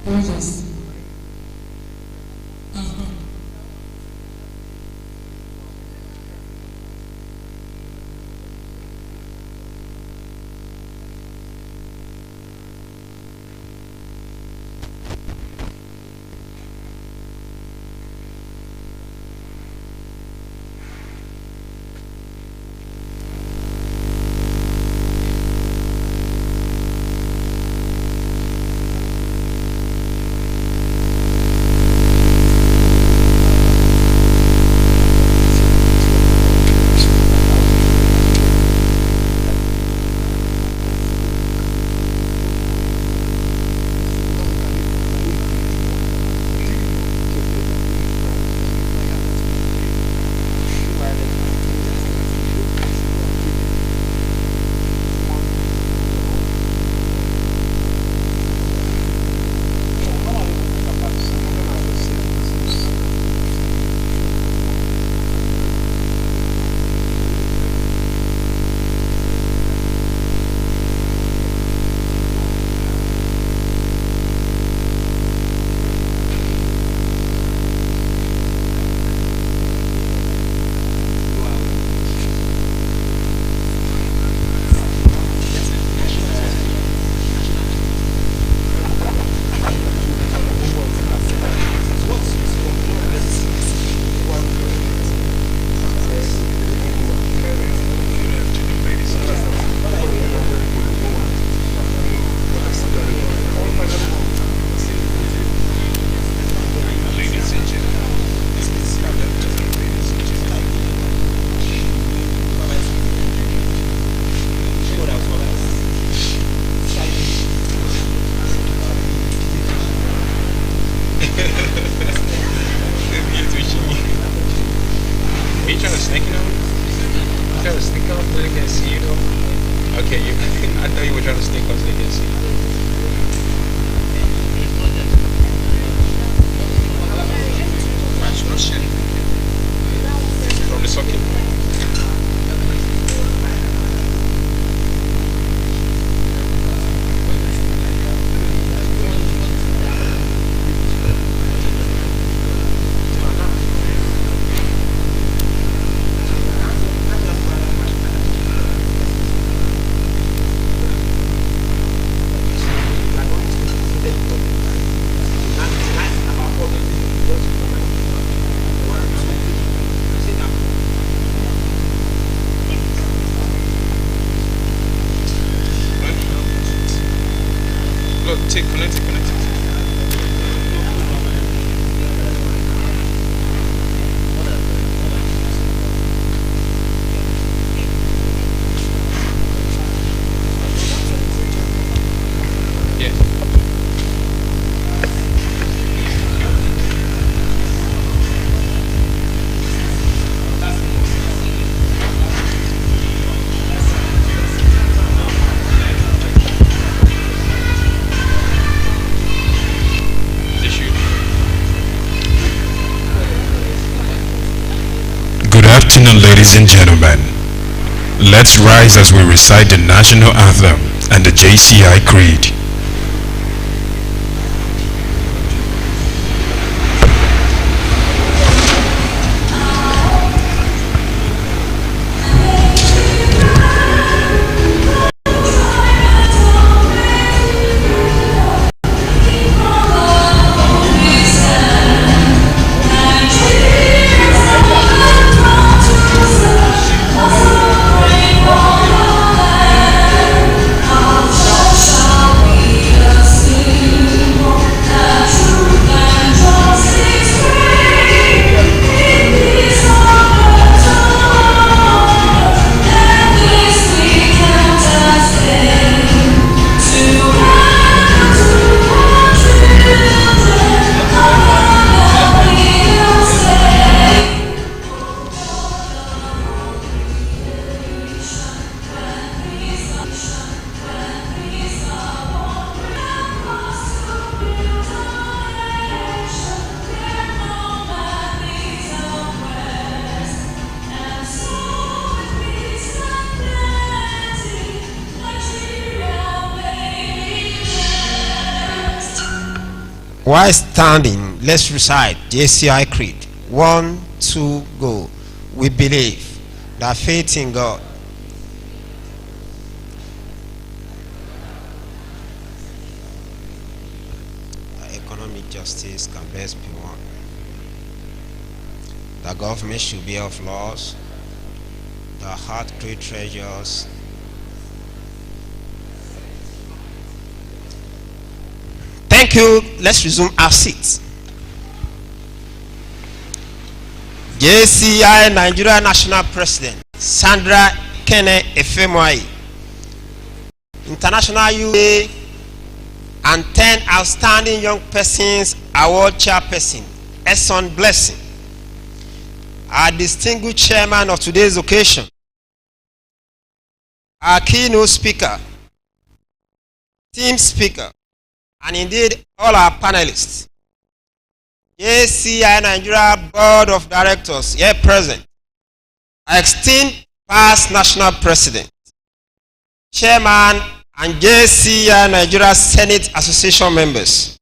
Rogers. afternoon, ladies and gentlemen. Let's rise as we recite the national anthem and the JCI Creed. Shall While standing, let's recite JCI Creed. 1, 2, go. We believe that faith in God, that economic justice can best be won, that government should be of laws, that heart create treasures, thank you. Let's resume our seats. JCI Nigeria National President Sandra Kene Efemwai, International UA and 10 Outstanding Young Persons Award Chairperson, Esson Blessing, our distinguished chairman of today's occasion, our keynote speaker, team speaker, and indeed all our panelists. JCI Nigeria Board of Directors here present, our esteemed past national president, chairman, and JCI Nigeria Senate Association members,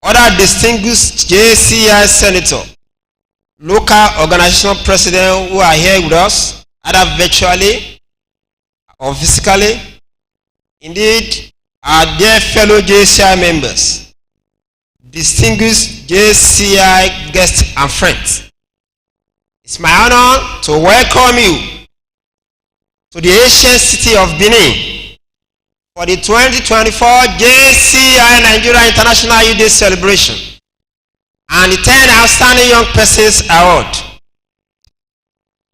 other distinguished JCI senator, local organizational president who are here with us, either virtually or physically, indeed our dear fellow JCI members, distinguished JCI guests and friends. It's my honor to welcome you to the ancient city of Benin for the 2024 JCI Nigeria International Youth Day celebration and the 10 Outstanding Young Persons Award.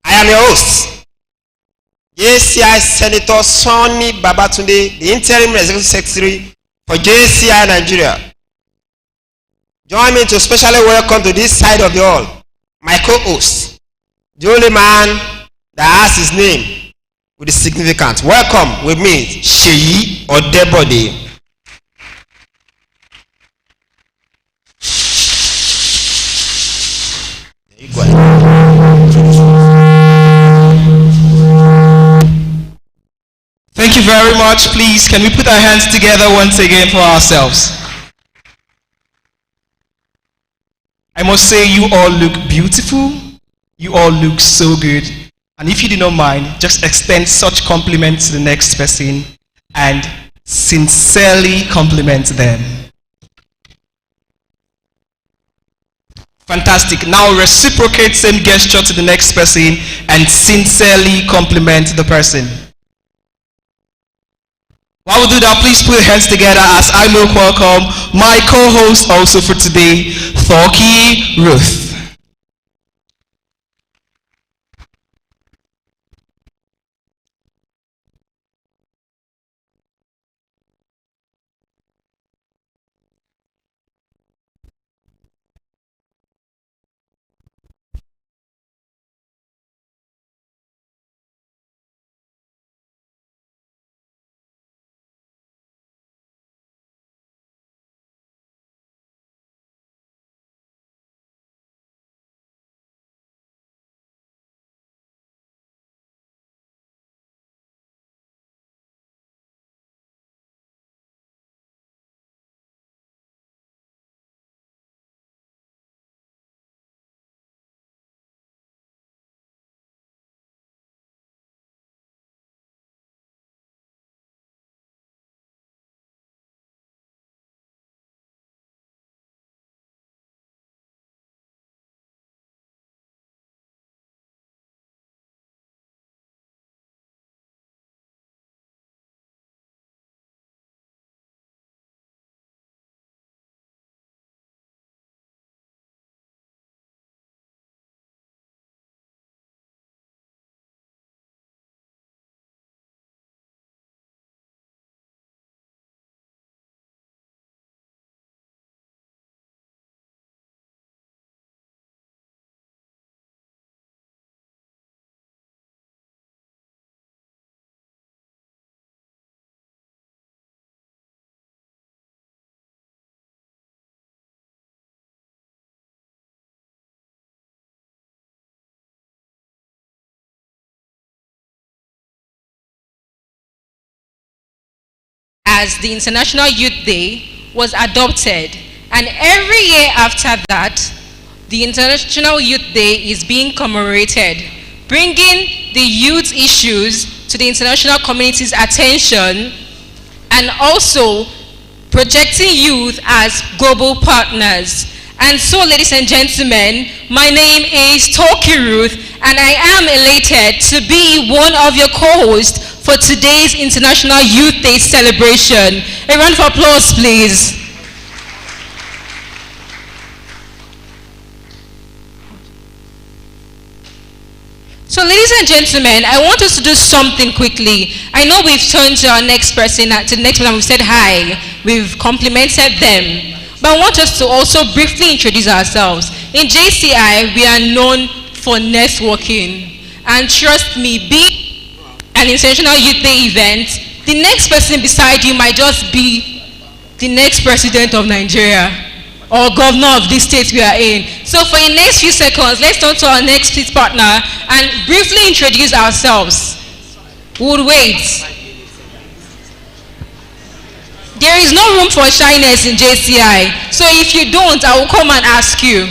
I am your host, JCI Senator Sonny Babatunde, the Interim Executive Secretary for JCI Nigeria. Join me to specially welcome to this side of the hall my co-host, the only man that has his name with the significance. Welcome with me, Sheyi Odebode. There you go. Thank you very much. Please, can we put our hands together once again for ourselves? I must say, you all look beautiful. You all look so good. And if you do not mind, just extend such compliments to the next person and sincerely compliment them. Fantastic. Now reciprocate same gesture to the next person and sincerely compliment the person. While we do that, please put your hands together as I make welcome my co-host also for today, Thorky Ruth. As the International Youth Day was adopted And every year after that, the International Youth Day is being commemorated, bringing the youth issues to the international community's attention and also projecting youth as global partners. And so, ladies and gentlemen, my name is Toki Ruth, and I am elated to be one of your co-hosts for today's International Youth Day celebration. A round of applause, please. So, ladies and gentlemen, I want us to do something quickly. I know we've turned to our next person, to the next one, and we've said hi. We've complimented them. But I want us to also briefly introduce ourselves. In JCI, we are known for networking. And trust me, being an International Youth Day event, the next person beside you might just be the next president of Nigeria or governor of this state we are in. So for the next few seconds, let's turn to our next speech partner and briefly introduce ourselves. We would wait. There is no room for shyness in JCI. So if you don't, I will come and ask you.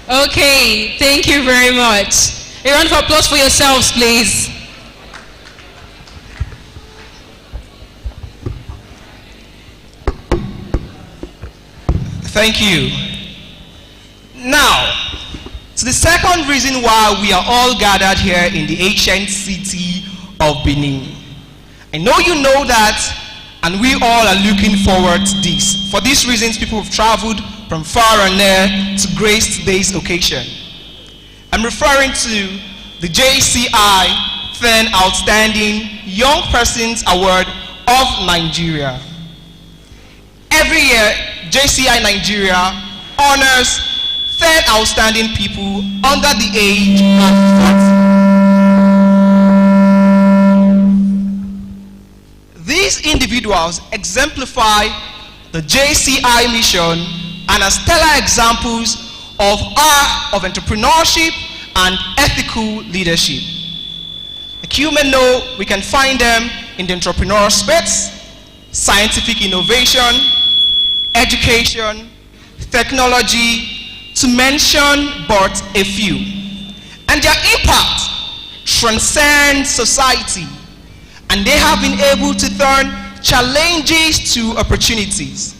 Okay, thank you very much. A round of applause for yourselves, please. Thank you. Now, to the second reason why we are all gathered here in the ancient city of Benin. I know you know that, and we all are looking forward to this. For these reasons, people have traveled from far and near to grace today's occasion. I'm referring to the JCI 10 Outstanding Young Persons Award of Nigeria. Every year, JCI Nigeria honors 10 outstanding people under the age of 40. These individuals exemplify the JCI mission and are stellar examples of entrepreneurship and ethical leadership. Like you may know, we can find them in the entrepreneurial space, scientific innovation, education, technology, to mention but a few. And their impact transcends society, and they have been able to turn challenges to opportunities.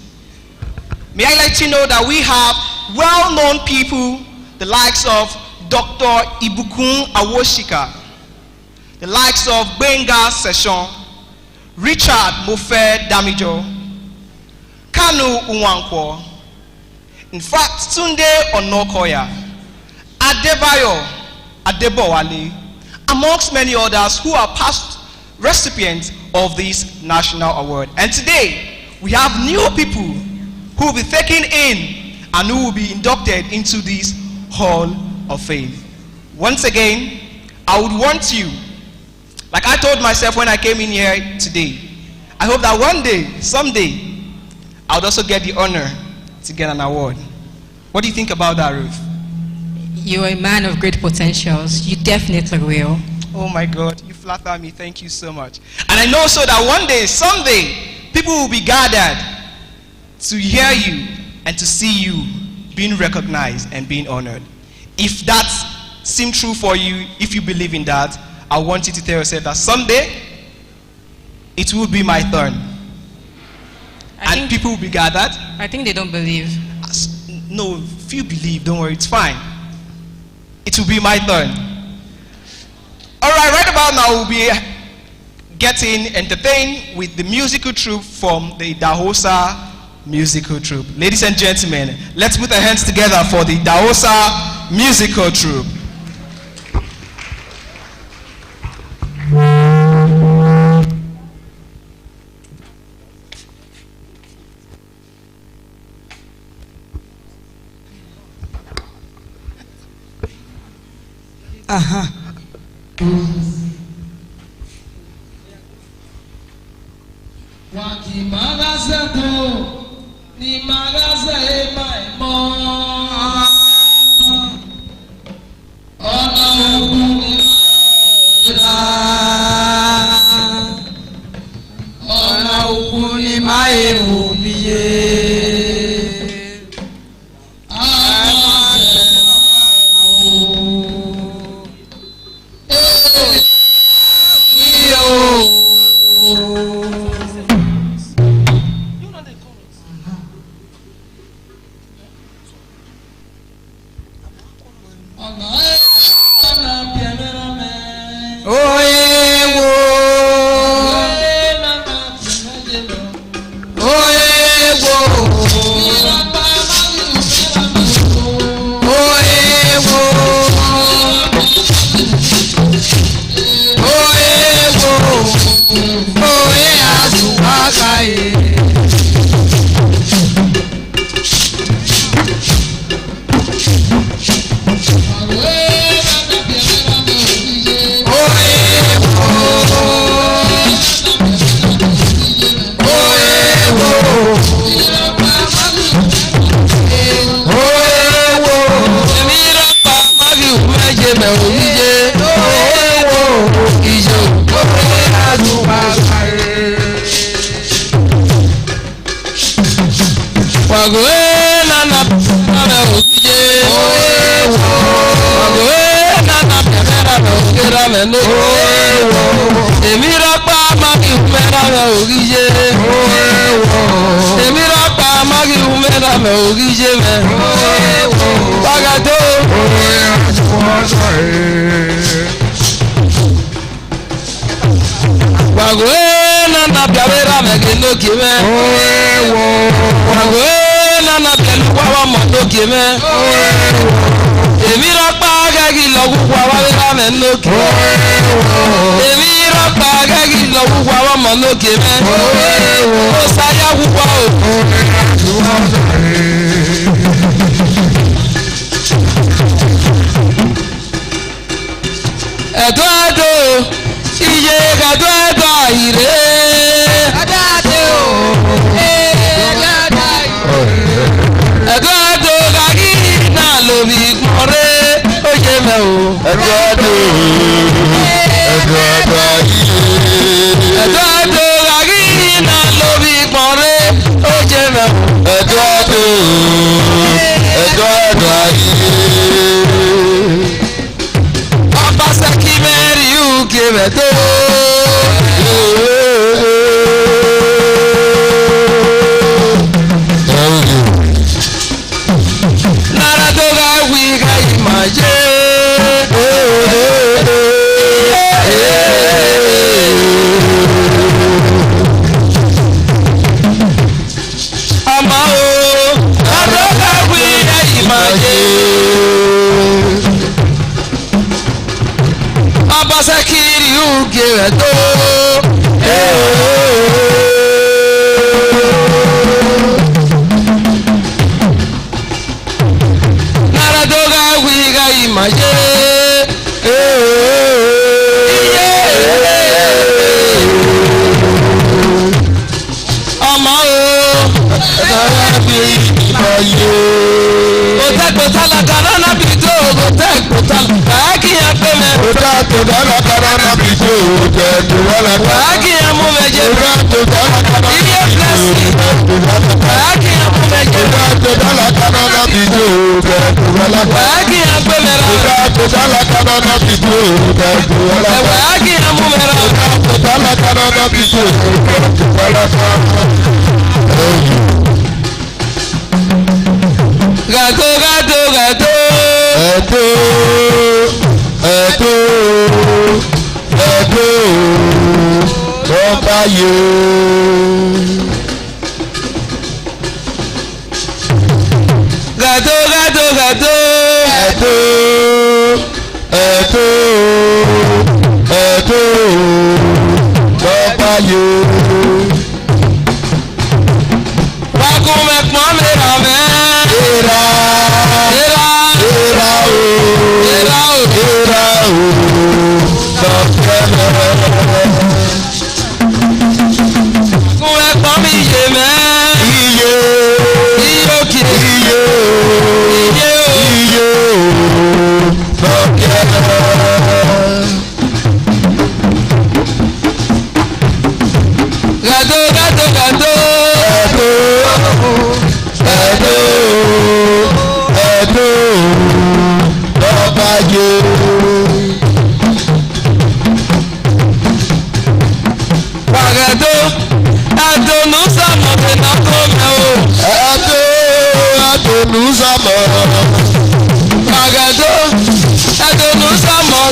May I let you know that we have well-known people, the likes of Dr. Ibukun Awoshika, the likes of Benga Session, Richard Mofe Damijo, Kanu Unwankwo, in fact, Tunde Onokoya, Adebayo Adebowale, amongst many others who are past recipients of this national award. And today, we have new people who will be taken in and who will be inducted into this Hall of Fame. Once again, I would want you, like I told myself when I came in here today, I hope that one day, someday, I would also get the honor to get an award. What do you think about that, Ruth? You're a man of great potentials. You definitely will. Oh my God, you flatter me. Thank you so much. And I know so that one day, someday, people will be gathered to hear you and to see you being recognized and being honored. If that seems true for you, if you believe in that, I want you to tell yourself that someday it will be my turn. And people will be gathered. I think they don't believe. No, if you believe, don't worry, it's fine. It will be my turn. Alright, right about now we'll be getting entertained with the musical troupe from the Dahosa musical troupe. Ladies and gentlemen, let's put our hands together for the Dahosa musical troupe. Wakimagaza to ni magaza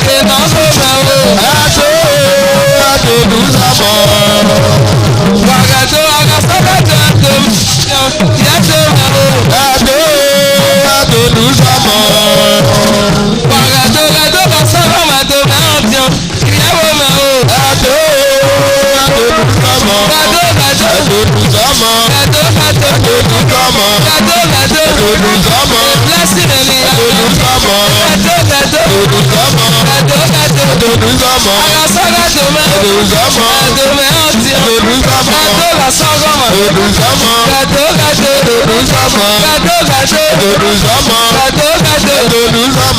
ke na so me o. Ato du samo. Wagato agasaka to yeto me o. Ato du samo. Wagato kasara me to me option. Yewo me o. Ato du samo. Ato du samo. Ato du samo. Ato du samo. Blessing me. Ato du samo. Ato du samo. Ato du samo. Agasaka to me. Ato du samo. Ato me option. Ato du samo. Ato kasara me. Ato du samo. Ato du samo. Ato du samo. Ato du samo.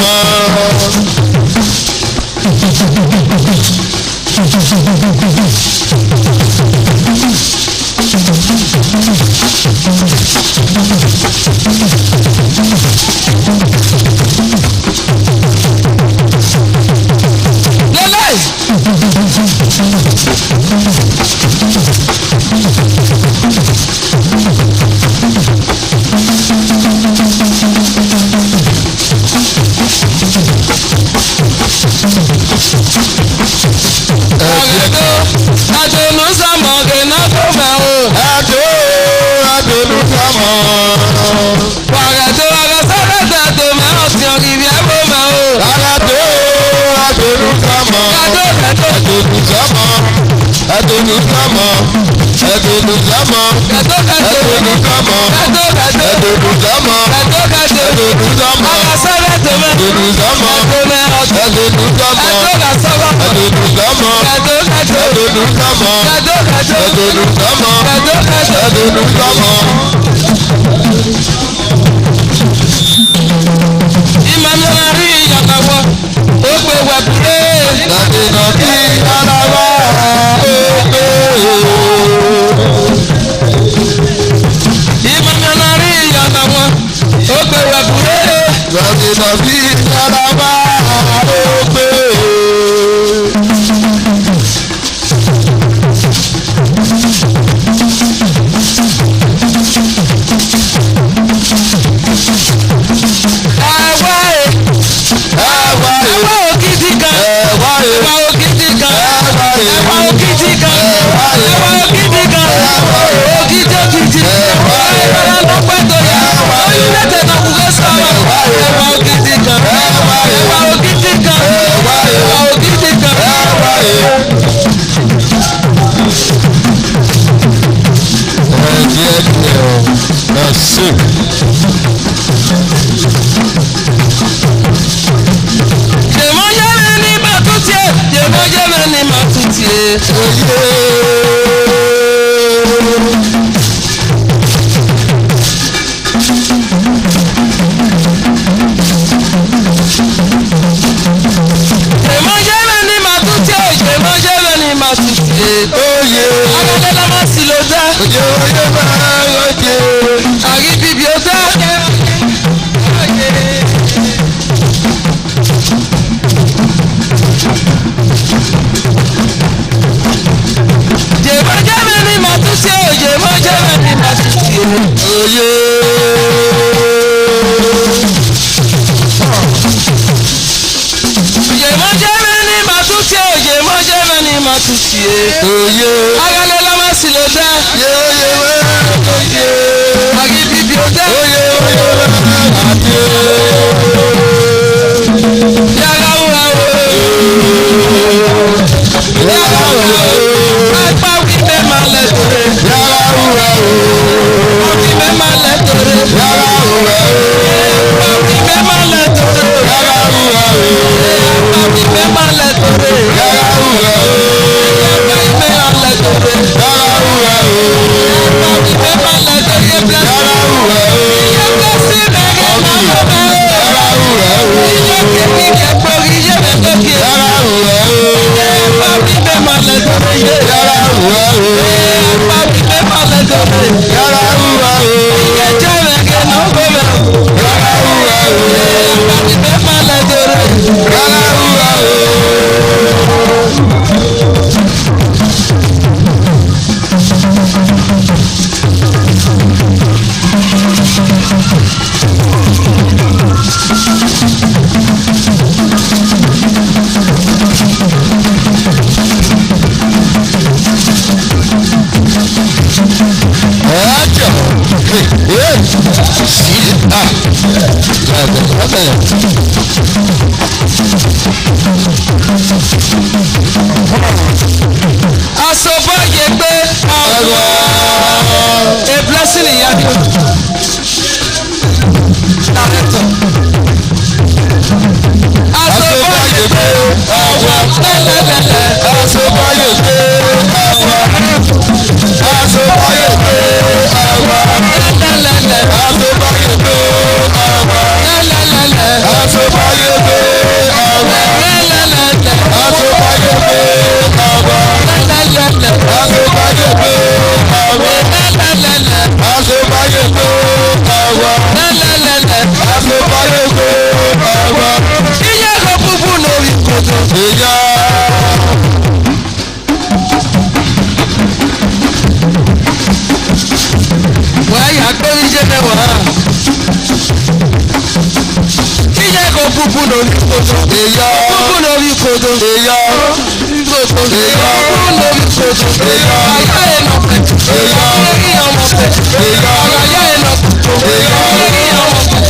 Yara Asobaye pé ọwọ́ a blessing ìyá mi. Director. Asobaye pé ọwọ́ lẹ́lẹ́lẹ́lẹ́. Asobaye pé ọwọ́. Asobaye pé ọwọ́ lẹ́lẹ́lẹ́lẹ́. Asobaye pé ọwọ́ lẹ́lẹ́lẹ́lẹ́. Asobaye pé ọwọ́ lẹ́lẹ́lẹ́lẹ́. Asobaye pé ọwọ́ lẹ́lẹ́lẹ́lẹ́. Asobaye pé ọwọ́ lẹ́lẹ́lẹ́lẹ́. Asobaye pé ọwọ́ lẹ́lẹ́lẹ́lẹ́. Asobaye pé ọwọ́. Iye ko pupu lórí koto. Ìyá. Wáyà pé iṣẹ́ mẹ́wàá. Iye ko pupu lórí koto. Ìyá. Pupu lórí koto. Ìyá. Koto. Ìyá. Pupu lórí koto. Ìyá. Àyà ẹ̀ lọ pẹ̀. Ìyá. Ẹ̀rí ọmọ pẹ̀. Ìyá. Àyà ẹ̀ lọ pẹ̀. Ìyá. Ẹ̀rí ọmọ pẹ̀.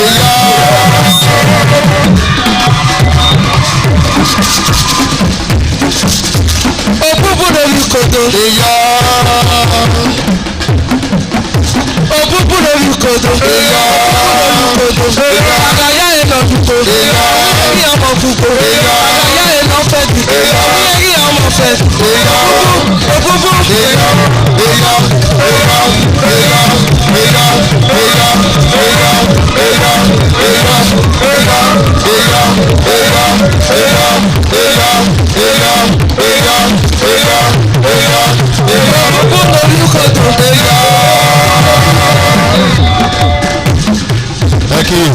Ìyá. Òpópó lórí kodo. Ìyá. Òpópó lórí kodo. Ìyá. Àgàyà ẹ̀ lọ dùkọ̀. Ìyá. Ẹ̀rí ọmọ dùkọ̀. Ìyá. Àgàyà ẹ̀ lọ fẹ́ dùkọ̀. Ìyá. Ẹ̀rí ọmọ fẹ́. Ìyá. Òpópó. Ìyá. Ìyá. Ìyá. Ìyá. Ìyá. Ìyá. Ìyá. Ìyá. Ìyá. Thank you.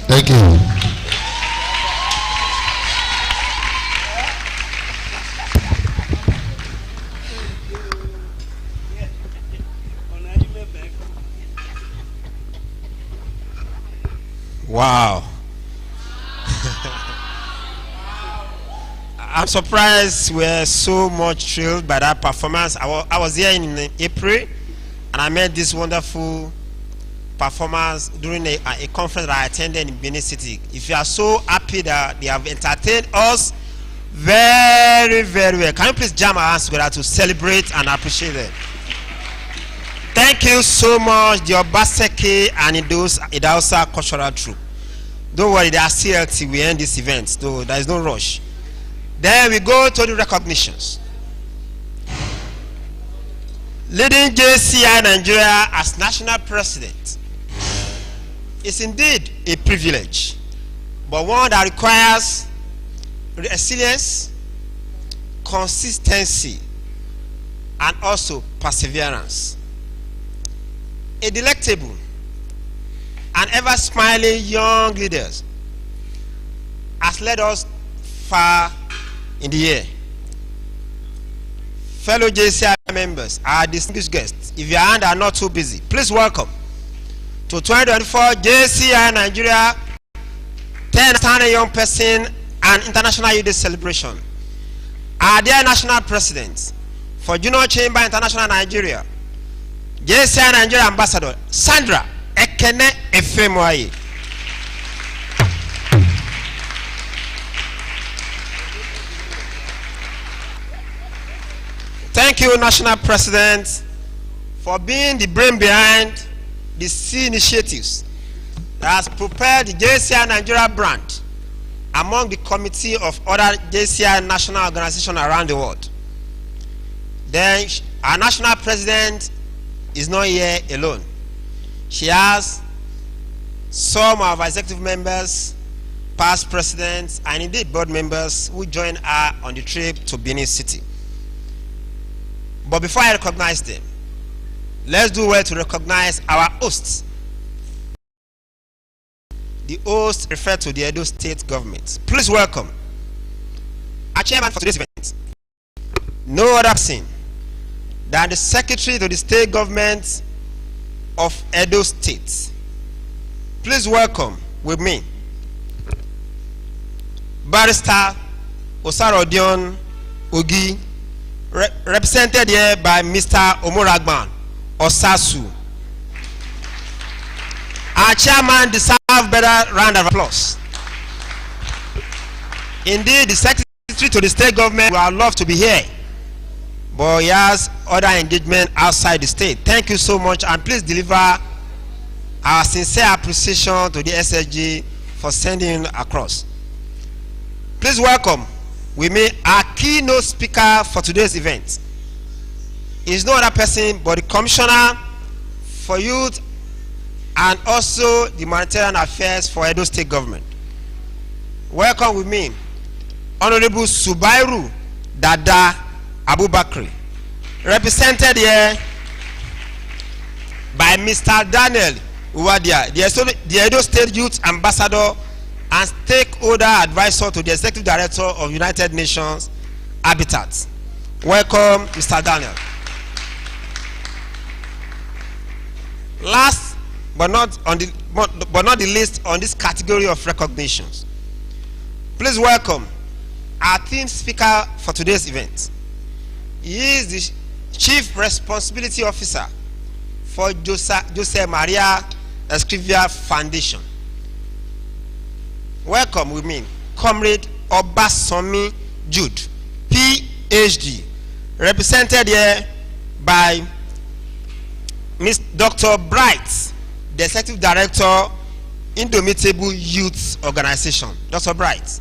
Thank you. Wow. I'm surprised we're so much thrilled by that performance. I was here in April and I met this wonderful performance during a conference that I attended in Benin City. If you are so happy that they have entertained us very, very well, can you please jam our hands together to celebrate and appreciate them? Thank you so much, the Obaseki and Idausa cultural troupe. Don't worry, they are still till we end this event, so there is no rush. Then we go to the recognitions. Leading JCI Nigeria as national president is indeed a privilege, but one that requires resilience, consistency, and also perseverance. A delectable and ever smiling young leaders has led us far in the year. Fellow JCI members, our distinguished guests, if your hands are not too busy, please welcome to 2024 JCI Nigeria 10th Standing Young Person and International Youth Day Celebration. Our dear National President for Junior Chamber International Nigeria, JCI Nigeria Ambassador Sandra Ekene Efemoye. Thank you, National President, for being the brain behind the C initiatives that has prepared the JCI Nigeria brand among the committee of other JCI national organizations around the world. Then our National President is not here alone. She has some of our executive members, past presidents, and indeed board members who joined her on the trip to Benin City. But before I recognize them, let's do well to recognize our hosts. The host referred to the Edo State government. Please welcome our chairman for today's event, no other person than the Secretary to the State Government of Edo State. Please welcome with me Barrister Osarodion Ogi, represented here by Mr. Omoragban Osasu. Our chairman deserves better round of applause. Indeed, the Secretary to the State Government would love to be here, but he has other engagement outside the state. Thank you so much, and please deliver our sincere appreciation to the SSG for sending him across. Please welcome with me our keynote speaker for today's event. He is no other person but the Commissioner for Youth and also the Humanitarian Affairs for Edo State Government. Welcome with me Honorable Subairu Dada Abubakri, represented here by Mr. Daniel Uwadia, the Edo State Youth Ambassador and Stakeholder Advisor to the Executive Director of United Nations Habitat. Welcome, Mr. Daniel. Last but not the least on this category of recognitions, please welcome our theme speaker for today's event. He is the Chief Responsibility Officer for Jose Maria Escrivá Foundation. Welcome with me, Comrade Obasomi Jude, PhD, represented here by Ms. Dr. Bright, the Executive Director, Indomitable Youth Organization. Dr. Bright.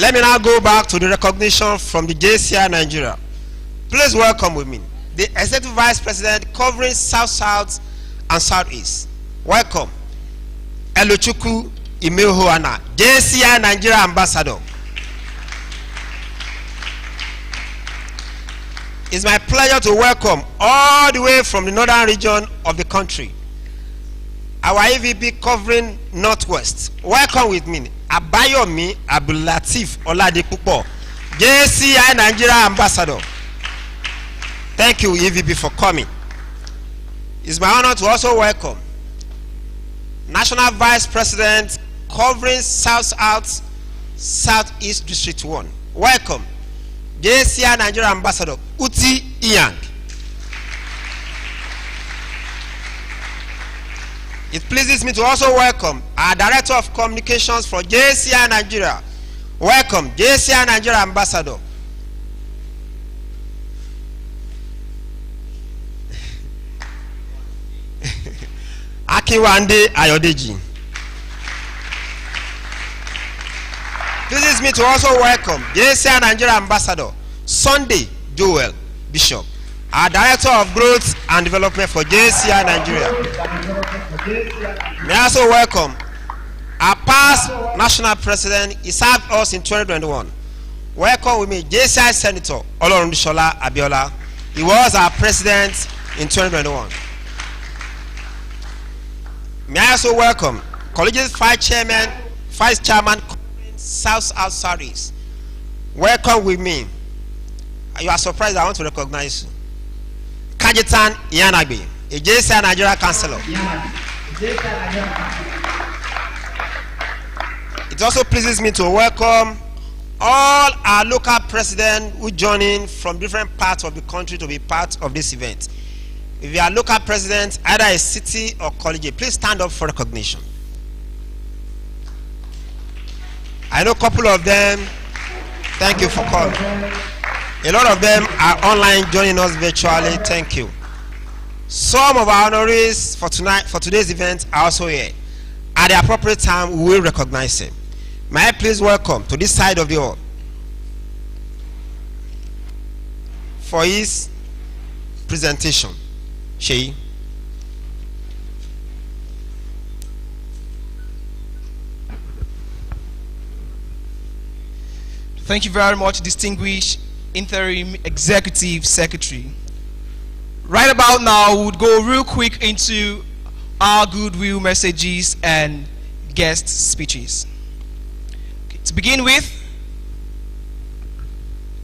Let me now go back to the recognition from the JCI Nigeria. Please welcome with me the Executive Vice President covering South-South and Southeast. Welcome, Elochukwu Imehoana, JCI Nigeria Ambassador. It's my pleasure to welcome all the way from the northern region of the country our EVP covering Northwest. Welcome with me, Abayomi Abdulatif Oladipupo, JCI Nigeria Ambassador. Thank you, EVP, for coming. It's my honor to also welcome National Vice President covering South-South, Southeast District 1. Welcome, JCI Nigeria Ambassador Uti Iyang. It pleases me to also welcome our Director of Communications for JCI Nigeria. Welcome, JCI Nigeria Ambassador. Akiwande Ayodeji. Pleases me to also welcome JCI Nigeria Ambassador Sunday Joel Bishop, our Director of Growth and Development for JCI Nigeria. May I also welcome our past National President. He served us in 2021. Welcome with me JCI Senator Olorundishola Abiola. He was our President in 2021. May I also welcome College's Vice Chairman, South Saris. Welcome with me. You are surprised I want to recognize you. Kajitan Yanagbe, a JCI Nigeria Councillor. It also pleases me to welcome all our local presidents who join in from different parts of the country to be part of this event. If you are local presidents, either a city or college, please stand up for recognition. I know a couple of them. Thank you for calling. A lot of them are online joining us virtually. Thank you. Some of our honorees for today's event are also here. At the appropriate time, we will recognize him. May I please welcome to this side of the hall for his presentation, Sheyi. Thank you very much, distinguished Interim Executive Secretary. Right about now, we would go real quick into our goodwill messages and guest speeches. Okay, to begin with,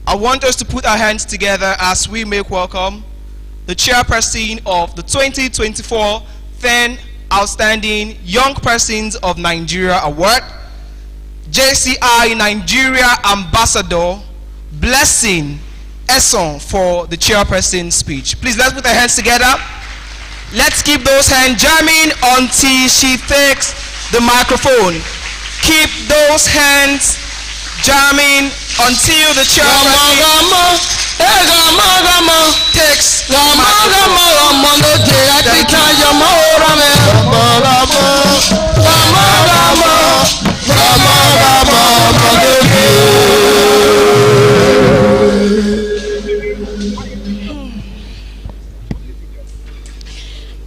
I want us to put our hands together as we make welcome the chairperson of the 2024 10 Outstanding Young Persons of Nigeria Award, JCI Nigeria Ambassador Blessing Esson, for the chairperson speech. Please, let's put our hands together. Let's keep those hands jamming until she takes the microphone. Keep those hands jamming until the chairperson takes the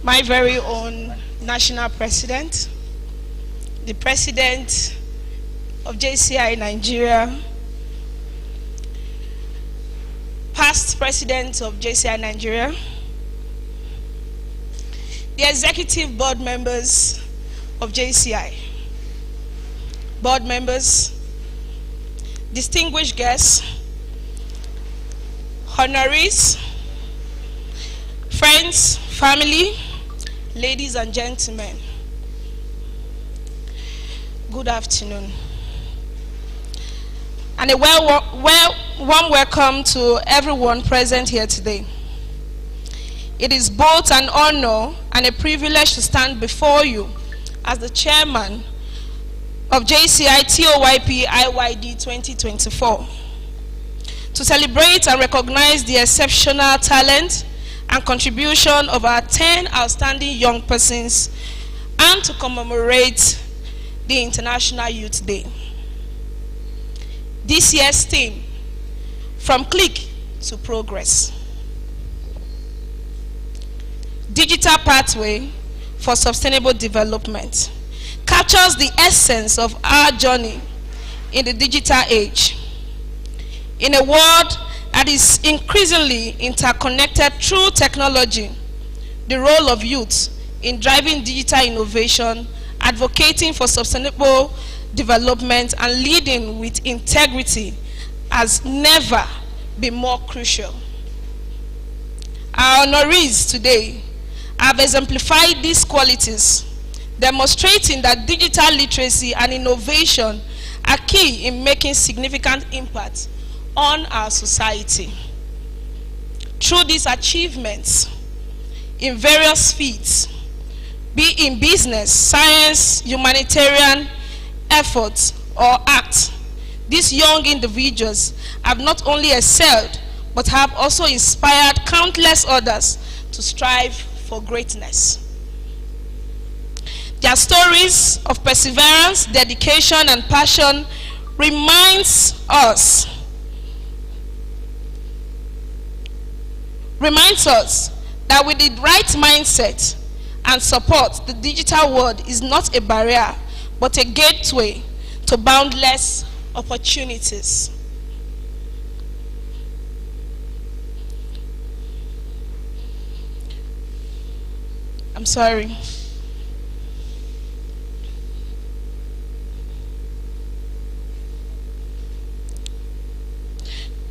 My very own national president, the president of JCI Nigeria, past president of JCI Nigeria, the executive board members of JCI, board members, distinguished guests, honorees, friends, family, ladies and gentlemen, good afternoon. And a warm welcome to everyone present here today. It is both an honor and a privilege to stand before you as the chairman of JCI TOYP IYD 2024 to celebrate and recognize the exceptional talent and contribution of our 10 outstanding young persons and to commemorate the International Youth Day. This year's theme, From Click to Progress. Digital Pathway for Sustainable Development captures the essence of our journey in the digital age. In a world that is increasingly interconnected through technology, the role of youth in driving digital innovation, advocating for sustainable development, and leading with integrity has never been more crucial. Our honorees today have exemplified these qualities, demonstrating that digital literacy and innovation are key in making significant impact on our society. Through these achievements in various fields, be in business, science, humanitarian efforts, or acts. These young individuals have not only excelled, but have also inspired countless others to strive for greatness. Their stories of perseverance, dedication, and passion reminds us that with the right mindset and support, the digital world is not a barrier, but a gateway to boundless opportunities. I'm sorry.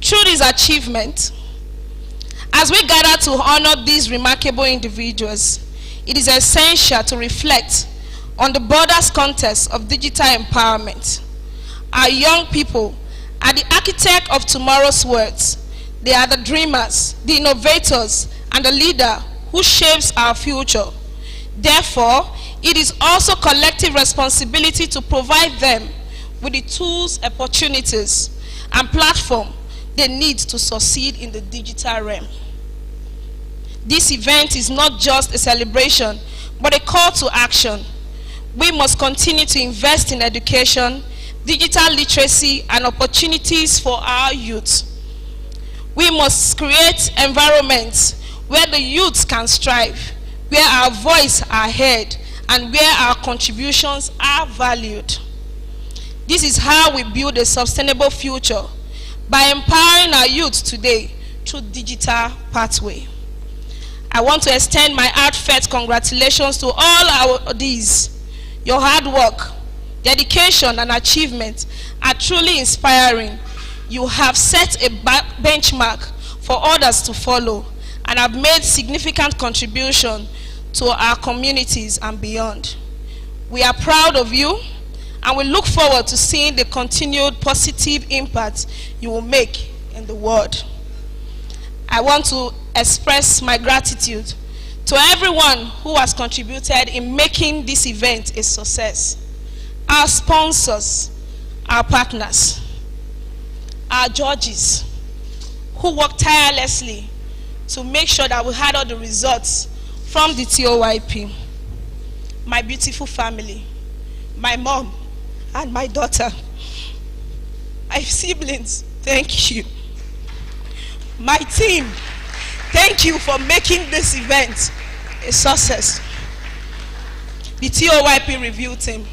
Through this achievement, as we gather to honor these remarkable individuals, it is essential to reflect on the broader context of digital empowerment. Our young people are the architect of tomorrow's world. They are the dreamers, the innovators, and the leader who shapes our future. Therefore, it is also collective responsibility to provide them with the tools, opportunities, and platform they need to succeed in the digital realm. This event is not just a celebration, but a call to action. We must continue to invest in education, digital literacy, and opportunities for our youth. We must create environments where the youth can strive, where our voice are heard, and where our contributions are valued. This is how we build a sustainable future, by empowering our youth today through digital pathway. I want to extend my heartfelt congratulations to all these. Your hard work, dedication, and achievement are truly inspiring. You have set a benchmark for others to follow and have made significant contribution to our communities and beyond. We are proud of you, and we look forward to seeing the continued positive impact you will make in the world. I want to express my gratitude to everyone who has contributed in making this event a success. Our sponsors, our partners, our judges, who worked tirelessly to make sure that we had all the results from the TOYP. My beautiful family, my mom, and my daughter, my siblings, thank you. My team, thank you for making this event a success. The TOYP review team,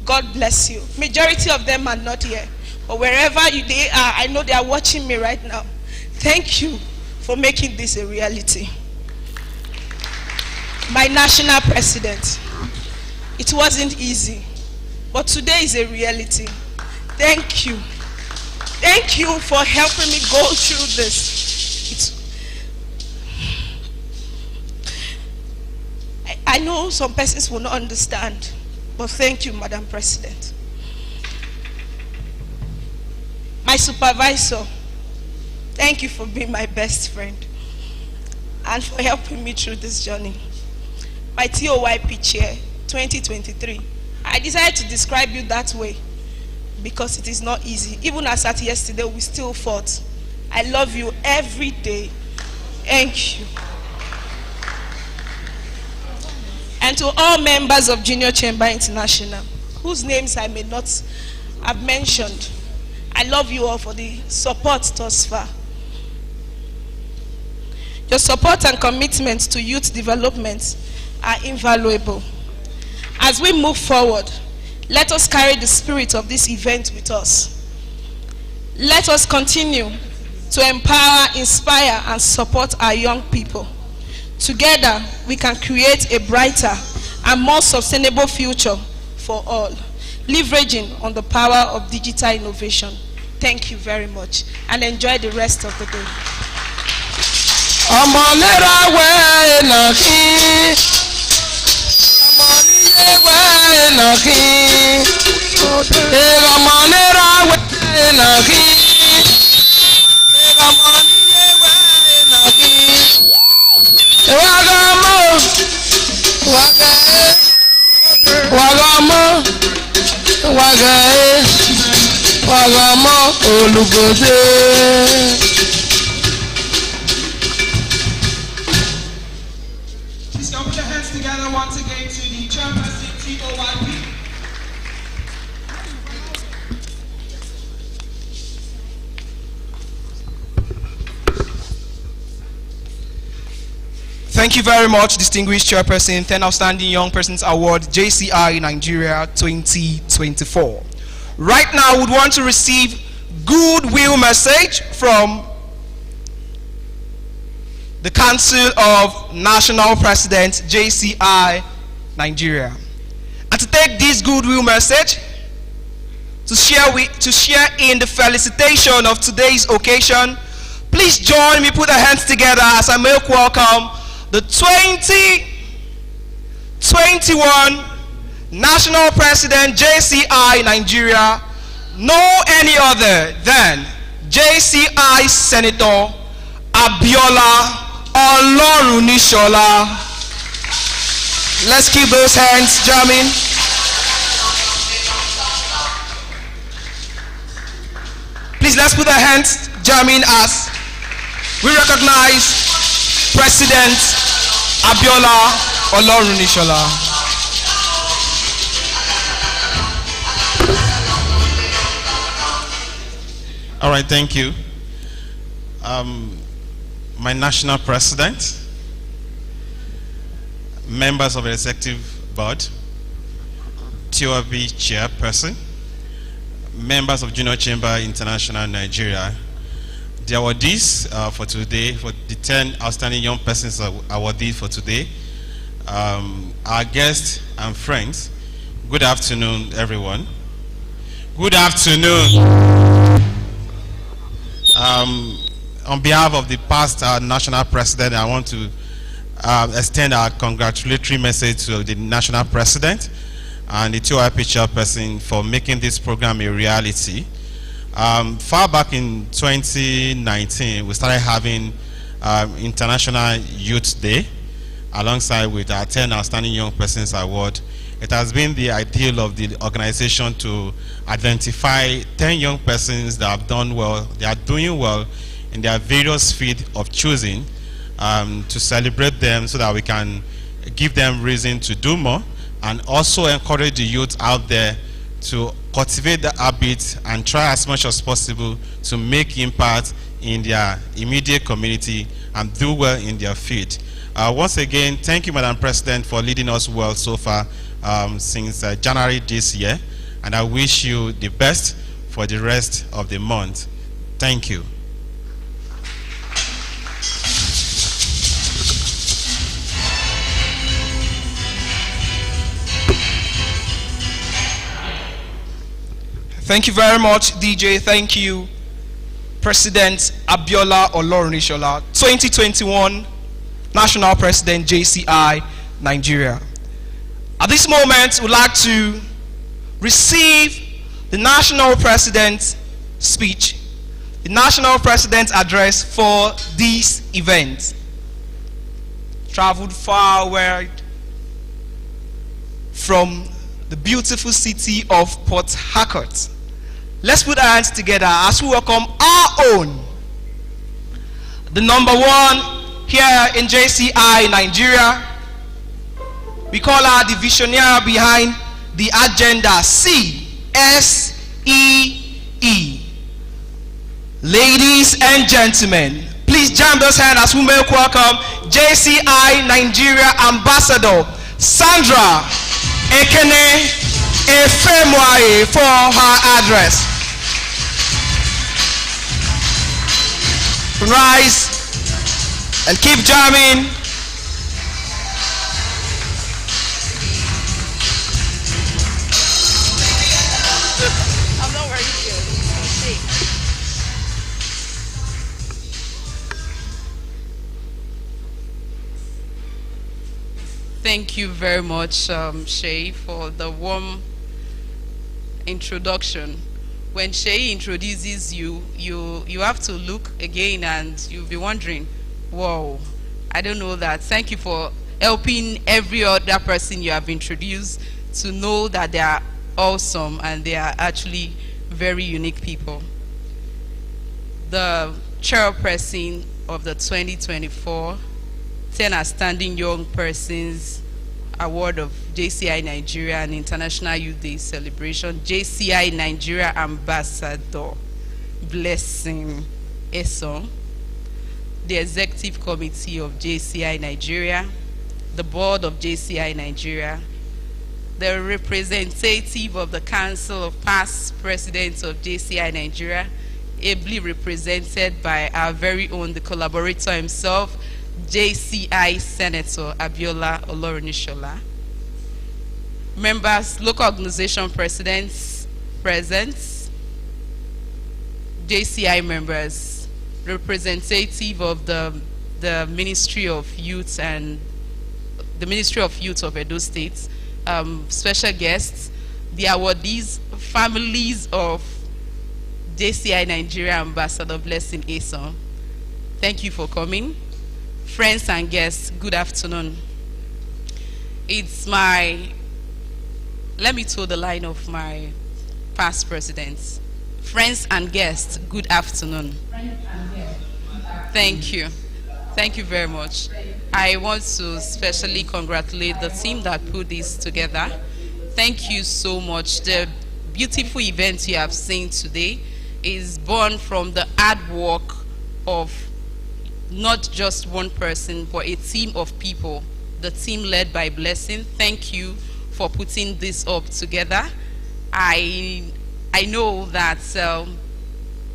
God bless you. Majority of them are not here, but wherever they are, I know they are watching me right now. Thank you for making this a reality. My national president, it wasn't easy, but today is a reality. Thank you. Thank you for helping me go through this. I know some persons will not understand, but thank you, Madam President. My supervisor, thank you for being my best friend and for helping me through this journey. My TOYP chair, 2023. I decided to describe you that way because it is not easy. Even as at yesterday, we still fought. I love you every day. Thank you. And to all members of Junior Chamber International, whose names I may not have mentioned, I love you all for the support thus far. Your support and commitment to youth development are invaluable. As we move forward, let us carry the spirit of this event with us. Let us continue to empower, inspire, and support our young people. Together, we can create a brighter and more sustainable future for all, leveraging on the power of digital innovation. Thank you very much, and enjoy the rest of the day. Waka Wagamo Olugode. Please put your hands together once again to the chairperson TOYP. Thank you very much, distinguished chairperson, 10 Outstanding Young Persons Award, JCI Nigeria 2024. Right now, we want to receive goodwill message from the Council of National Presidents, JCI Nigeria. And to take this goodwill message, to share in the felicitation of today's occasion, please join me, put our hands together as I make welcome the 2021 National President, JCI Nigeria, no any other than JCI Senator Abiola Olorunishola. Let's keep those hands jamming. Please, let's put our hands jamming as we recognize President Abiola Olorunishola. All right, thank you. My national president, members of the executive board, TOYP chairperson, members of Junior Chamber International Nigeria, the awardees for today, for the 10 Outstanding Young Persons awardees for today, our guests and friends, good afternoon, everyone. Good afternoon. On behalf of the past national president, I want to extend our congratulatory message to the national president and the TOYP chairperson for making this program a reality. Far back in 2019, we started having International Youth Day alongside with our 10 Outstanding Young Persons Award. It has been the ideal of the organization to identify 10 young persons that have done well, they are doing well in their various fields of choosing, to celebrate them so that we can give them reason to do more, and also encourage the youth out there to cultivate the habits and try as much as possible to make impact in their immediate community and do well in their field. Once again, thank you, Madam President, for leading us well so far since January this year, and I wish you the best for the rest of the month. Thank you. Thank you very much, DJ. Thank you, President Abiola Olorunishola, 2021 National President, JCI Nigeria. At this moment, we'd like to receive the National President's speech, the National President's address for this event. Traveled far wide from the beautiful city of Port Harcourt. Let's put our hands together as we welcome our own, the number one here in JCI Nigeria. We call her the visionary behind the agenda, CSEE. Ladies and gentlemen, please jam those hands as we make welcome JCI Nigeria Ambassador Sandra Ekene Efemwaye for her address. Rise and keep jamming. I'm not worried here. Thank you very much, Shay, for the warm introduction. When Shay introduces you, you have to look again and you'll be wondering, whoa, I don't know that. Thank you for helping every other person you have introduced to know that they are awesome, and they are actually very unique people. The chairperson of the 2024 10 Outstanding Young Persons Award of JCI Nigeria and International Youth Day Celebration, JCI Nigeria Ambassador Blessing Eson, the Executive Committee of JCI Nigeria, the Board of JCI Nigeria, the representative of the Council of Past Presidents of JCI Nigeria, ably represented by our very own, the collaborator himself, JCI Senator Abiola Olorunishola. Members, local organization presidents present, JCI members, representative of the Ministry of Youth and the Ministry of Youth of Edo State, special guests, the awardees, families of JCI Nigeria Ambassador Blessing Eson. Thank you for coming. Friends and guests, good afternoon. It's let me toe the line of my past presidents. Friends and guests, good afternoon. Thank you. Thank you very much. I want to especially congratulate the team that put this together. Thank you so much. The beautiful event you have seen today is born from the hard work of not just one person, but a team of people, the team led by Blessing. Thank you for putting this up together. I know that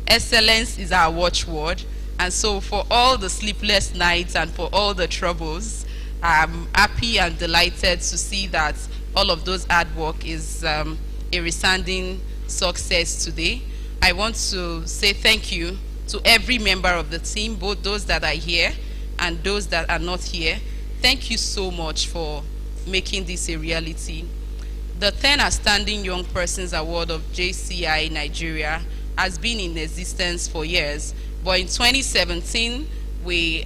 excellence is our watchword, and so for all the sleepless nights and for all the troubles, I'm happy and delighted to see that all of those hard work is a resounding success today. I want to say thank you to every member of the team, both those that are here and those that are not here. Thank you so much for making this a reality. The 10 Outstanding Young Persons Award of JCI Nigeria has been in existence for years, but in 2017, in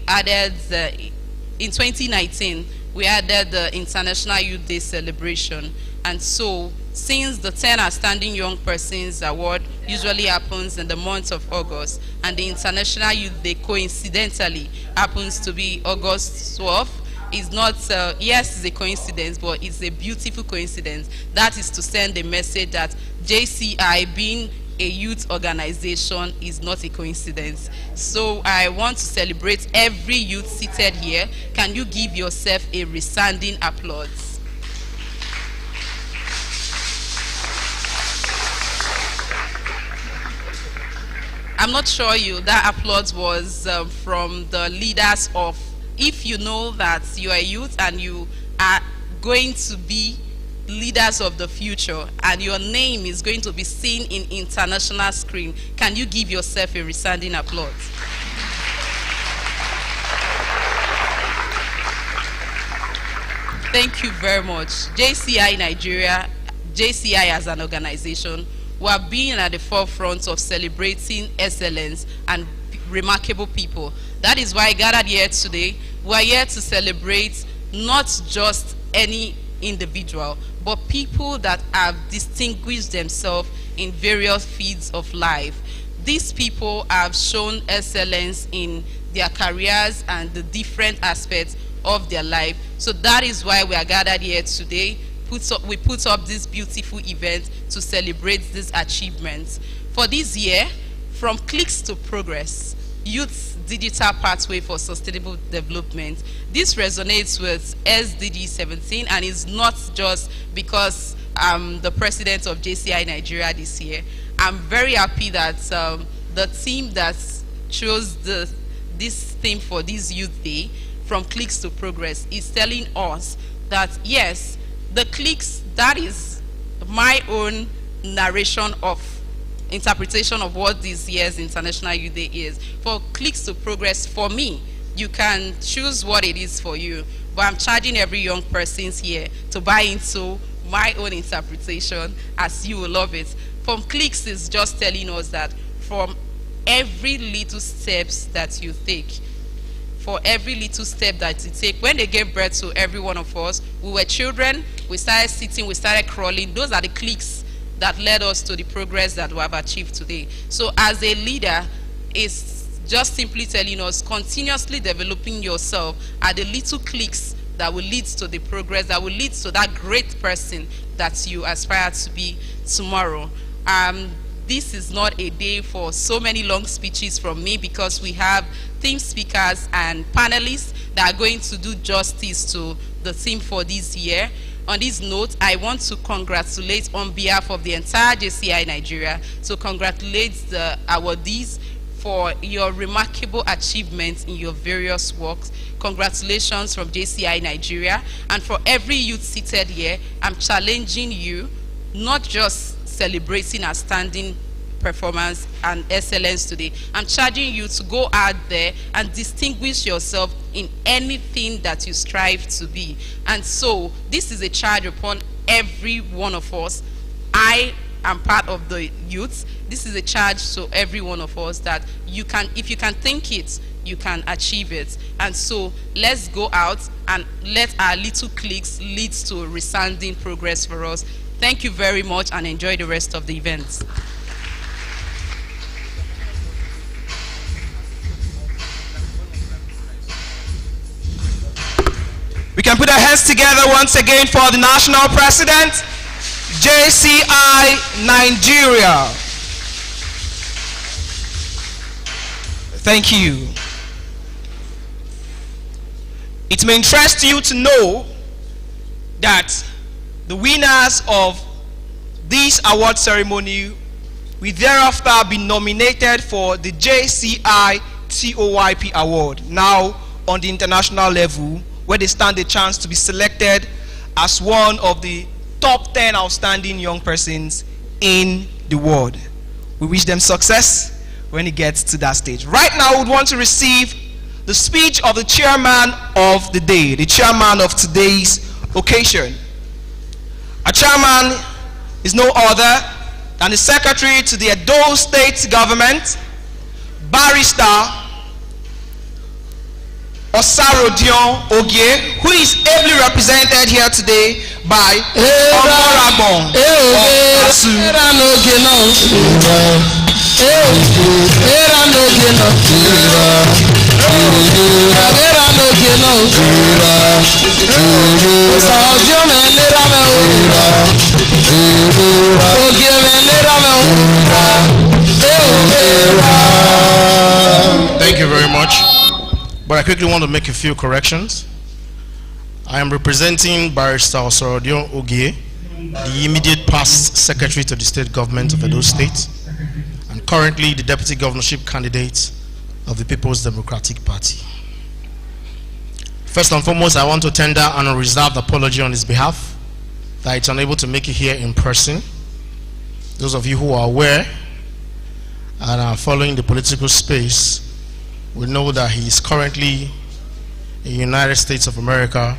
2019, we added the International Youth Day celebration. And so, since the 10 Outstanding Young Persons Award usually happens in the month of August, and the International Youth Day coincidentally happens to be August 12th, is not, yes, it's a coincidence, but it's a beautiful coincidence. That is to send a message that JCI, being a youth organization, is not a coincidence. So I want to celebrate every youth seated here. Can you give yourself a resounding applause? I'm not sure that applause was from the leaders of, if you know that you are youth and you are going to be leaders of the future and your name is going to be seen in international screen, can you give yourself a resounding applause? Thank you very much. JCI Nigeria, JCI as an organization, we have been at the forefront of celebrating excellence and remarkable people. That is why I gathered here today. We are here to celebrate not just any individual, but people that have distinguished themselves in various fields of life. These people have shown excellence in their careers and the different aspects of their life. So that is why we are gathered here today. We put up this beautiful event to celebrate these achievements. For this year, From Clicks to Progress, Youth's Digital Pathway for Sustainable Development. This resonates with SDG 17 and is not just because I'm the president of JCI Nigeria this year. I'm very happy that the team that chose this theme for this Youth Day, From Clicks to Progress, is telling us that yes, the clicks, that is my own narration of interpretation of what this year's International Youth Day is. For Clicks to Progress, for me, you can choose what it is for you, but I'm charging every young person here to buy into my own interpretation, as you will love it. From Clicks is just telling us that from every little steps that you take, for every little step that you take. When they gave birth to every one of us, we were children, we started sitting, we started crawling. Those are the clicks that led us to the progress that we have achieved today. So as a leader, it's just simply telling us, continuously developing yourself are the little clicks that will lead to the progress, that will lead to that great person that you aspire to be tomorrow. This is not a day for so many long speeches from me, because we have theme speakers and panelists that are going to do justice to the theme for this year. On this note, I want to congratulate on behalf of the entire JCI Nigeria, to congratulate the awardees for your remarkable achievements in your various works. Congratulations from JCI Nigeria. And for every youth seated here, I'm challenging you, not just celebrating outstanding performance and excellence today. I'm charging you to go out there and distinguish yourself in anything that you strive to be. And so this is a charge upon every one of us. I am part of the youth. This is a charge to every one of us that you can, if you can think it, you can achieve it. And so let's go out and let our little clicks lead to resounding progress for us. Thank you very much, and enjoy the rest of the event. We can put our hands together once again for the national president, JCI Nigeria. Thank you. It may interest you to know that the winners of this award ceremony will thereafter be nominated for the JCI TOYP award, now on the international level, where they stand a chance to be selected as one of the top 10 outstanding young persons in the world. We wish them success when it gets to that stage. Right now, we would want to receive the speech of the chairman of the day, the chairman of today's occasion. Our chairman is no other than the secretary to the Edo State government, Barrister Osarodion Ogie, who is ably represented here today by Omorabon Asu. Thank you very much. But I quickly want to make a few corrections. I am representing Barrister Osarodion Ogie, the immediate past secretary to the state government of Edo State, and currently the deputy governorship candidate of the People's Democratic Party. First and foremost, I want to tender an unreserved apology on his behalf that it's unable to make it here in person. Those of you who are aware and are following the political space will know that he is currently in the United States of America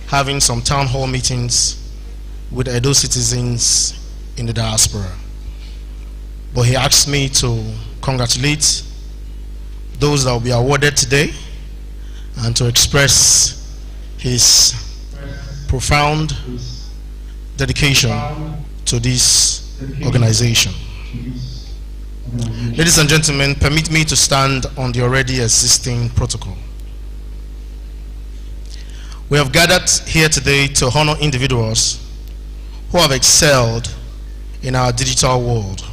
having some town hall meetings with Edo citizens in the diaspora. But he asked me to congratulate those that will be awarded today and to express his profound dedication to this organization. Ladies and gentlemen, permit me to stand on the already existing protocol. We have gathered here today to honor individuals who have excelled in our digital world.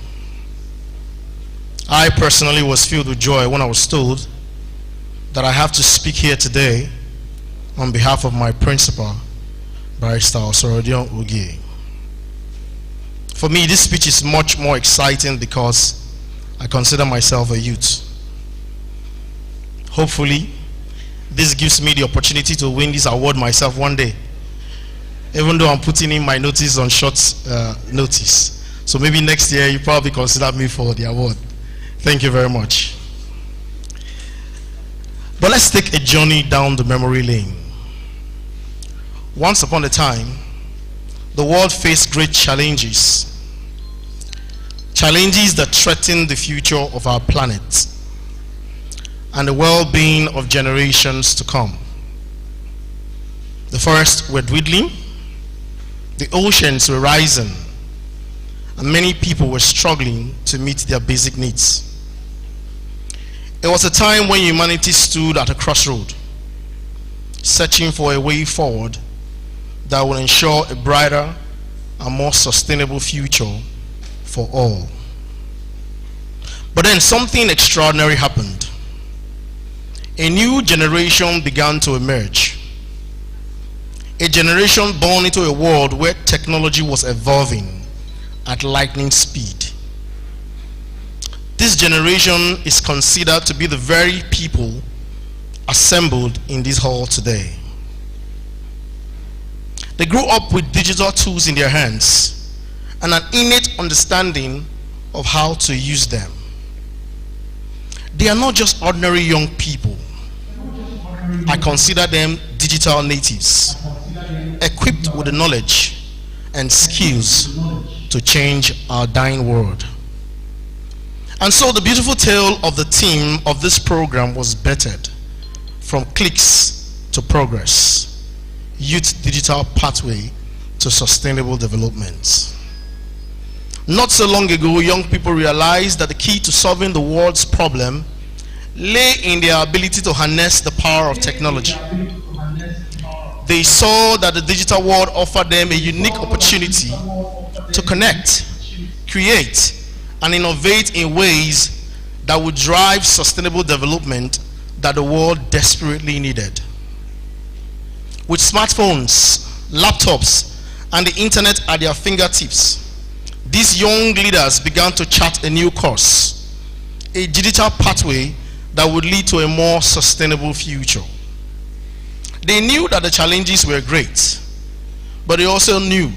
I personally was filled with joy when I was told that I have to speak here today on behalf of my principal, Barrister Osarodion Ogie. For me, this speech is much more exciting because I consider myself a youth. Hopefully, this gives me the opportunity to win this award myself one day, even though I'm putting in my notice on short notice. So maybe next year you probably consider me for the award. Thank you very much. But let's take a journey down the memory lane. Once upon a time, the world faced great challenges. Challenges that threaten the future of our planet and the well-being of generations to come. The forests were dwindling, the oceans were rising, and many people were struggling to meet their basic needs. It was a time when humanity stood at a crossroad, searching for a way forward that will ensure a brighter and more sustainable future for all. But then something extraordinary happened. A new generation began to emerge. A generation born into a world where technology was evolving at lightning speed. This generation is considered to be the very people assembled in this hall today. They grew up with digital tools in their hands and an innate understanding of how to use them. They are not just ordinary young people. I consider them digital natives, equipped with the knowledge and skills to change our dying world. And so the beautiful tale of the theme of this program was bettered from clicks to progress, youth digital pathway to sustainable development. Not so long ago, young people realized that the key to solving the world's problem lay in their ability to harness the power of technology. They saw that the digital world offered them a unique opportunity to connect, create, and innovate in ways that would drive sustainable development that the world desperately needed. With smartphones, laptops, and the internet at their fingertips, these young leaders began to chart a new course, a digital pathway that would lead to a more sustainable future. They knew that the challenges were great, but they also knew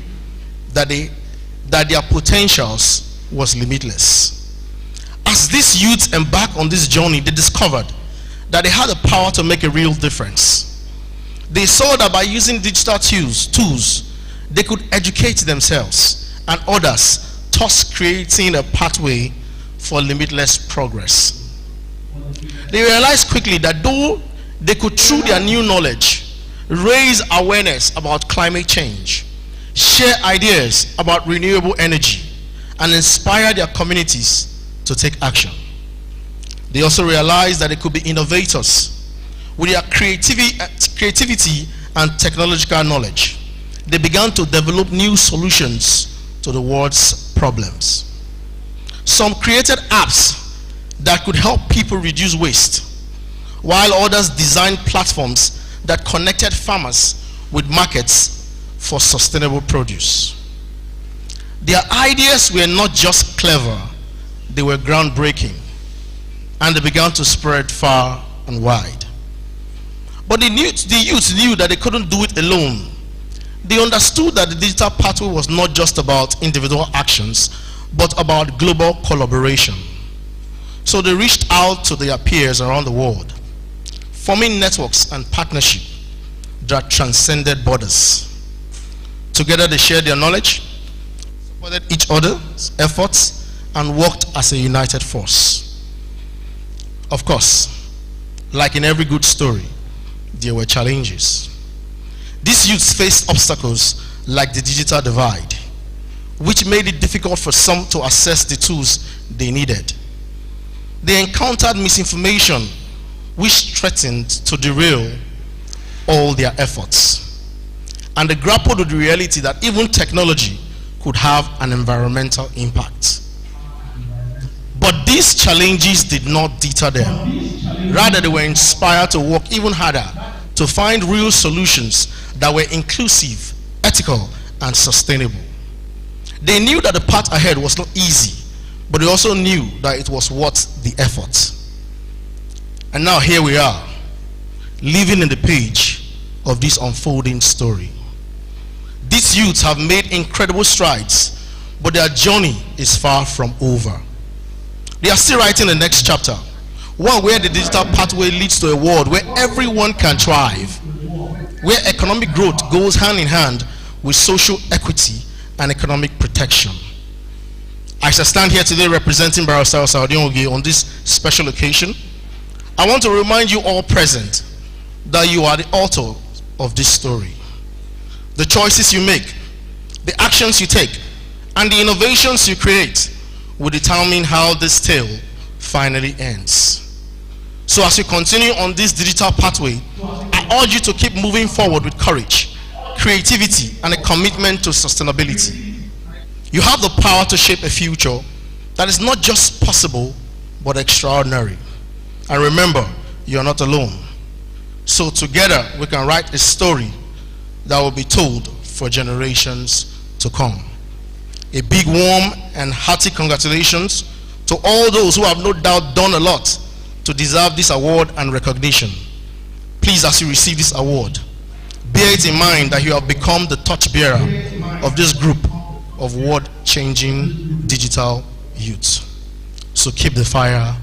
that their potentials was limitless. As these youths embarked on this journey, they discovered that they had the power to make a real difference. They saw that by using digital tools, they could educate themselves and others, thus creating a pathway for limitless progress. They realized quickly that though they could, through their new knowledge, raise awareness about climate change, share ideas about renewable energy, and inspire their communities to take action. They also realized that they could be innovators. With their creativity and technological knowledge, they began to develop new solutions to the world's problems. Some created apps that could help people reduce waste, while others designed platforms that connected farmers with markets for sustainable produce. Their ideas were not just clever, they were groundbreaking, and they began to spread far and wide. But the youth knew that they couldn't do it alone. They understood that the digital pathway was not just about individual actions, but about global collaboration. So they reached out to their peers around the world, forming networks and partnerships that transcended borders. Together they shared their knowledge, supported each other's efforts, and worked as a united force. Of course, like in every good story, there were challenges. These youths faced obstacles like the digital divide, which made it difficult for some to access the tools they needed. They encountered misinformation, which threatened to derail all their efforts. And they grappled with the reality that even technology could have an environmental impact. But these challenges did not deter them. Rather, they were inspired to work even harder to find real solutions that were inclusive, ethical, and sustainable. They knew that the path ahead was not easy, but they also knew that it was worth the effort. And now here we are, living in the page of this unfolding story. These youths have made incredible strides, but their journey is far from over. They are still writing the next chapter, one where the digital pathway leads to a world where everyone can thrive, where economic growth goes hand in hand with social equity and economic protection. As I stand here today representing Barrister Osaodionwoge on this special occasion, I want to remind you all present that you are the author of this story. The choices you make, the actions you take, And the innovations you create will determine how this tale finally ends. So as you continue on this digital pathway, I urge you to keep moving forward with courage, creativity, and a commitment to sustainability. You have the power to shape a future that is not just possible, but extraordinary. And remember, you are not alone. So together, we can write a story that will be told for generations to come. A big, warm, and hearty congratulations to all those who have no doubt done a lot to deserve this award and recognition. Please, as you receive this award, bear it in mind that you have become the torchbearer of this group of world-changing digital youth. So keep the fire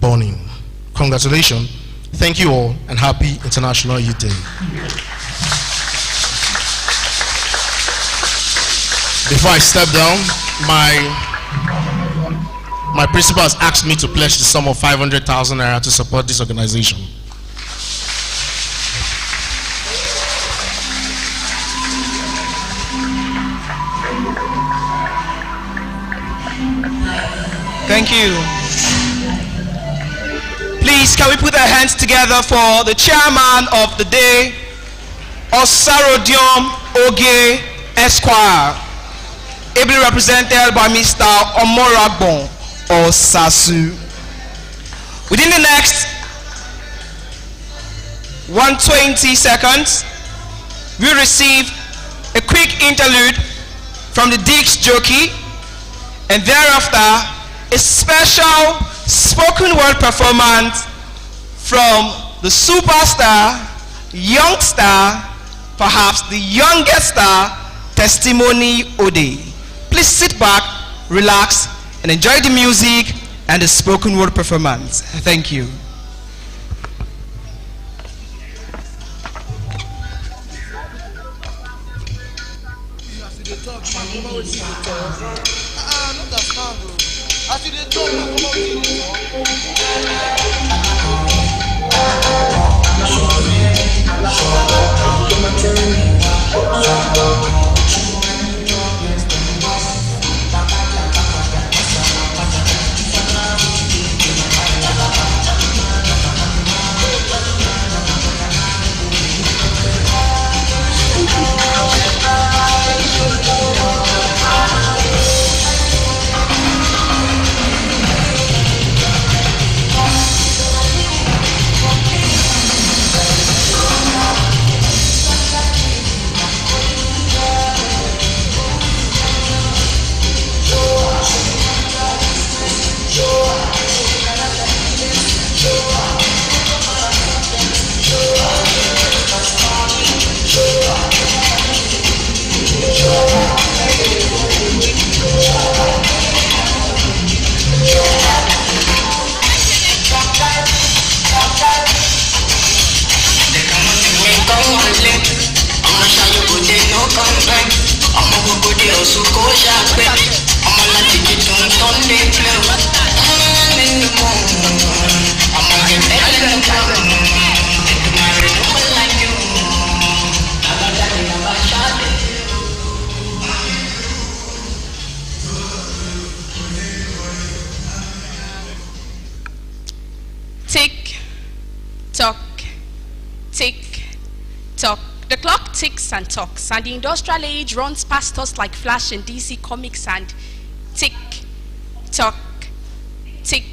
burning. Congratulations. Thank you all, and happy International Youth Day. Before I step down, my principal has asked me to pledge the sum of 500,000 naira to support this organization. Thank you. Please, can we put our hands together for the chairman of the day, Osarodion Oge Esquire, ably represented by Mr. Omoragbon Osasu. Within the next 120 seconds, we receive a quick interlude from the Dix jockey, and thereafter a special spoken word performance from the superstar, young star, perhaps the youngest star, Testimony Ode. Please sit back, relax, and enjoy the music and the spoken word performance. Thank you. Tick, tock, tick, tock. The clock ticks and talks, and the industrial age runs past us like Flash in DC Comics, and tick, tock, tick,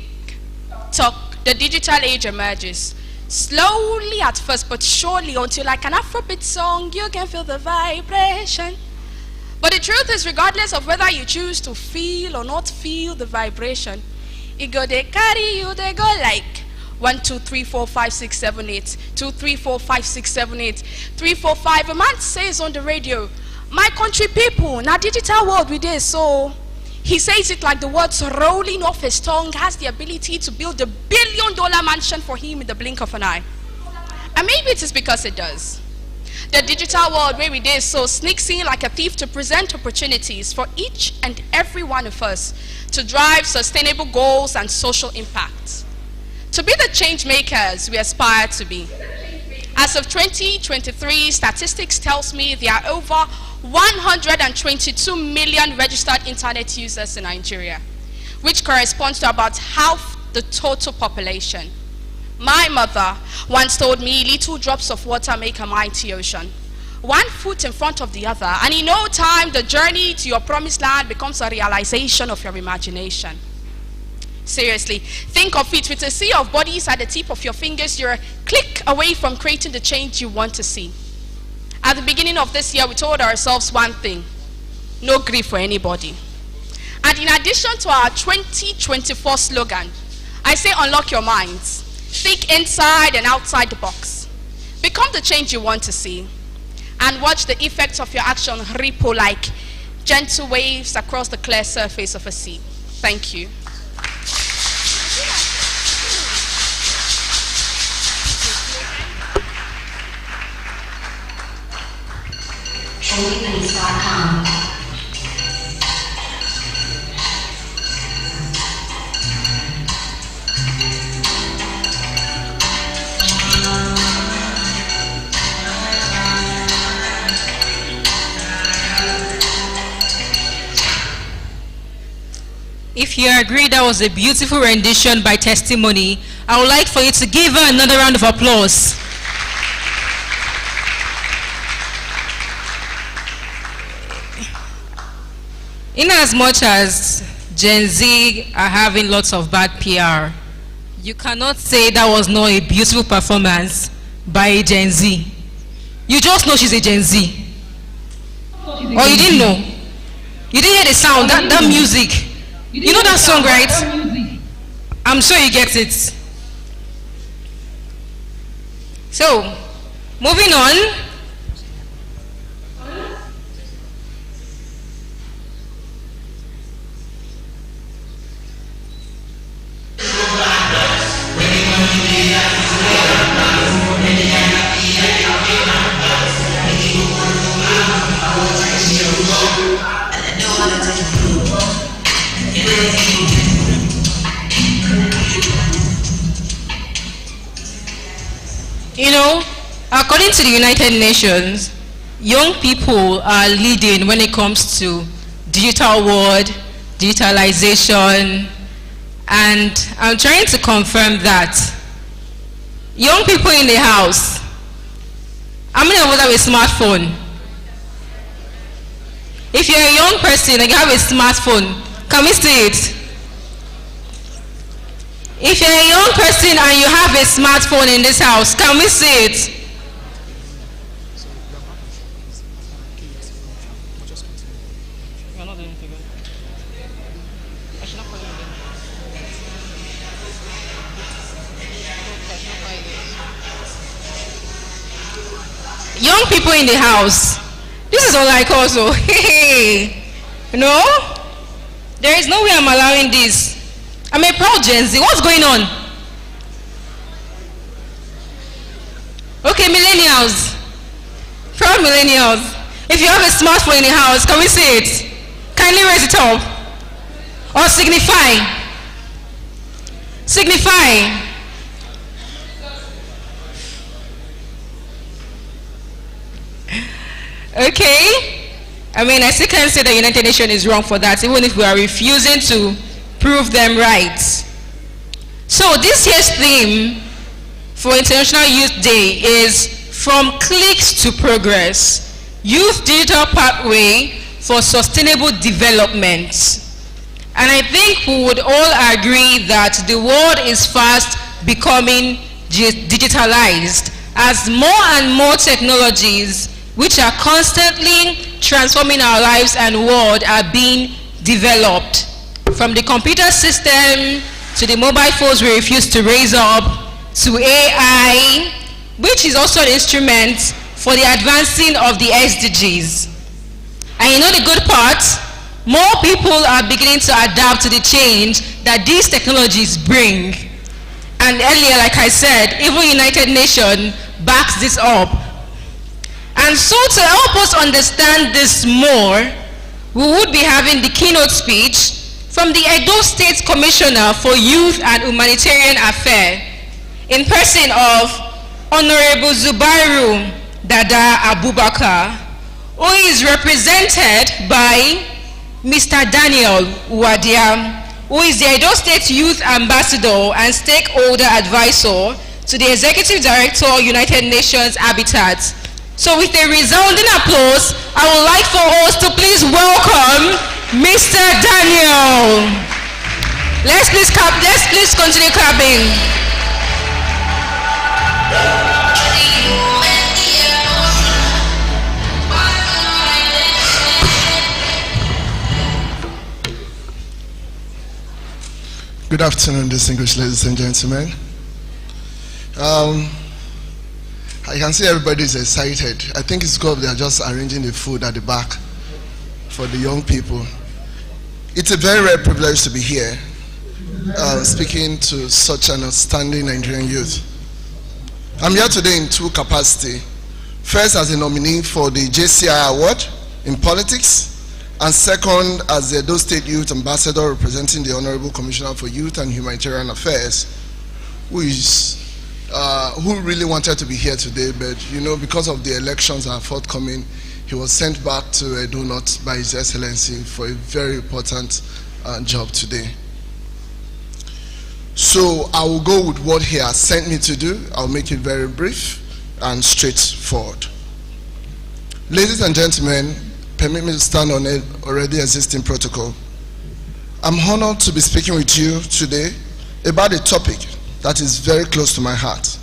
tock. The digital age emerges. Slowly at first, but surely, until like an Afrobeat song, you can feel the vibration. But the truth is, regardless of whether you choose to feel or not feel the vibration, it go they carry you, they go like 1, 2, 3, 4, 5, 6, 7, 8. 2, 3, 4, 5, 6, 7, 8. 3, 4, 5. A man says on the radio, my country people, now digital world we did, so he says it like the words rolling off his tongue has the ability to build a $1 billion mansion for him in the blink of an eye. And maybe it is because it does. The digital world where we did so sneaks in like a thief to present opportunities for each and every one of us to drive sustainable goals and social impact. To be the change makers we aspire to be. As of 2023, statistics tells me there are over 122 million registered internet users in Nigeria, which corresponds to about half the total population. My mother once told me, little drops of water make a mighty ocean. One foot in front of the other, and in no time the journey to your promised land becomes a realization of your imagination. Seriously, think of it, with a sea of bodies at the tip of your fingers, you're a click away from creating the change you want to see. At the beginning of this year, we told ourselves one thing: no grief for anybody. And in addition to our 2024 slogan, I say unlock your minds. Think inside and outside the box. Become the change you want to see. And watch the effects of your action ripple like gentle waves across the clear surface of a sea. Thank you. If you agree that was a beautiful rendition by Testimony, I would like for you to give her another round of applause. In as much as Gen Z are having lots of bad PR, you cannot say that was not a beautiful performance by a Gen Z. You just know she's a Gen Z. Or you didn't know. You didn't hear the sound, that music. You know that song, right? I'm sure you get it. So, moving on. You know, according to the United Nations, young people are leading when it comes to digital world, digitalization, and I'm trying to confirm that. Young people in the house, how many of us have a smartphone? If you're a young person and you have a smartphone, can we see it? If you're a young person and you have a smartphone in this house, can we see it? Young people in the house, this is unlike also. Hey, no? There is no way I'm allowing this. I'm a proud Gen Z. What's going on? Okay, millennials. Proud millennials. If you have a smartphone in the house, can we see it? Kindly raise it up. Or signify. Signify. Okay. I mean, I still can't say the United Nations is wrong for that, even if we are refusing to prove them right. So this year's theme for International Youth Day is From Clicks to Progress, Youth Digital Pathway for Sustainable Development. And I think we would all agree that the world is fast becoming digitalized as more and more technologies which are constantly transforming our lives and world are being developed. From the computer system, to the mobile phones we refuse to raise up, to AI, which is also an instrument for the advancing of the SDGs. And you know the good part? More people are beginning to adapt to the change that these technologies bring. And earlier, like I said, even United Nations backs this up. And so to help us understand this more, we would be having the keynote speech from the Edo State Commissioner for Youth and Humanitarian Affairs, in person of Honorable Zubairu Dada Abubakar, who is represented by Mr. Daniel Wadia, who is the Edo State Youth Ambassador and Stakeholder Advisor to the Executive Director, United Nations Habitat. So with a resounding applause, I would like for us to please welcome Mr. Daniel. Let's please continue clapping. Good afternoon, distinguished ladies and gentlemen. I can see everybody is excited. I think it's good they are just arranging the food at the back for the young people. It's a very rare privilege to be here, speaking to such an outstanding Nigerian youth. I'm here today in two capacities. First, as a nominee for the JCI Award in politics, and second, as the Edo State Youth Ambassador representing the Honorable Commissioner for Youth and Humanitarian Affairs, who really wanted to be here today, but because of the elections that are forthcoming, he was sent back to Edo North by His Excellency for a very important job today. So I will go with what he has sent me to do. I'll make it very brief and straightforward. Ladies and gentlemen, permit me to stand on an already existing protocol. I'm honored to be speaking with you today about a topic that is very close to my heart: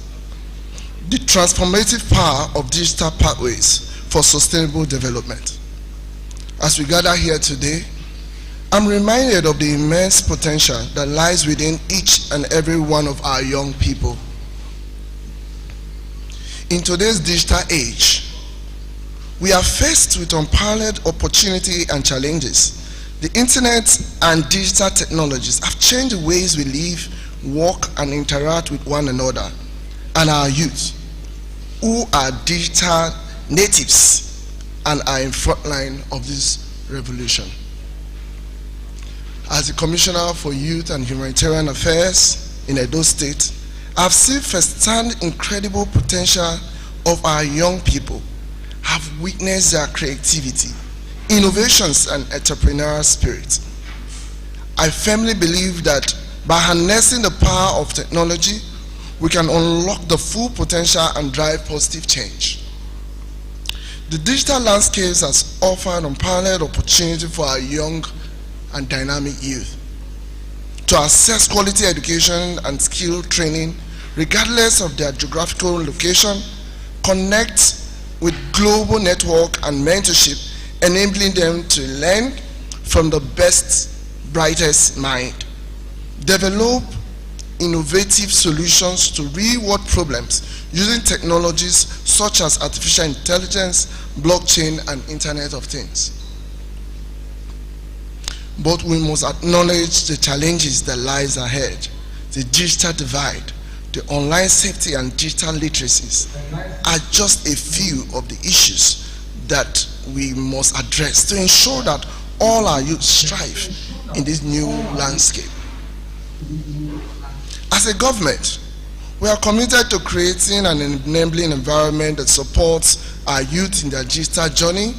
the transformative power of digital pathways for sustainable development. As we gather here today, I'm reminded of the immense potential that lies within each and every one of our young people. In today's digital age, we are faced with unparalleled opportunity and challenges. The internet and digital technologies have changed the ways we live, work, and interact with one another, and our youth, who are digital natives and are in front line of this revolution. As the Commissioner for Youth and Humanitarian Affairs in Edo State, I've seen firsthand incredible potential of our young people, have witnessed their creativity, innovations, and entrepreneurial spirit. I firmly believe that by harnessing the power of technology, we can unlock the full potential and drive positive change. The digital landscapes has offered unparalleled opportunity for our young and dynamic youth to access quality education and skill training regardless of their geographical location, connect with global network and mentorship, enabling them to learn from the best, brightest mind, develop innovative solutions to real-world problems using technologies such as artificial intelligence, blockchain, and Internet of Things. But we must acknowledge the challenges that lies ahead: the digital divide, the online safety, and digital literacies are just a few of the issues that we must address to ensure that all our youth strive in this new landscape. As a government, we are committed to creating an enabling environment that supports our youth in their digital journey.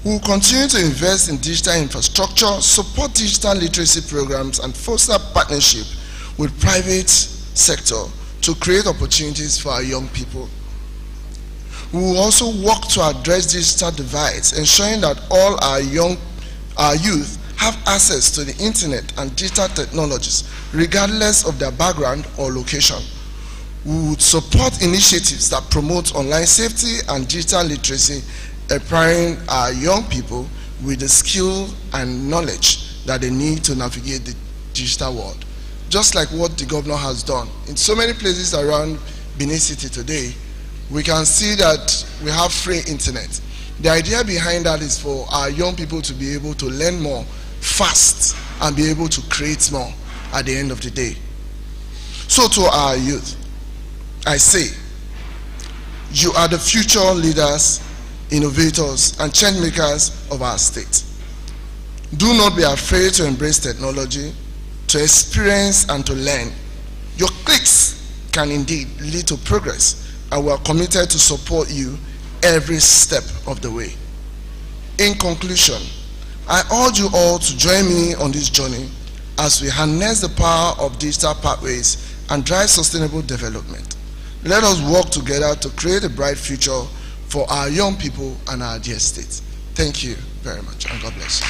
We will continue to invest in digital infrastructure, support digital literacy programs, and foster partnership with private sector to create opportunities for our young people. We will also work to address digital divides, ensuring that all our youth have access to the internet and digital technologies, regardless of their background or location. We would support initiatives that promote online safety and digital literacy, empowering our young people with the skill and knowledge that they need to navigate the digital world. Just like what the governor has done. In so many places around Benin City today, we can see that we have free internet. The idea behind that is for our young people to be able to learn more fast and be able to create more at the end of the day. So to our youth, I say, you are the future leaders, innovators, and change makers of our state. Do not be afraid to embrace technology, to experience and to learn. Your clicks can indeed lead to progress, and we are committed to support you every step of the way. In conclusion, I urge you all to join me on this journey as we harness the power of digital pathways and drive sustainable development. Let us work together to create a bright future for our young people and our dear state. Thank you very much, and God bless you.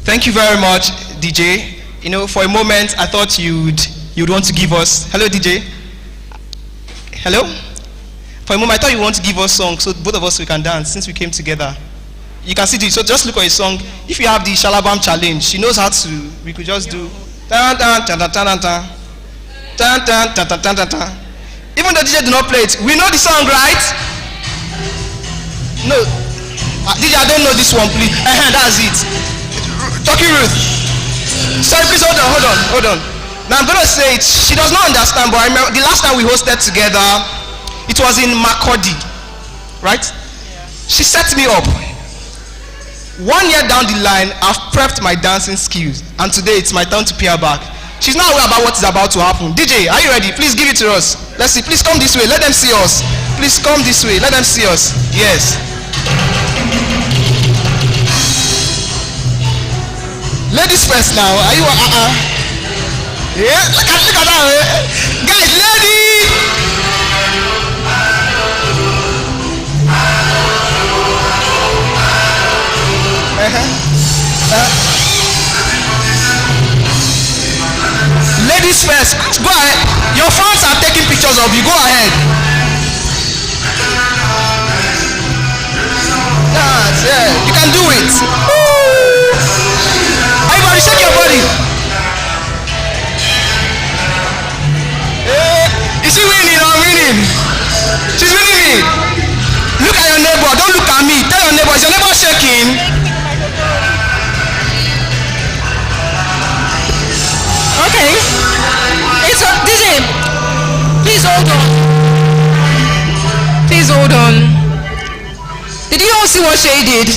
Thank you very much, DJ. You know, for a moment, I thought you'd want to give us. Hello, DJ. Hello. For a moment, I thought you want to give us a song, so both of us we can dance since we came together. You can see this. So just look at a song. If you have the Shalabam challenge, she knows how to. We could just do. Tan tan tan tan tan tan tan tan tan tan tan tan. Even though DJ do not play it, we know the song, right? No, DJ, I don't know this one, please. That's it. Talking Ruth. Sorry, please hold on. Now I'm gonna say it. She does not understand, but I remember the last time we hosted together, it was in Makodi, right? Yeah. She set me up. 1 year down the line, I've prepped my dancing skills, and today it's my turn to pay her back. She's not aware about what is about to happen. DJ, are you ready? Please give it to us. Let's see. Please come this way. Let them see us. Please come this way. Let them see us. Yes. Ladies first now. Are you Yeah, look at that. Guys, ladies. Ladies first. Go ahead. Your fans are taking pictures of you. Go ahead. Dance, yeah. You can do it. Everybody shake your body. Is she winning or winning? She's winning me. Look at your neighbor. Don't look at me. Tell your neighbor. Is your neighbor shaking? Okay. It's a DJ. Please hold on. Please hold on. Did you all see what Shay did?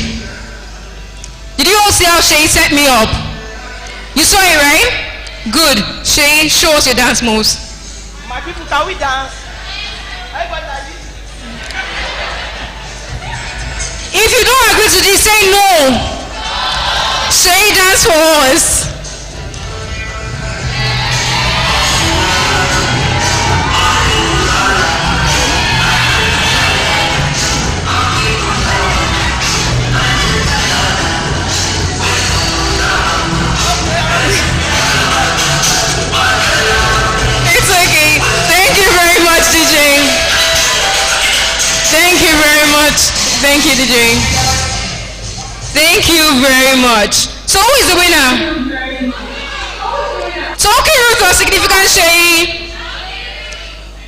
Did you all see how Shay set me up? You saw it, right? Good. Shay, show us your dance moves. My people, can we dance? Everybody like this. If you don't agree to this, say no. Shay, dance for us. DJ. Thank you very much. Thank you, DJ. Thank you very much. So who is the winner? Talking Ruth or Significant Shay?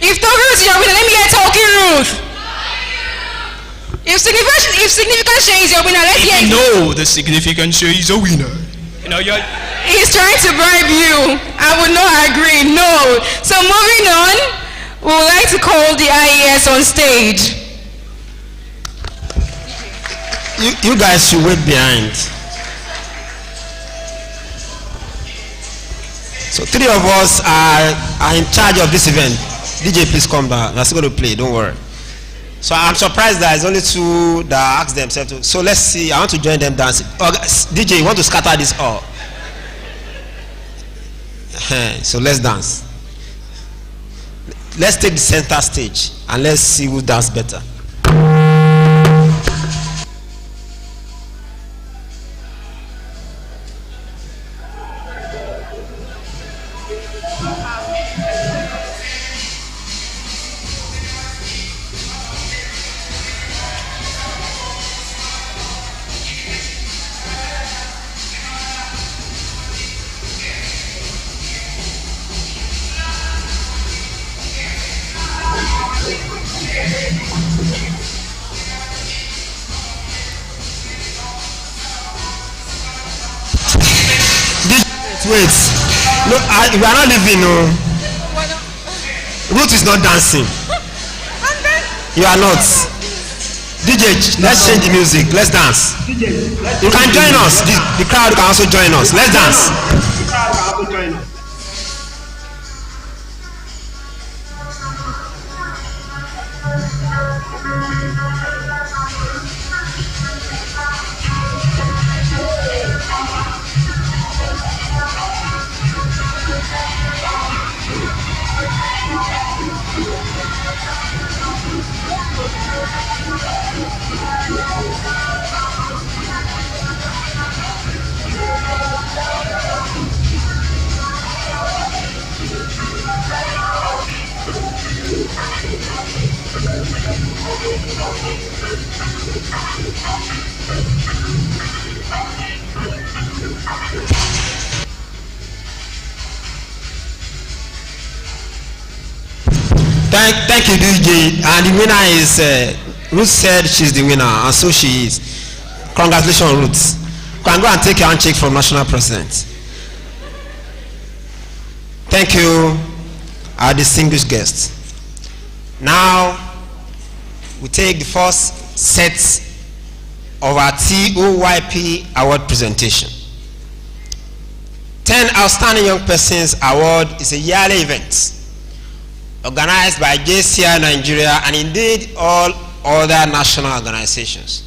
If Talking Ruth is your winner, let me hear Talking Ruth. If Significant Shay is your winner, let's hear. No, the Significant Shay is a winner. You know, he's trying to bribe you. I would not agree. No. So moving on. We would like to call the IES on stage. You guys should wait behind. So 3 of us are in charge of this event. DJ, please come back. We're still going to play. Don't worry. So I'm surprised there's only 2 that ask themselves to. So let's see. I want to join them dancing. DJ, you want to scatter this all? So let's dance. Let's take the center stage and let's see who dance better. Wait, no, we are not leaving. No. Ruth is not dancing. You are not. DJ, let's change the music. Let's dance. You can join us. The crowd can also join us. Let's dance. Thank you, DJ. And the winner is Ruth said she's the winner, and so she is. Congratulations, Ruth. You can go and take your handshake from National President. Thank you, our distinguished guests. Now, we take the first set of our TOYP award presentation. 10 Outstanding Young Persons Award is a yearly event organized by JCI Nigeria and indeed all other national organizations,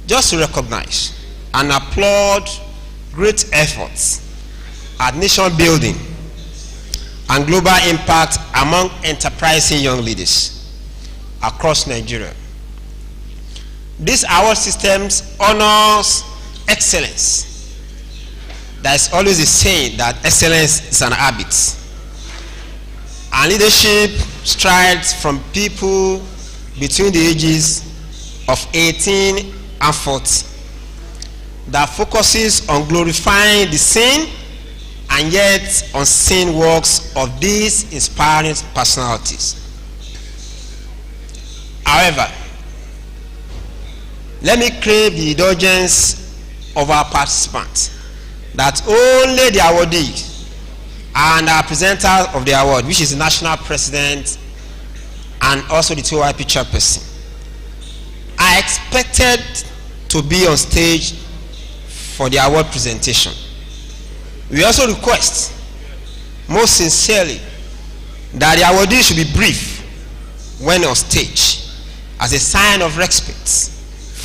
just to recognize and applaud great efforts at nation building and global impact among enterprising young leaders across Nigeria. This award system honors excellence. There is always a saying that excellence is an habit. And leadership strides from people between the ages of 18 and 40 that focuses on glorifying the seen and yet unseen works of these inspiring personalities. However, let me crave the indulgence of our participants that only the awardee and our presenter of the award, which is the national president and also the TOYP chairperson, are expected to be on stage for the award presentation. We also request most sincerely that the awardee should be brief when on stage as a sign of respect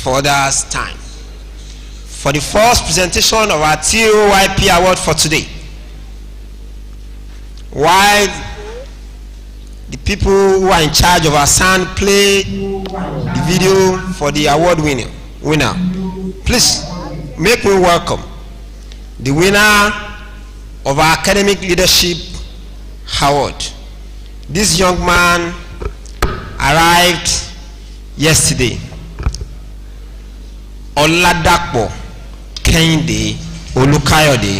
for others' time. For the first presentation of our TOYP award for today, while the people who are in charge of our sound play the video for the award winner, please make me welcome the winner of our Academic Leadership Award. This young man arrived yesterday. Oladapo Kehinde Olukayode.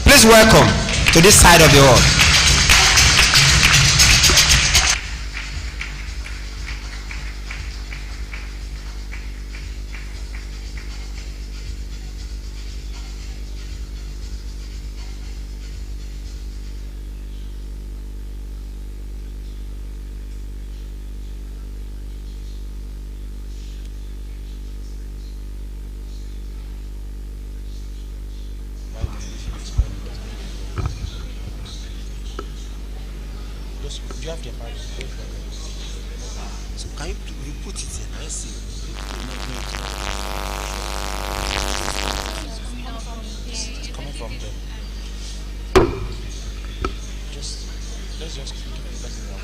Please welcome to this side of the hall. Do you have the mic? So can you put it in? I see. It's coming from there. Let's just keep it in one.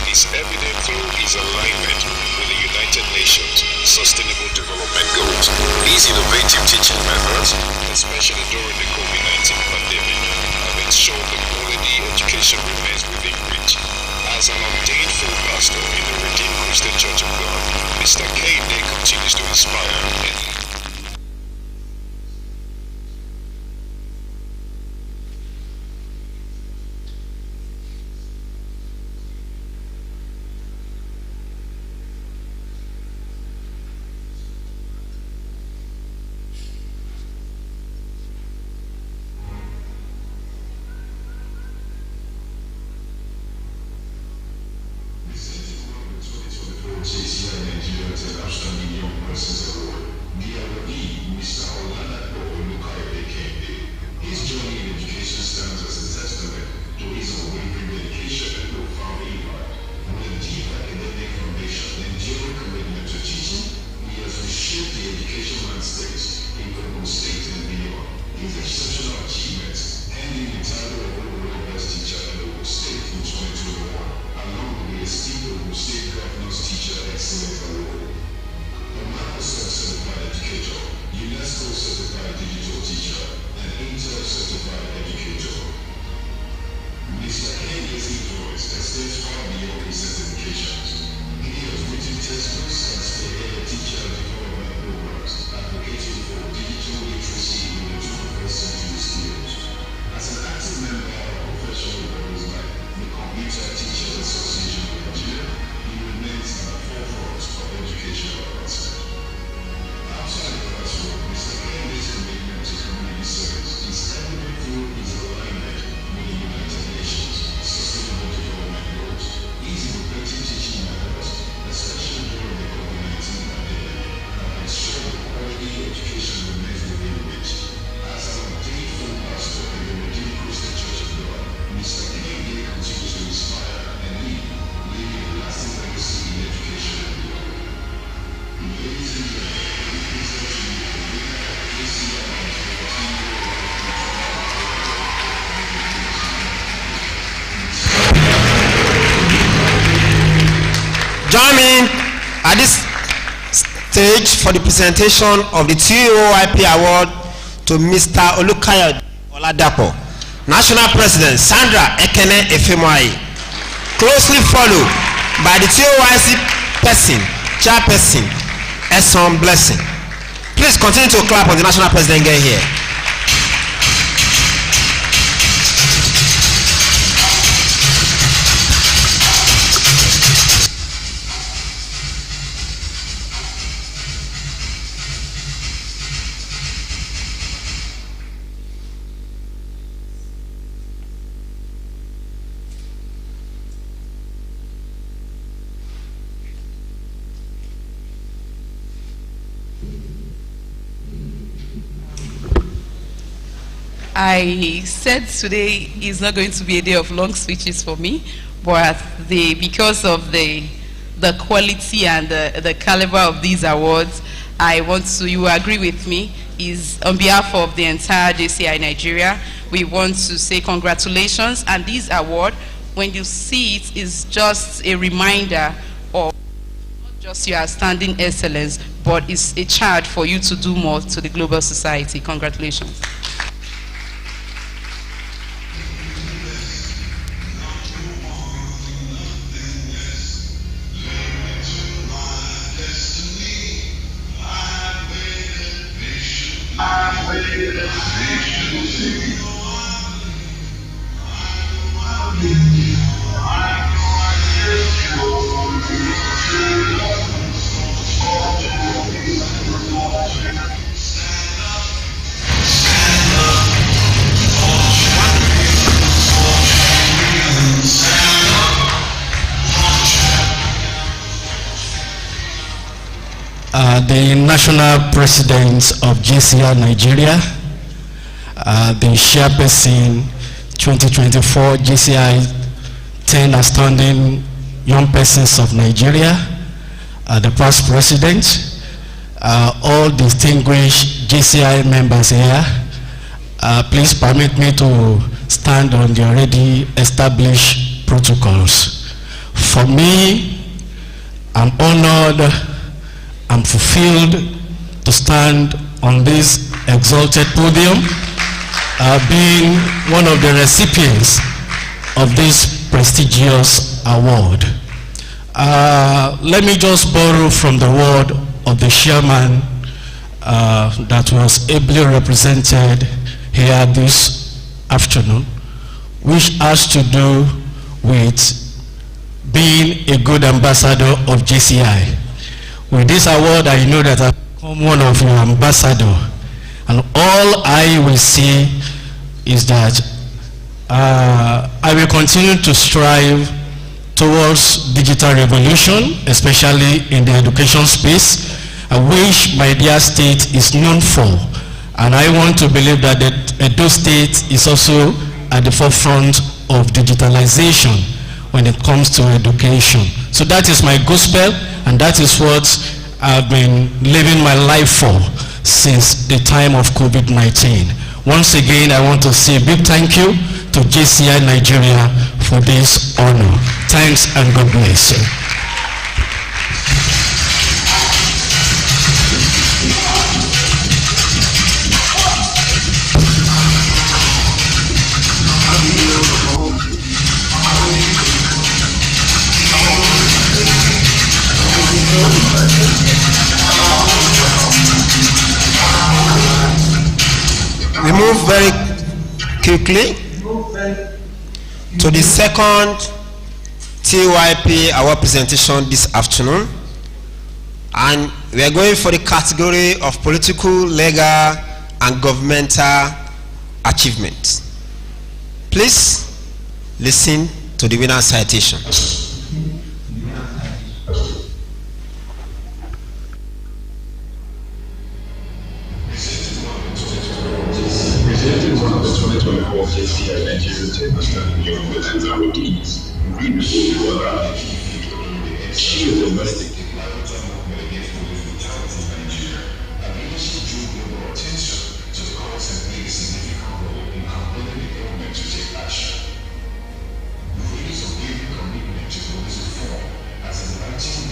Is evident through his alignment with the United Nations Sustainable Development Goals. These innovative teaching methods, especially during the COVID-19 pandemic, have ensured the quality education remains within reach. As an ordained full pastor in the Redeemed Christian Church of God, Mr. Kehinde continues to inspire Join me at this stage for the presentation of the TOYP award to Mr. Olukayode Oladapo, National President Sandra Ekene Efemoye, closely followed by the TOYC chairperson, Eson Blessing. Please continue to clap on the National President get here. I said today is not going to be a day of long speeches for me, but because of the quality and the caliber of these awards, I want to, you will agree with me, is on behalf of the entire JCI Nigeria, we want to say congratulations. And this award, when you see it, is just a reminder of not just your outstanding excellence, but it's a charge for you to do more to the global society. Congratulations. The National President of JCI Nigeria, the Chairperson 2024 JCI 10 Outstanding Young Persons of Nigeria, the past President, all distinguished JCI members here, please permit me to stand on the already established protocols. For me, I'm honored, I'm fulfilled to stand on this exalted podium, being one of the recipients of this prestigious award. Let me just borrow from the word of the chairman that was ably represented here this afternoon, which has to do with being a good ambassador of JCI. With this award, I know that I've become one of your ambassadors, and all I will say is that I will continue to strive towards digital revolution, especially in the education space, which my dear state is known for. And I want to believe that the Edo State is also at the forefront of digitalization when it comes to education. So that is my gospel, and that is what I've been living my life for since the time of COVID-19. Once again, I want to say a big thank you to JCI Nigeria for this honor. Thanks and God bless you. We move very quickly to the second TOYP award presentation this afternoon, and we are going for the category of political, legal, and governmental achievements. Please listen to the winner's citation. Presenting one of the 2024 JCI Nigeria TOYP Young Persons awardees, she is domestic. As a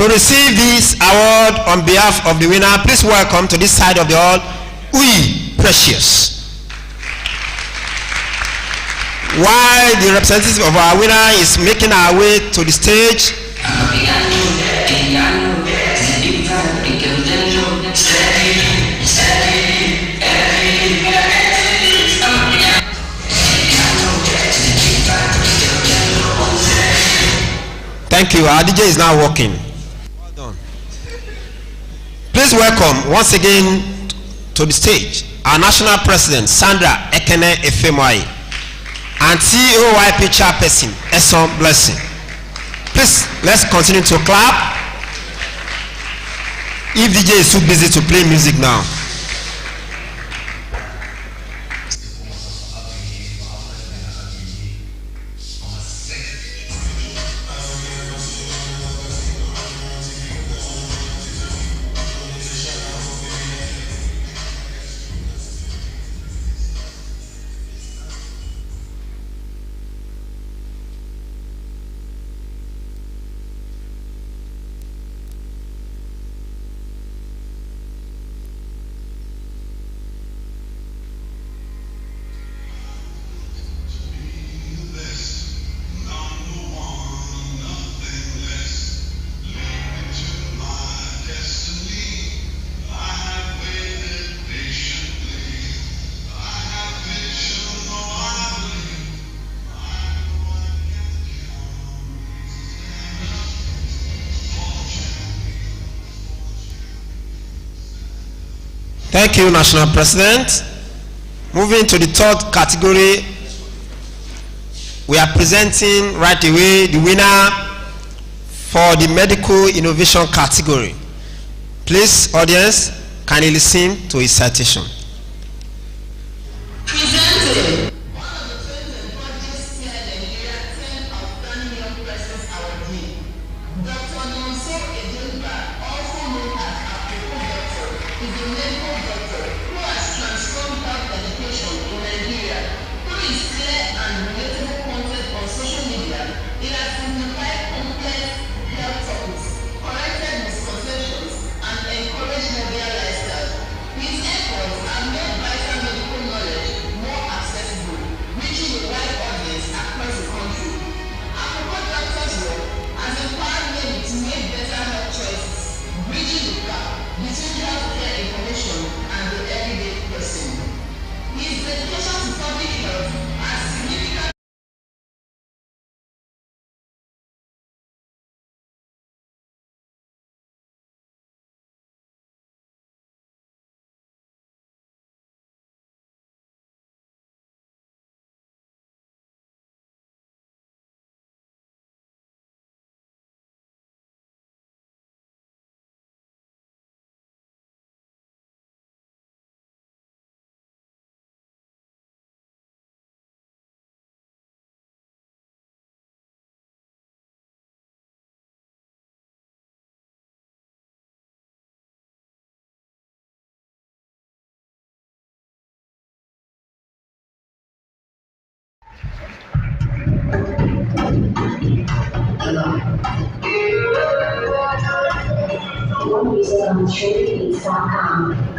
To receive this award on behalf of the winner, please welcome to this side of the hall, Uyi Precious. While the representative of our winner is making our way to the stage, thank you. Our DJ is now working. Well done. Please welcome once again to the stage our national president Sandra Ekene Efemoye and TOYP chairperson Eson Blessing. Please let's continue to clap. If DJ is too busy to play music now. Thank you, National President. Moving to the third category, we are presenting right away the winner for the medical innovation category. Please, audience, kindly listen to his citation. Presented. One of the 2024 JCI Nigeria 10 Outstanding Young Persons Awardee, Dr. Nonso Edinba, also known as African Doctor, is a medical doctor who has transformed health education in Nigeria. Through his clear and relatable content on social media, he has simplified complex health topics, corrected misconceptions, and encouraged healthier lifestyle. His efforts have made vital medical knowledge more accessible, reaching a wide audience across the country. African Doctor's work has empowered many to make better health choices, bridging the gap between healthcare information and the everyday person. His dedication to public health has significantly One user on StreetEats.com.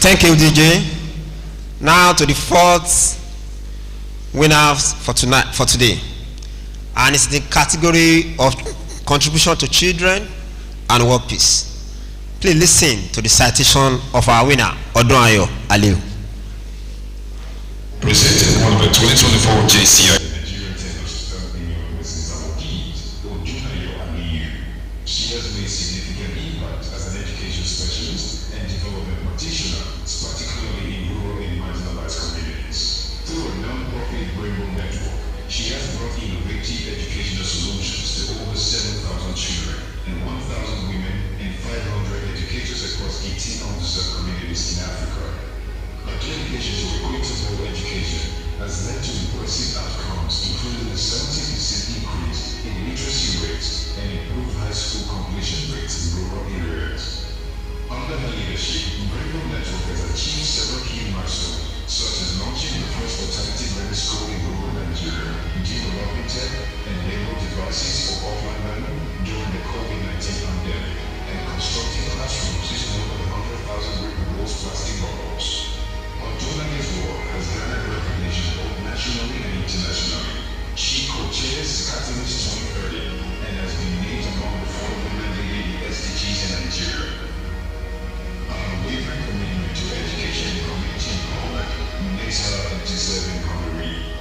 Thank you, DJ. Now to the fourth winners for today, and it's the category of contribution to children and world peace. Please listen to the citation of our winner, Odonayo Aliu. Presented one of the 2024 JCI Nigeria She has made significant impact as an education specialist and development practitioner, particularly in rural and marginalized communities. Through a non-profit rainbow network, she has brought innovative educational solutions to over 7,000 children and 1,000 women and 500 educators across 18 underserved communities in Africa. Her dedication to equitable education has led to impressive outcomes, including a 70% increase in literacy rates and improved high school completion rates in rural areas. Under her leadership, Rainbow Network has achieved several key milestones, such as launching the first alternative learning school in rural Nigeria, developing tech and label devices for offline learning during the COVID-19 pandemic, and constructing classrooms using more than 100,000 reusable plastic bottles. Odunage's work has garnered recognition both nationally and internationally. She co-chairs Catalyst 2030 and has been named among the 4 women leading the SDGs in Nigeria. Her unwavering commitment to education and community empowerment makes her a deserving honoree.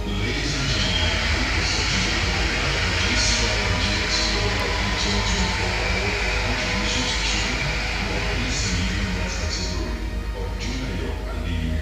Ladies and gentlemen, we present to you the JCI Nigeria TOYP 2024 Award for Contribution to Children, World Peace and Human Rights category of Odunayo Aliyu.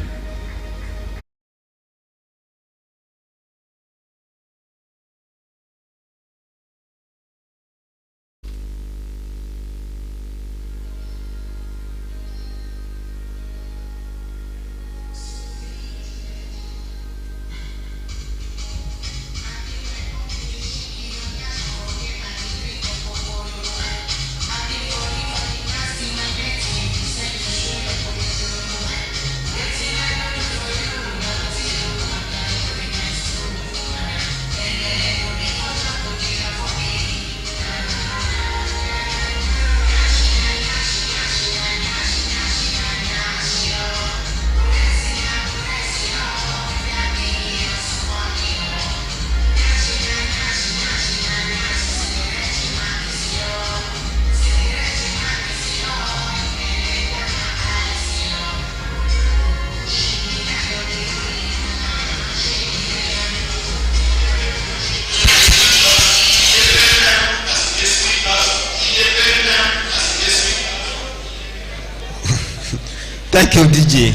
Thank you, DJ.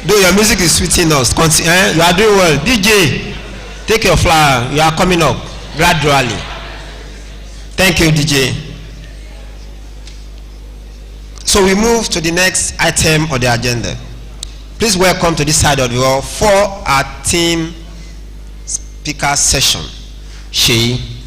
Though your music is sweetening us, you are doing well. DJ, take your flower. You are coming up gradually. Thank you, DJ. So we move to the next item of the agenda. Please welcome to this side of the hall for our team speaker session. Sheyi.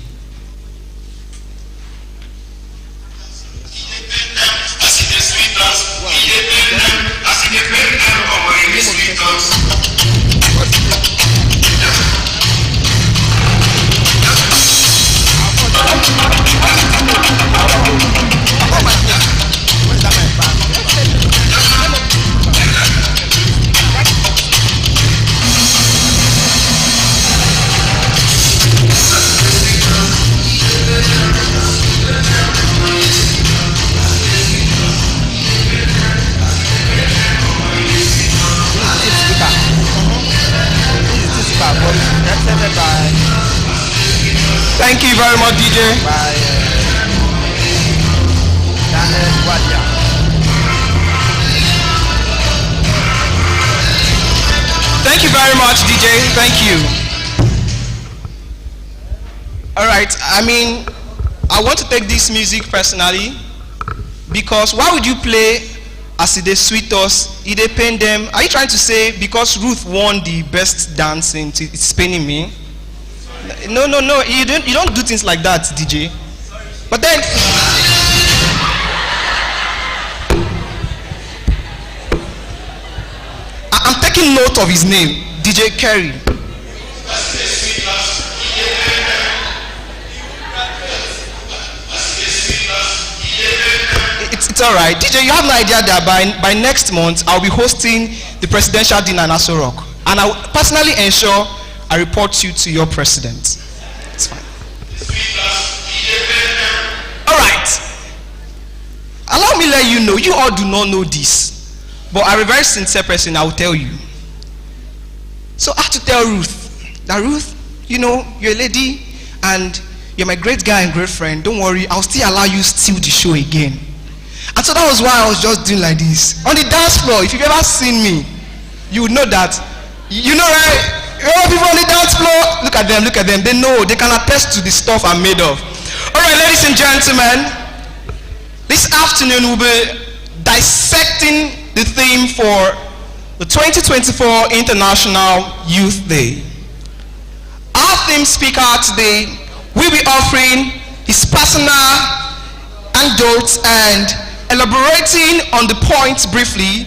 Thank you very much, DJ. Thank you very much, DJ. Thank you. All right. I want to take this music personally because why would you play as it dey sweet us? It dey pain them. Are you trying to say because Ruth won the best dancing, it's paining me? No. You don't do things like that, DJ. But then, I'm taking note of his name, DJ Kerry. It's all right. DJ, you have no idea that by next month, I'll be hosting the presidential dinner in Aso Rock. And I will personally ensure I report you to your president. It's fine. All right. Allow me to let you know, you all do not know this. But I'm a very sincere person, I will tell you. So I have to tell Ruth, that Ruth, you know, you're a lady and you're my great guy and great friend. Don't worry, I'll still allow you to steal the show again. And so that was why I was just doing like this. On the dance floor, if you've ever seen me, you would know that. You know, right? All people on the dance floor, look at them. They know, they can attest to the stuff I'm made of. All right, ladies and gentlemen, this afternoon we'll be dissecting the theme for the 2024 International Youth Day. Our theme speaker today will be offering his personal anecdotes and elaborating on the points briefly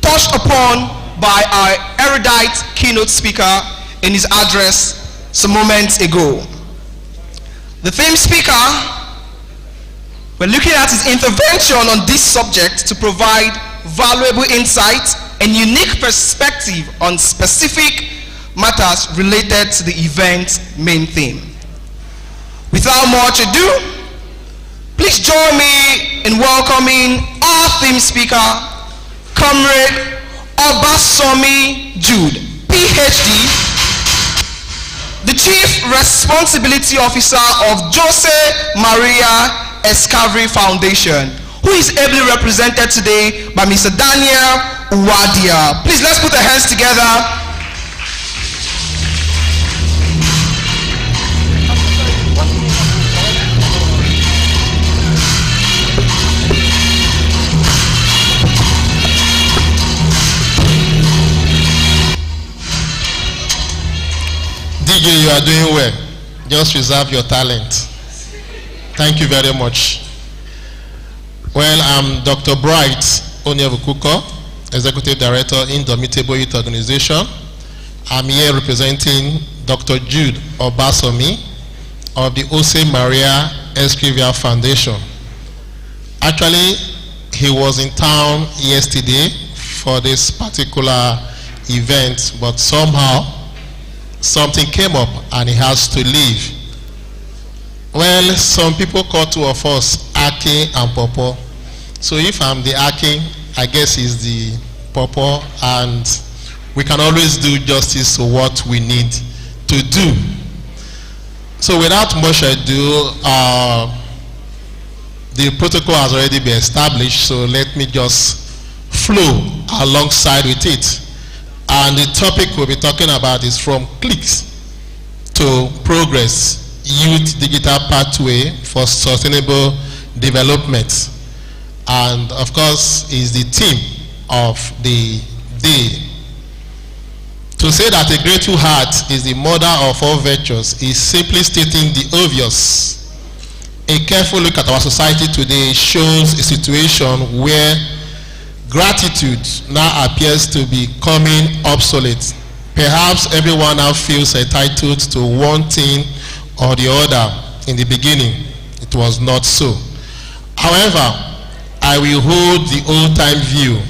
touched upon by our erudite keynote speaker in his address some moments ago. The theme speaker, we're looking at his intervention on this subject to provide valuable insight and unique perspective on specific matters related to the event's main theme. Without much ado, please join me in welcoming our theme speaker, Comrade Obasomi Jude, PhD, the Chief Responsibility Officer of Jose Maria Escavri Foundation, who is ably represented today by Mr. Daniel Uwadia. Please, let's put our hands together. DJ, you are doing well. Just reserve your talent. Thank you very much. Well, I'm Dr. Bright Onyevukuko, Executive Director, Indomitable Youth Organization. I'm here representing Dr. Jude Obasomi of the Jose Maria Escrivia Foundation. Actually, he was in town yesterday for this particular event, but somehow something came up and he has to leave. Well, some people call two of us Aki and Popo. So if I'm the Aki, I guess he's the Popo, and we can always do justice to what we need to do. So without much ado, the protocol has already been established, so let me just flow alongside with it. And the topic we'll be talking about is from clicks to progress, youth digital pathway for sustainable development. And of course is the theme of the day. To say that a grateful heart is the mother of all virtues is simply stating the obvious. A careful look at our society today shows a situation where gratitude now appears to be becoming obsolete. Perhaps everyone now feels entitled to one thing or the other. In the beginning, it was not so. However, I will hold the old-time view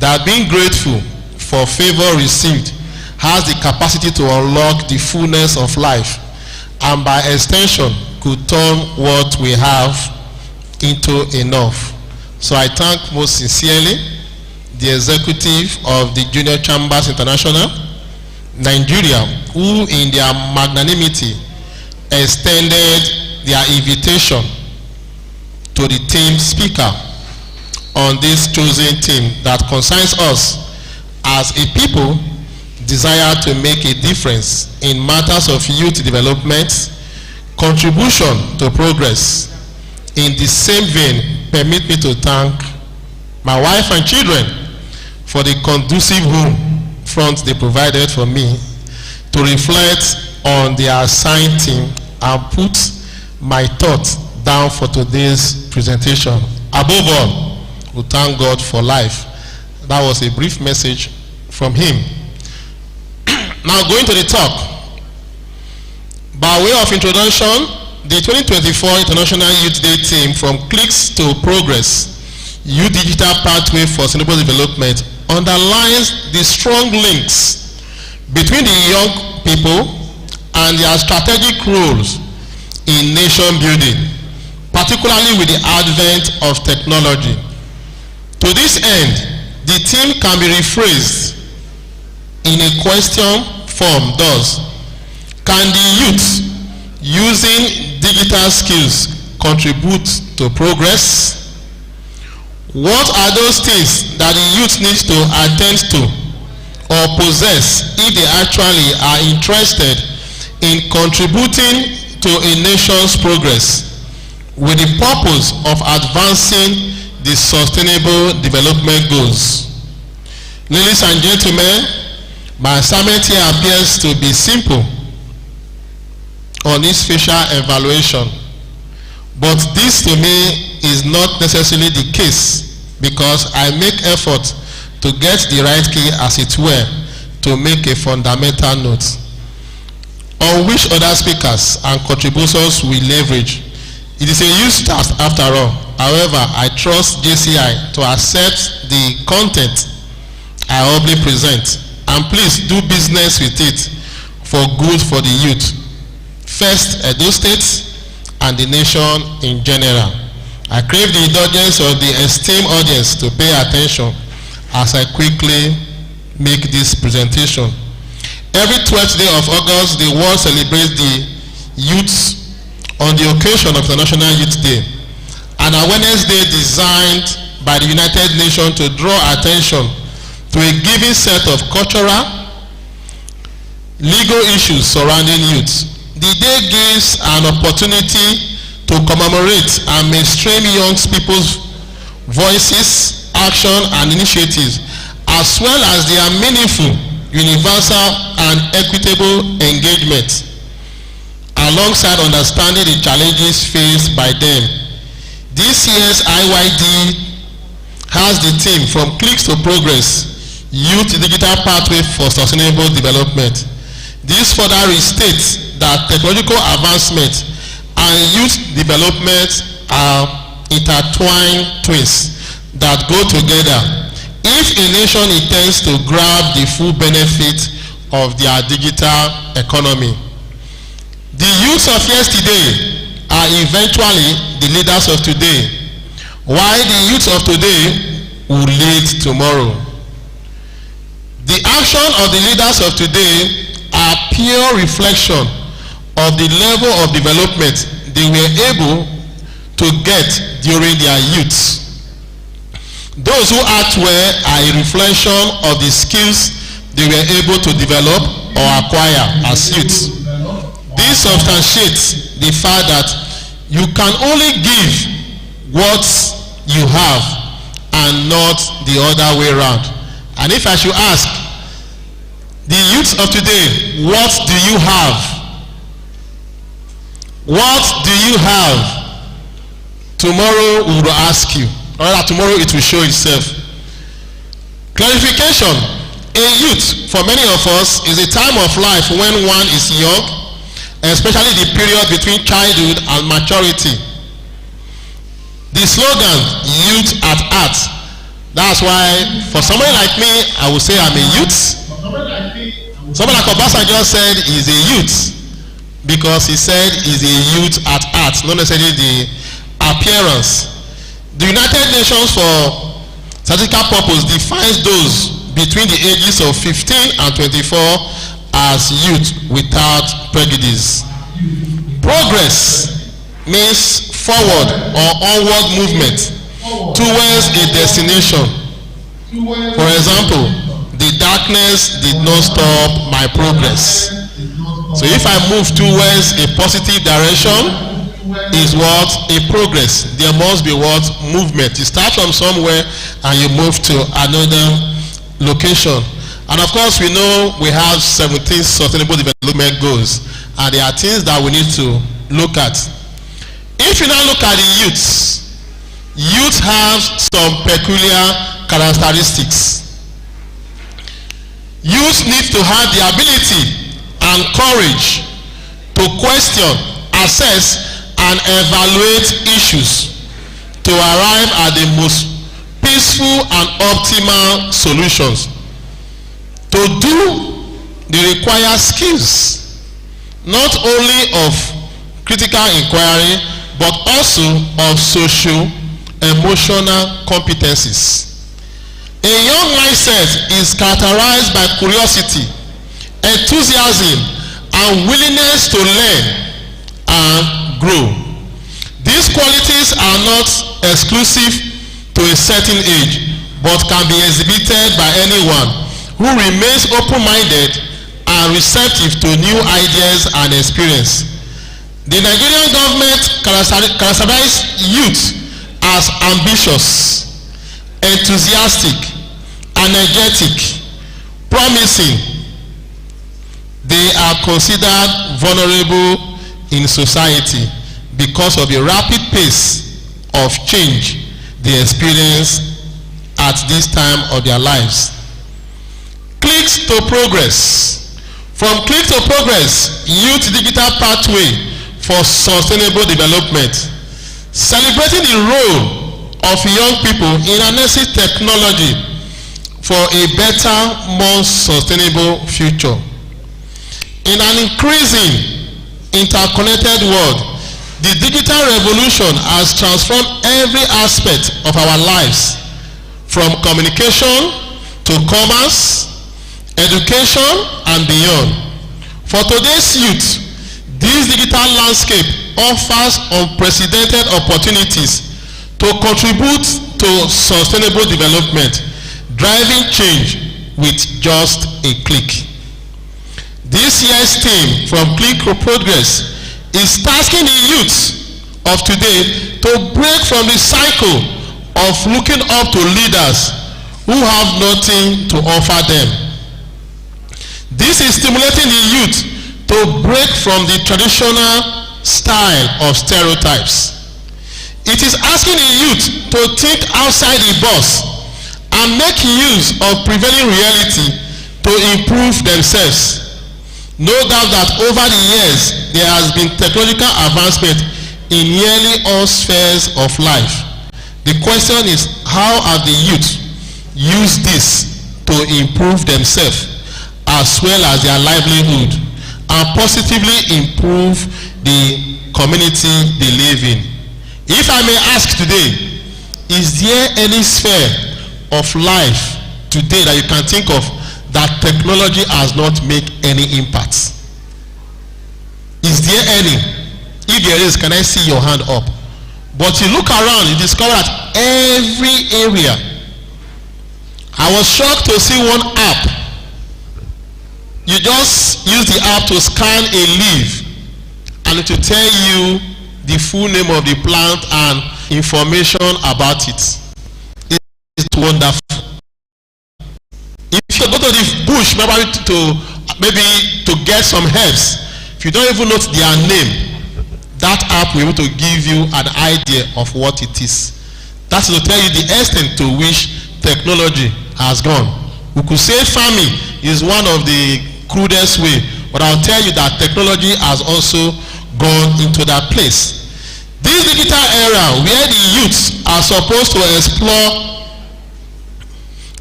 that being grateful for favor received has the capacity to unlock the fullness of life, and by extension could turn what we have into enough. So I thank most sincerely the executive of the Junior Chambers International, Nigeria, who in their magnanimity extended their invitation to the team speaker on this chosen team that concerns us as a people desire to make a difference in matters of youth development, contribution to progress. In the same vein, permit me to thank my wife and children for the conducive home front they provided for me to reflect on their assigned team and put my thoughts down for today's presentation. Above all, we thank God for life. That was a brief message from him. Now going to the talk. By way of introduction, the 2024 International Youth Day theme, from clicks to progress, Youth Digital Pathway for Sustainable Development underlines the strong links between the young people and their strategic roles in nation building, particularly with the advent of technology. To this end, the theme can be rephrased in a question form thus: can the youth using digital skills contribute to progress? What are those things that the youth needs to attend to or possess if they actually are interested in contributing to a nation's progress with the purpose of advancing the sustainable development goals? Ladies and gentlemen, my assignment here appears to be simple on this facial evaluation, but this to me is not necessarily the case, because I make effort to get the right key, as it were, to make a fundamental note on which other speakers and contributors will leverage. It is a huge task after all. However, I trust JCI to accept the content I humbly present, and please do business with it for good for the youth, first Edo State and the nation in general. I crave the indulgence of the esteemed audience to pay attention as I quickly make this presentation. Every 12th day of August, the world celebrates the youths on the occasion of the National Youth Day, an awareness day designed by the United Nations to draw attention to a given set of cultural, legal issues surrounding youth. The day gives an opportunity to commemorate and mainstream young people's voices, action, and initiatives, as well as their meaningful, universal, and equitable engagement, alongside understanding the challenges faced by them. This year's IYD has the theme "From Clicks to Progress, Youth Digital Pathway for Sustainable Development." This further restates that technological advancement and youth development are intertwined twins that go together if a nation intends to grab the full benefit of their digital economy. The youths of yesterday are eventually the leaders of today, while the youths of today will lead tomorrow. The action of the leaders of today are pure reflection of the level of development they were able to get during their youth. Those who act well are a reflection of the skills they were able to develop or acquire as youth. This substantiates the fact that you can only give what you have and not the other way around. And if I should ask the youths of today, what do you have? What do you have? Tomorrow we will ask you, or rather tomorrow it will show itself. Clarification: a youth for many of us is a time of life when one is young, especially the period between childhood and maturity. The slogan "Youth at Heart", that's why for somebody like me, I would say I'm a youth. Somebody like Obasanjo said he's a youth because he said he's a youth at heart, not necessarily the appearance. The United Nations for Statistical Purpose defines those between the ages of 15 and 24 as youth without prejudice. Progress means forward or onward movement towards a destination. For example, the darkness did not stop my progress. So if I move towards a positive direction, is what? A progress. There must be what? Movement. You start from somewhere and you move to another location. And of course we know we have 17 sustainable development goals, and there are things that we need to look at. If you now look at the youths, youth have some peculiar characteristics. Youth need to have the ability and courage to question, assess, and evaluate issues to arrive at the most peaceful and optimal solutions. To do the required skills, not only of critical inquiry, but also of social, emotional competencies. A young mindset is characterized by curiosity, enthusiasm, and willingness to learn and grow. These qualities are not exclusive to a certain age, but can be exhibited by anyone who remains open-minded and receptive to new ideas and experience. The Nigerian government characterizes youth as ambitious, enthusiastic, energetic, promising. They are considered vulnerable in society because of the rapid pace of change they experience at this time of their lives. Clicks to progress. From click to progress, youth digital pathway for sustainable development. Celebrating the role of young people in harnessing technology for a better, more sustainable future. In an increasing interconnected world, the digital revolution has transformed every aspect of our lives, from communication to commerce, education, and beyond. For today's youth, this digital landscape offers unprecedented opportunities to contribute to sustainable development, driving change with just a click. This year's theme, From Click to Progress, is tasking the youth of today to break from the cycle of looking up to leaders who have nothing to offer them. This is stimulating the youth to break from the traditional style of stereotypes. It is asking the youth to think outside the box and make use of prevailing reality to improve themselves. No doubt that over the years there has been technological advancement in nearly all spheres of life. The question is, how have the youth used this to improve themselves as well as their livelihood and positively improve the community they live in? If I may ask today, is there any sphere of life today that you can think of that technology has not made any impact? Is there any? If there is, can I see your hand up? But you look around, you discover that every area. I was shocked to see one app. You just use the app to scan a leaf and to tell you the full name of the plant and information about it. It's wonderful. If you go to the bush, maybe to get some herbs, if you don't even know their name, that app will be able to give you an idea of what it is. That's to tell you the extent to which technology has gone. We could say farming is one of the crudest way, but I'll tell you that technology has also gone into that place. This digital era where the youths are supposed to explore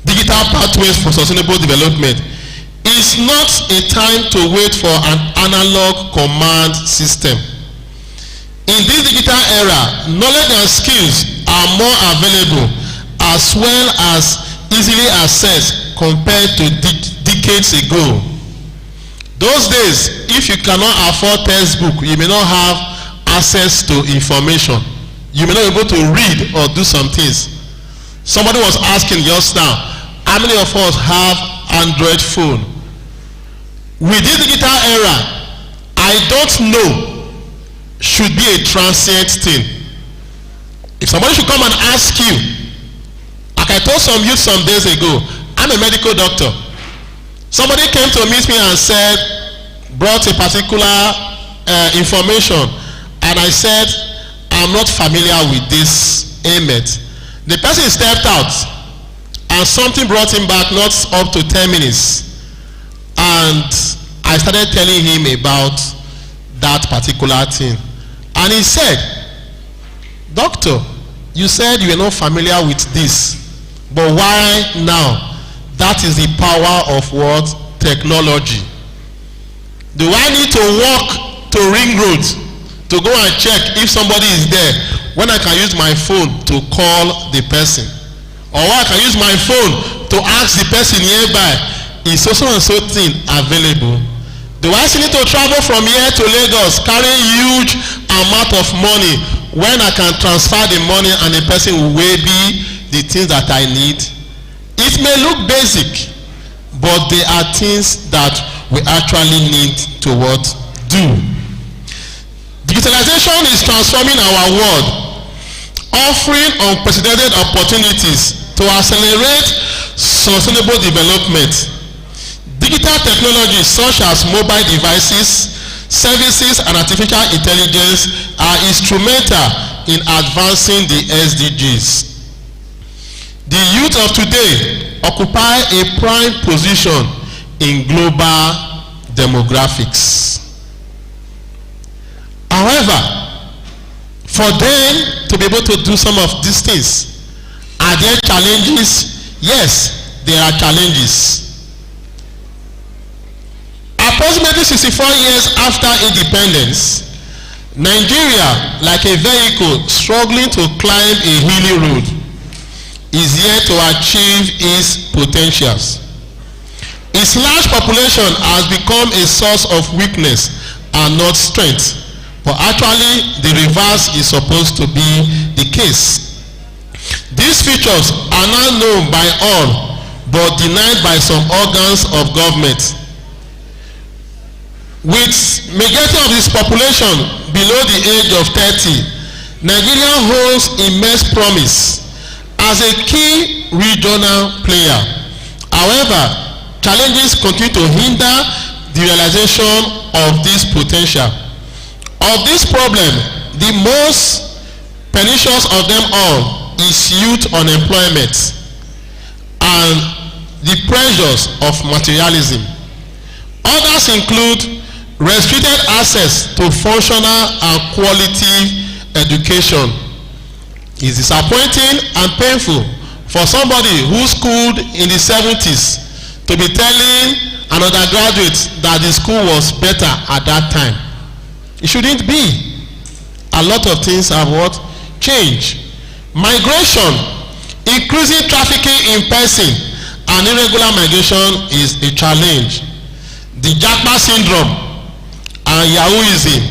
digital pathways for sustainable development is not a time to wait for an analog command system. In this digital era, knowledge and skills are more available as well as easily accessed compared to decades ago. Those days, if you cannot afford textbook, you may not have access to information. You may not be able to read or do some things. Somebody was asking just now, how many of us have Android phone? With this digital era, I don't know, should be a transient thing. If somebody should come and ask you, like I told some youth some days ago, I'm a medical doctor. Somebody came to meet me and said, brought a particular information, and I said, I'm not familiar with this ailment. The person stepped out, and something brought him back not up to 10 minutes. And I started telling him about that particular thing. And he said, doctor, you said you were not familiar with this. But why now? That is the power of what? Technology. Do I need to walk to Ring Road to go and check if somebody is there when I can use my phone to call the person? Or I can use my phone to ask the person nearby, is so and so thing available? Do I still need to travel from here to Lagos carrying huge amount of money when I can transfer the money and the person will be the things that I need? It may look basic, but they are things that we actually need to what? Do. Digitalization is transforming our world, offering unprecedented opportunities to accelerate sustainable development. Digital technologies such as mobile devices, services, and artificial intelligence are instrumental in advancing the SDGs. The youth of today occupy a prime position in global demographics. However, for them to be able to do some of these things, are there challenges? Yes, there are challenges. Approximately 64 years after independence, Nigeria, like a vehicle struggling to climb a hilly road, is yet to achieve its potentials. Its large population has become a source of weakness and not strength, but actually the reverse is supposed to be the case. These features are now known by all, but denied by some organs of government. With majority of its population below the age of 30, Nigeria holds immense promise as a key regional player. However, challenges continue to hinder the realization of this potential. Of this problem, the most pernicious of them all is youth unemployment and the pressures of materialism. Others include restricted access to functional and quality education. It's disappointing and painful for somebody who schooled in the 70s to be telling an undergraduate that the school was better at that time. It shouldn't be. A lot of things have what? Changed. Migration, increasing trafficking in person and irregular migration is a challenge. The Japa syndrome and Yahooism.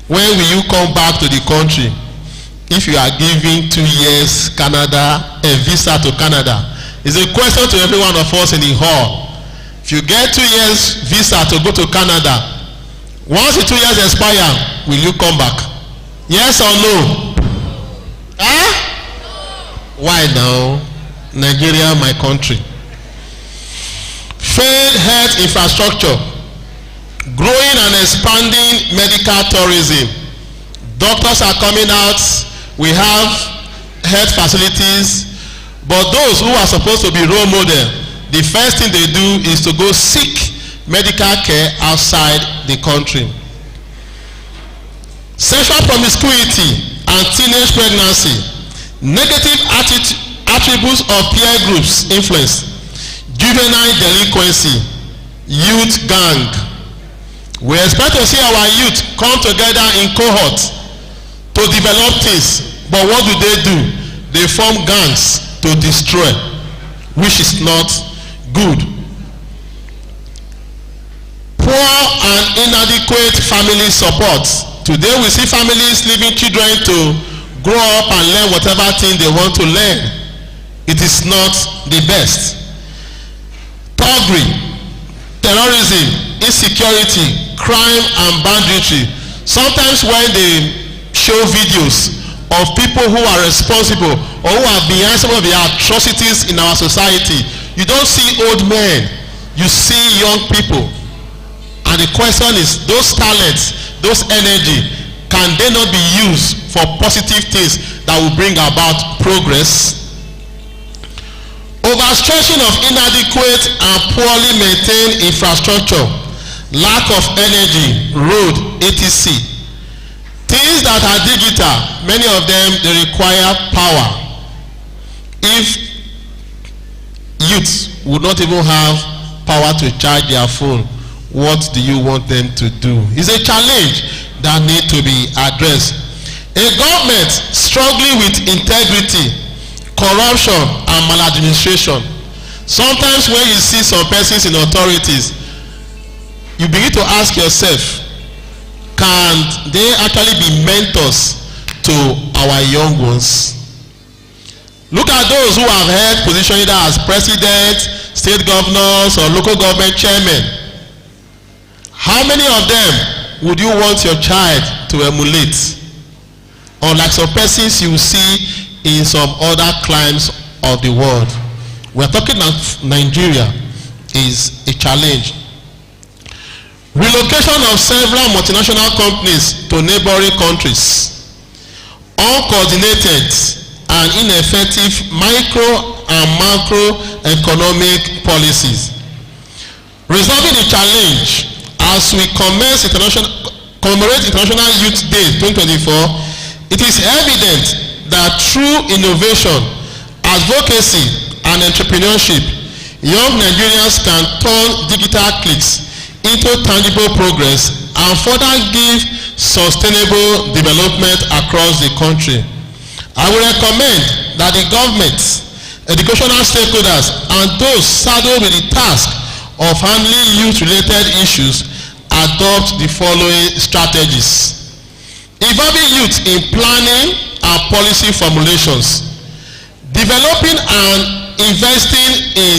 When will you come back to the country if you are giving 2 years Canada, a visa to Canada? It's a question to every one of us in the hall. If you get 2 years visa to go to Canada, once the 2 years expire, will you come back? Yes or no? Eh? Why now? Nigeria, my country. Failed health infrastructure, growing and expanding medical tourism. Doctors are coming out, we have health facilities, but those who are supposed to be role model, the first thing they do is to go seek medical care outside the country. Sexual promiscuity and teenage pregnancy, negative attributes of peer groups influence, juvenile delinquency, youth gang. We expect to see our youth come together in cohorts to develop things, but what do? They form gangs to destroy, which is not good. Poor and inadequate family support. Today we see families leaving children to grow up and learn whatever thing they want to learn. It is not the best. Thuggery, terrorism, insecurity, crime and banditry. Sometimes when they show videos of people who are responsible or who are behind some of the atrocities in our society, you don't see old men, you see young people. And the question is, those talents, those energy, can they not be used for positive things that will bring about progress? Overstretching of inadequate and poorly maintained infrastructure, lack of energy, road, etc. Things that are digital, many of them, they require power. If youths would not even have power to charge their phone. What do you want them to do? It's a challenge that needs to be addressed. A government struggling with integrity, corruption, and maladministration. Sometimes when you see some persons in authorities, you begin to ask yourself, can they actually be mentors to our young ones? Look at those who have held positions either as president, state governors, or local government chairmen. How many of them would you want your child to emulate? Or like some persons you see in some other climes of the world. We're talking about Nigeria is a challenge. Relocation of several multinational companies to neighboring countries. Uncoordinated and ineffective micro and macroeconomic policies. Resolving the challenge as we commemorate International Youth Day 2024, it is evident that through innovation, advocacy, and entrepreneurship, young Nigerians can turn digital clicks into tangible progress and further give sustainable development across the country. I will recommend that the government, educational stakeholders, and those saddled with the task of handling youth-related issues adopt the following strategies. Involving youth in planning and policy formulations. Developing and investing in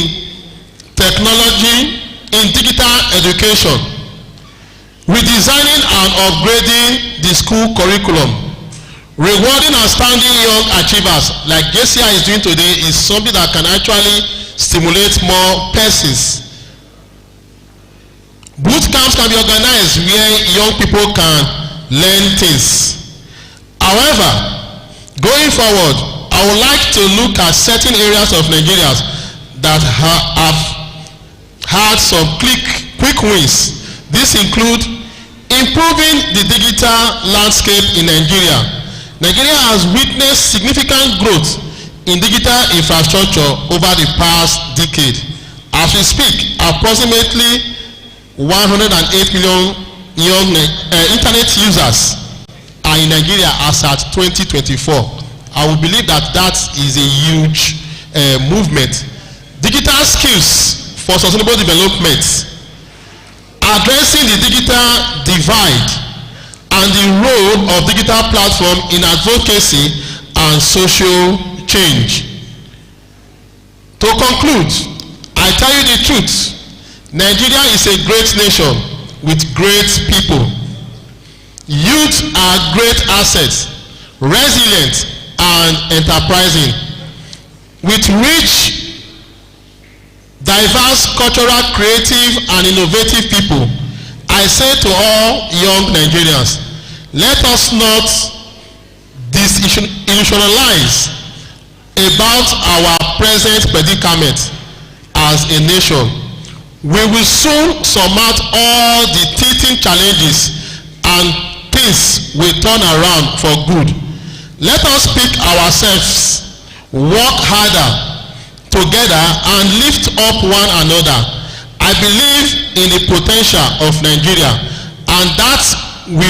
technology, in digital education. Redesigning and upgrading the school curriculum. Rewarding outstanding young achievers like JCI is doing today is something that can actually stimulate more persons. Boot camps can be organized where young people can learn things. However, going forward, I would like to look at certain areas of Nigeria that have had some quick wins. This includes improving the digital landscape in Nigeria. Nigeria has witnessed significant growth in digital infrastructure over the past decade. As we speak, approximately 108 million young internet users are in Nigeria as at 2024. I would believe that that is a huge movement. Digital skills for sustainable development. Addressing the digital divide and the role of digital platform in advocacy and social change. To conclude, I tell you the truth. Nigeria is a great nation with great people. Youth are great assets, resilient and enterprising. With rich, diverse, cultural, creative and innovative people, I say to all young Nigerians, let us not disillusionalize about our present predicament as a nation. We will soon surmount all the teething challenges and things will turn around for good. Let us pick ourselves, work harder together and lift up one another. I believe in the potential of Nigeria and that we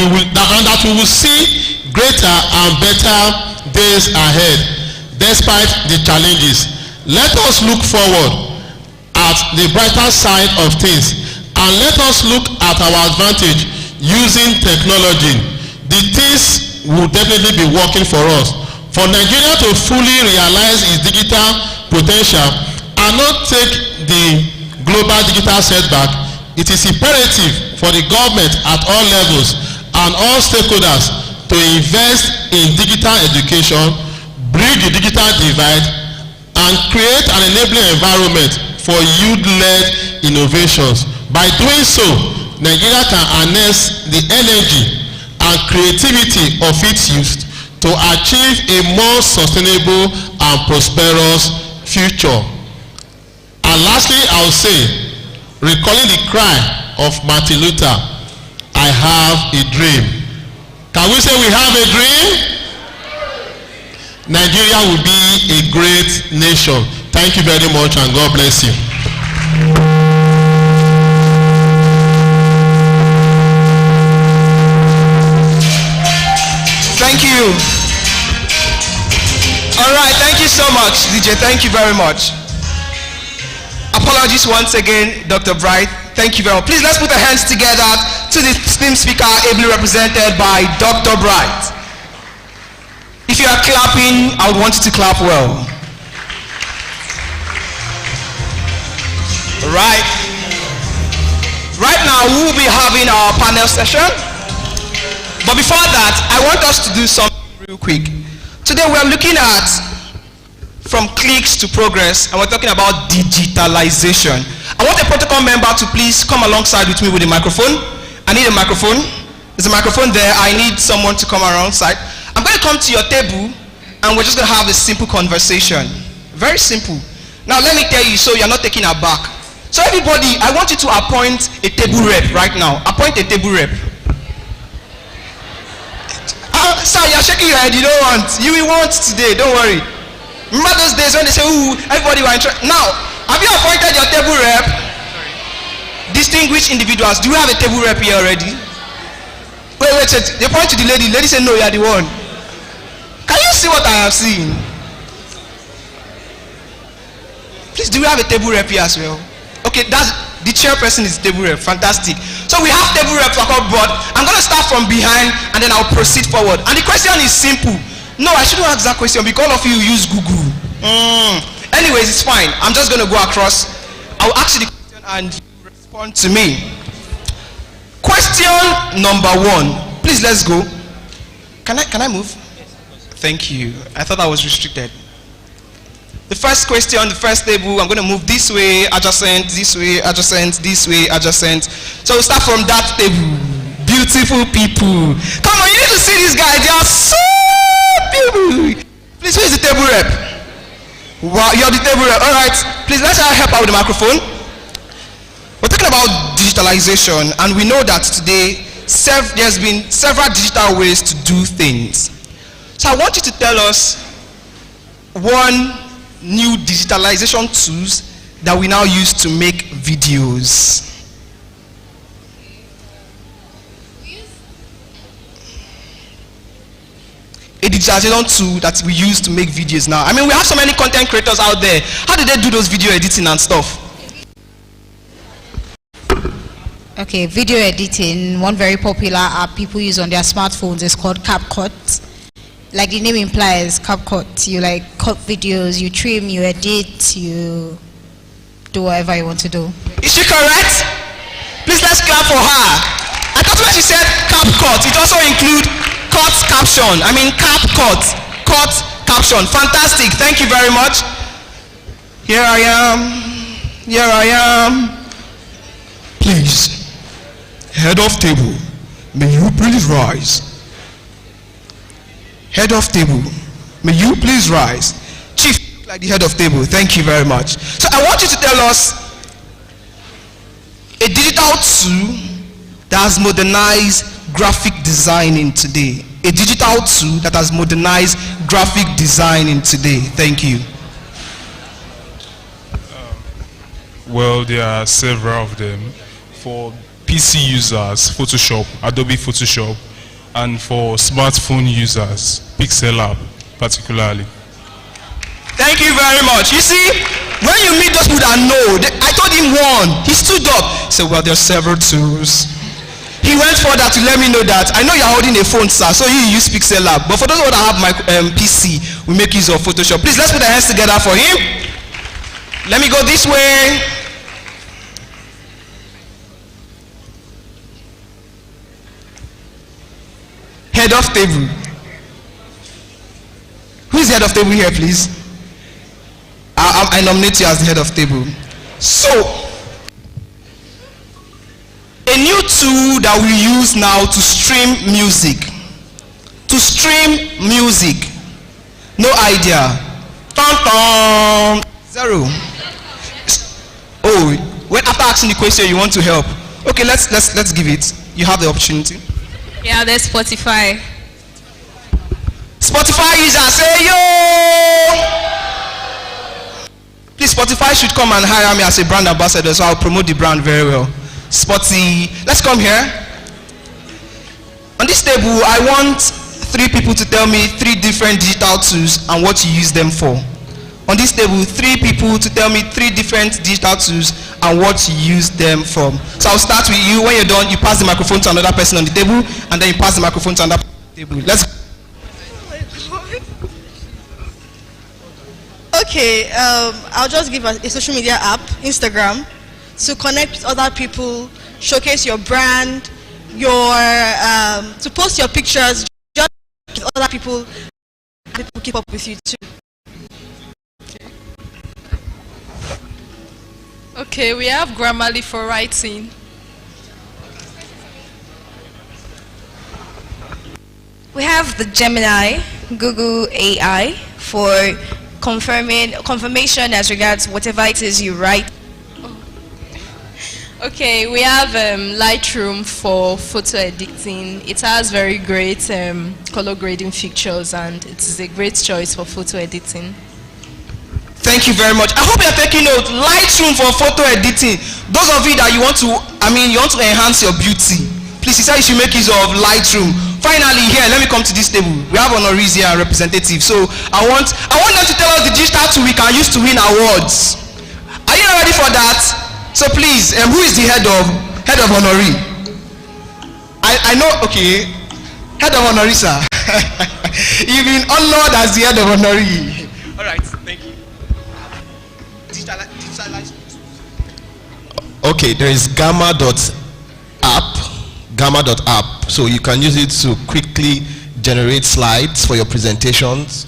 will see greater and better days ahead despite the challenges. Let us look forward at the brighter side of things and let us look at our advantage using technology. The things will definitely be working for us. For Nigeria to fully realize its digital potential and not take the global digital setback, it is imperative for the government at all levels and all stakeholders to invest in digital education, bridge the digital divide, and create an enabling environment for youth-led innovations. By doing so, Nigeria can harness the energy and creativity of its youth to achieve a more sustainable and prosperous future. And lastly, I will say, recalling the cry of Martin Luther, I have a dream. Can we say we have a dream? Nigeria will be a great nation. Thank you very much and God bless you. Thank you. All right, thank you so much, DJ. Thank you very much. Apologies once again, Dr. Bright. Thank you very much. Please let's put our hands together to the esteemed speaker ably represented by Dr. Bright. If you are clapping, I would want you to clap well. Right. Right now, we will be having our panel session. But before that, I want us to do something real quick. Today we are looking at from clicks to progress, and we're talking about digitalization. I want a protocol member to please come alongside with me with a microphone. I need a microphone. There's a microphone there. I need someone to come alongside. I'm going to come to your table, and we're just going to have a simple conversation. Very simple. Now let me tell you, so you're not taking aback. So everybody, I want you to appoint a table rep right now. Appoint a table rep. Sir, you're shaking your head. You don't want. You will want today. Don't worry. Remember those days when they say, "Ooh, everybody was interested." Now, have you appointed your table rep? Distinguished individuals, do you have a table rep here already? Wait. They point to the lady. The lady said, "No, you are the one." Can you see what I have seen? Please, do you have a table rep here as well? Okay, that's the chairperson is table rep. Fantastic. So we have table reps across board. I'm going to start from behind and then I'll proceed forward. And the question is simple. No, I shouldn't ask that question because all of you use Google. Anyways, it's fine. I'm just going to go across. I'll ask you the question and you respond to me. Question number 1. Please, let's go. Can I move? Thank you. I thought I was restricted. The first question, the first table, I'm going to move this way, adjacent, this way, adjacent, this way, adjacent. So we'll start from that table. Beautiful people. Come on, you need to see these guys. They are so beautiful. Please, who is the table rep? Wow, you're the table rep. All right. Please, let's help out with the microphone. We're talking about digitalization, and we know that today there's been several digital ways to do things. So I want you to tell us one new digitalization tools that we now use to make videos. A digitalization tool that we use to make videos now. I mean, we have so many content creators out there. How do they do those video editing and stuff? Okay, video editing, one very popular app people use on their smartphones is called CapCut. Like the name implies, CapCut. You like cut videos, you trim, you edit, you do whatever you want to do. Is she correct? Please let's clap for her. I thought when she said CapCut, it also includes cut caption. I mean CapCut, cut caption. Fantastic. Thank you very much. Here I am. Please, head of table, may you please rise. Head of table, may you please rise. Chief, like the head of table, thank you very much. So I want you to tell us a digital tool that has modernized graphic designing today. A digital tool that has modernized graphic designing today. Thank you. Well, there are several of them. For PC users, Photoshop, Adobe Photoshop, and for smartphone users, Pixel Lab particularly. Thank you very much. You see, when you meet those people that know, I told him one, he stood up. He said, well, there are several tools. He went further to let me know that, I know you're holding a phone, sir, so you use Pixel Lab. But for those that have my PC, we make use of Photoshop. Please, let's put our hands together for him. Let me go this way. Head of table. Who is the head of table here, please? I nominate you as the head of table. So, a new tool that we use now to stream music. To stream music. No idea. Tom. Zero. Oh, when after asking the question you want to help. Okay, let's give it. You have the opportunity. Yeah, there's Spotify. Spotify user, say yo! Please, Spotify should come and hire me as a brand ambassador, so I'll promote the brand very well. Spotty, let's come here. On this table, I want 3 people to tell me 3 different digital tools and what you use them for. On this table, 3 people to tell me 3 different digital tools and what you use them for. So I'll start with you. When you're done, you pass the microphone to another person on the table, and then you pass the microphone to another person on the table. Let's. Okay, I'll just give a social media app, Instagram, to connect with other people, showcase your brand, to post your pictures, just with other people keep up with you too. Okay, we have Grammarly for writing. We have the Gemini, Google AI for confirmation as regards whatever it is you write. Okay, we have Lightroom for photo editing. It has very great color grading features, and it is a great choice for photo editing. Thank you very much. I hope you're taking note. Lightroom for photo editing. Those of you that you want to enhance your beauty, please, he said you should make use of Lightroom. Finally, here, let me come to this table. We have honorees here and representatives. So I want them to tell us the digital tool we can use to win awards. Are you ready for that? So please, who is the head of honoree? I know. Okay, head of honoree, sir. You've been honored as the head of honoree. All right, thank you. Okay, there is gamma.app. So you can use it to quickly generate slides for your presentations.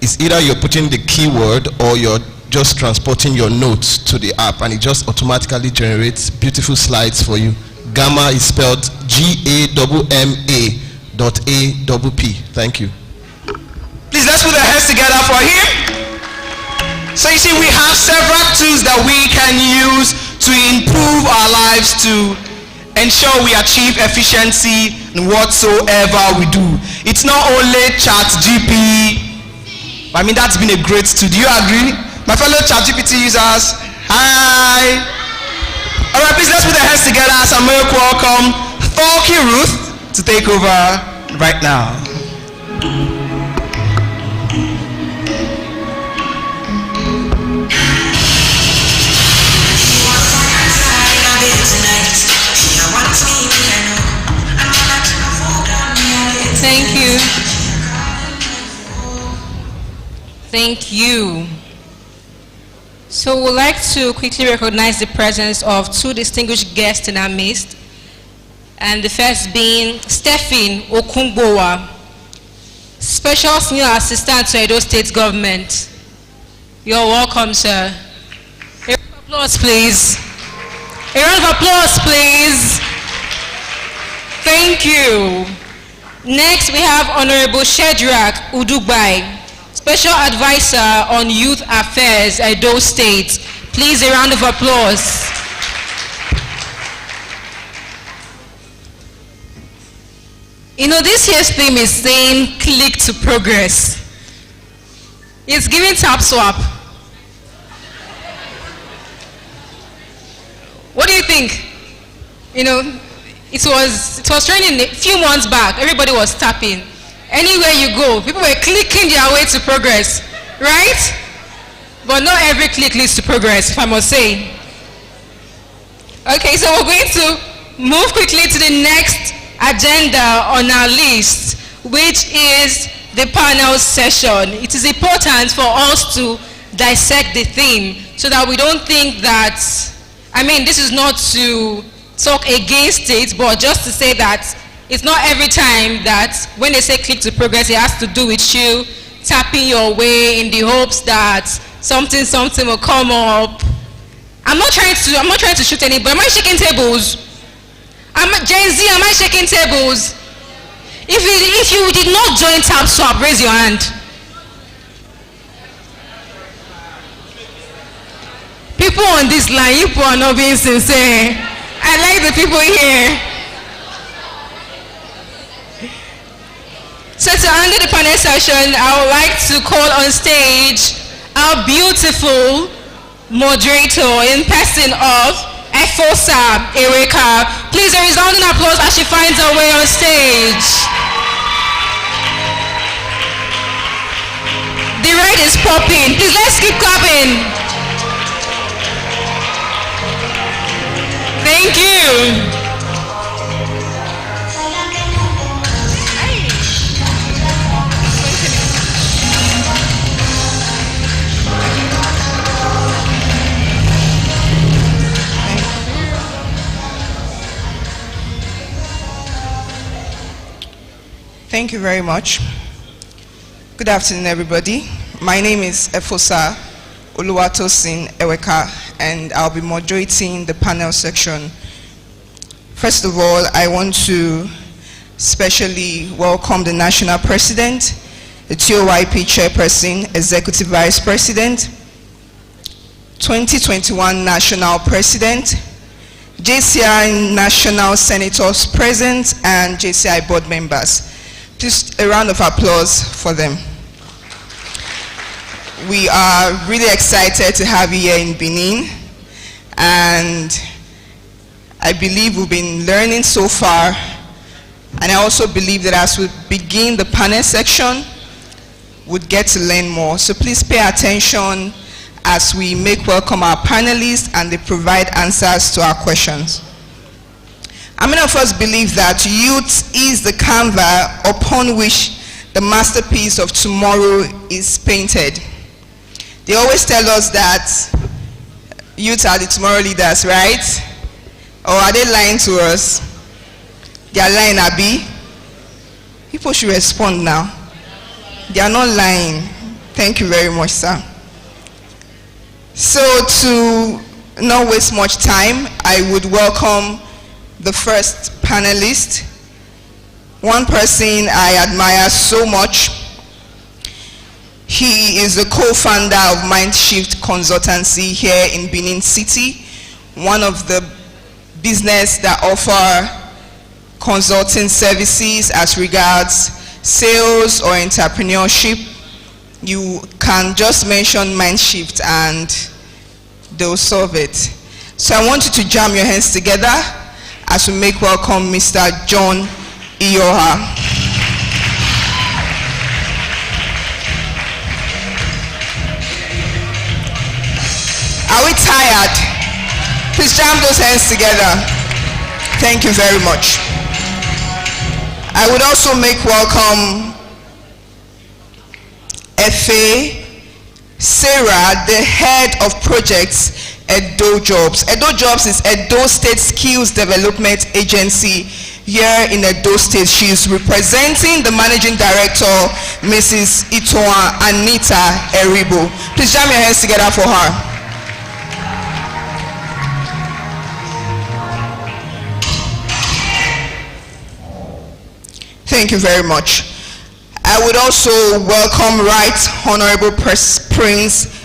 It's either you're putting the keyword or you're just transporting your notes to the app, and it just automatically generates beautiful slides for you. Gamma is spelled GAMMA.APP. Thank you. Please, let's put our hands together for him. So you see, we have several tools that we can use to improve our lives, to ensure we achieve efficiency in whatsoever we do. It's not only ChatGPT. I mean, that's been a great tool. Do you agree? My fellow ChatGPT users, hi. All right, please, let's put our hands together as I make welcome Thorky Ruth to take over right now. Thank you. Thank you. So we'd like to quickly recognize the presence of 2 distinguished guests in our midst. And the first being Stephen Okungbowa, Special Senior Assistant to Edo State Government. You're welcome, sir. A round of applause, please. A round of applause, please. Thank you. Next, we have Honorable Shedrack Udugbai, Special Advisor on Youth Affairs, Edo State. Please, a round of applause. You know, this year's theme is saying click to progress. It's giving tap swap. What do you think? You know, it was trending a few months back. Everybody was tapping. Anywhere you go, people were clicking their way to progress, right? But not every click leads to progress, if I must say. Okay, so we're going to move quickly to the next agenda on our list, which is the panel session. It is important for us to dissect the theme so that we don't think that, I mean, this is not to talk against it, but just to say that it's not every time that when they say click to progress, it has to do with you tapping your way in the hopes that something will come up. I'm not trying to shoot anybody. Am I shaking tables? Gen Z, am I shaking tables? If you did not join Tap Swap, raise your hand. People on this line, you people are not being sincere. I like the people here. So to end the panel session, I would like to call on stage our beautiful moderator in person of Efosa Ereka. Please, a resounding applause as she finds her way on stage. The ride is popping. Please, let's keep clapping. Thank you. Thank you very much. Good afternoon, everybody. My name is Efosa Oluwatosin Eweka, and I'll be moderating the panel section. First of all, I want to specially welcome the National President, the TOYP Chairperson, Executive Vice President, 2021 National President, JCI National Senators present, and JCI Board members. Just a round of applause for them. We are really excited to have you here in Benin, and I believe we've been learning so far, and I also believe that as we begin the panel section, we'll get to learn more. So please pay attention as we make welcome our panelists and they provide answers to our questions. How many of us believe that youth is the canvas upon which the masterpiece of tomorrow is painted? They always tell us that youth are the tomorrow leaders, right? Or are they lying to us? They are lying, Abi. People should respond now. They are not lying. Thank you very much, sir. So to not waste much time, I would welcome the first panelist, one person I admire so much. He is the co-founder of Mindshift Consultancy here in Benin City, one of the business that offer consulting services as regards sales or entrepreneurship. You can just mention Mindshift and they'll solve it. So I want you to jam your hands together as we make welcome Mr. John Iyoha. Are we tired? Please jam those hands together. Thank you very much. I would also make welcome Efe Sarah, the head of projects Edo Jobs. Edo Jobs is Edo State Skills Development Agency here in Edo State. She is representing the Managing Director, Mrs. Itoa Anita Eribo. Please jam your hands together for her. Thank you very much. I would also welcome Right Honorable Prince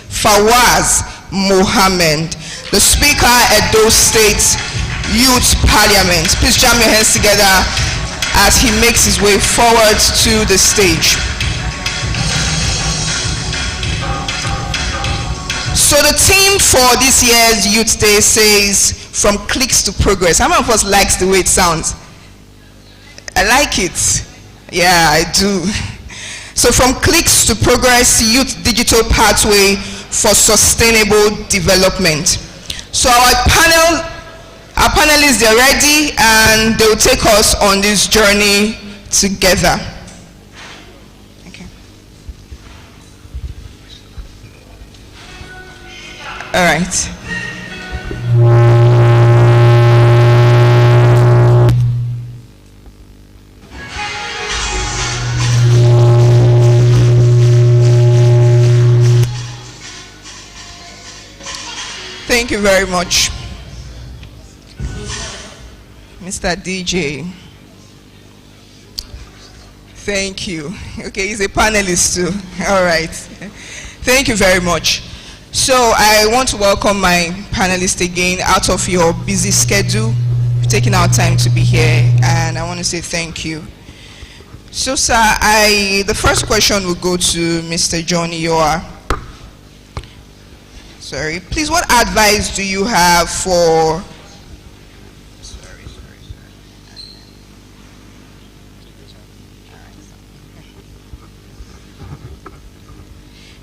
Fawaz Mohammed, the Speaker at Edo State Youth Parliament. Please jam your hands together as he makes his way forward to the stage. So the theme for this year's Youth Day says, from clicks to progress. How many of us likes the way it sounds? I like it. Yeah, I do. So from clicks to progress, Youth Digital Pathway for Sustainable Development. So our panelists, they're ready and they'll take us on this journey together. Okay. All right. Thank you very much, Mr. DJ. Thank you. Okay, he's a panelist too. All right. Thank you very much. So I want to welcome my panelists again out of your busy schedule, taking our time to be here, and I want to say thank you. So sir, the first question will go to Mr. John Iyoha. Sorry. Please, what advice do you have for...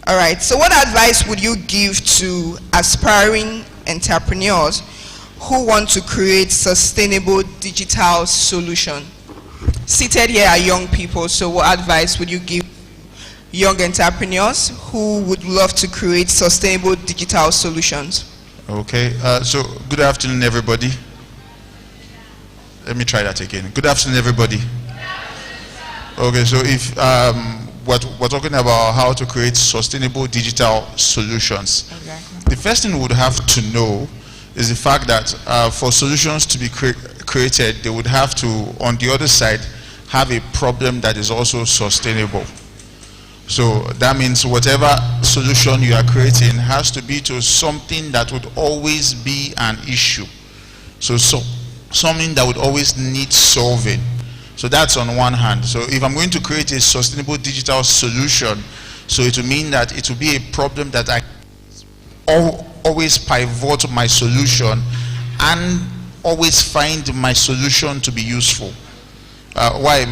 All right, so what advice would you give to aspiring entrepreneurs who want to create sustainable digital solution? Seated here are young people, so what advice would you give young entrepreneurs who would love to create sustainable digital solutions? Okay, so good afternoon, everybody. Let me try that again. Good afternoon, everybody. Okay, so if we're talking about how to create sustainable digital solutions. Exactly. The first thing we would have to know is the fact that for solutions to be created, they would have to, on the other side, have a problem that is also sustainable. So that means whatever solution you are creating has to be to something that would always be an issue. So something that would always need solving. So that's on one hand. So if I'm going to create a sustainable digital solution, so it will mean that it will be a problem that I always pivot my solution and always find my solution to be useful. Why?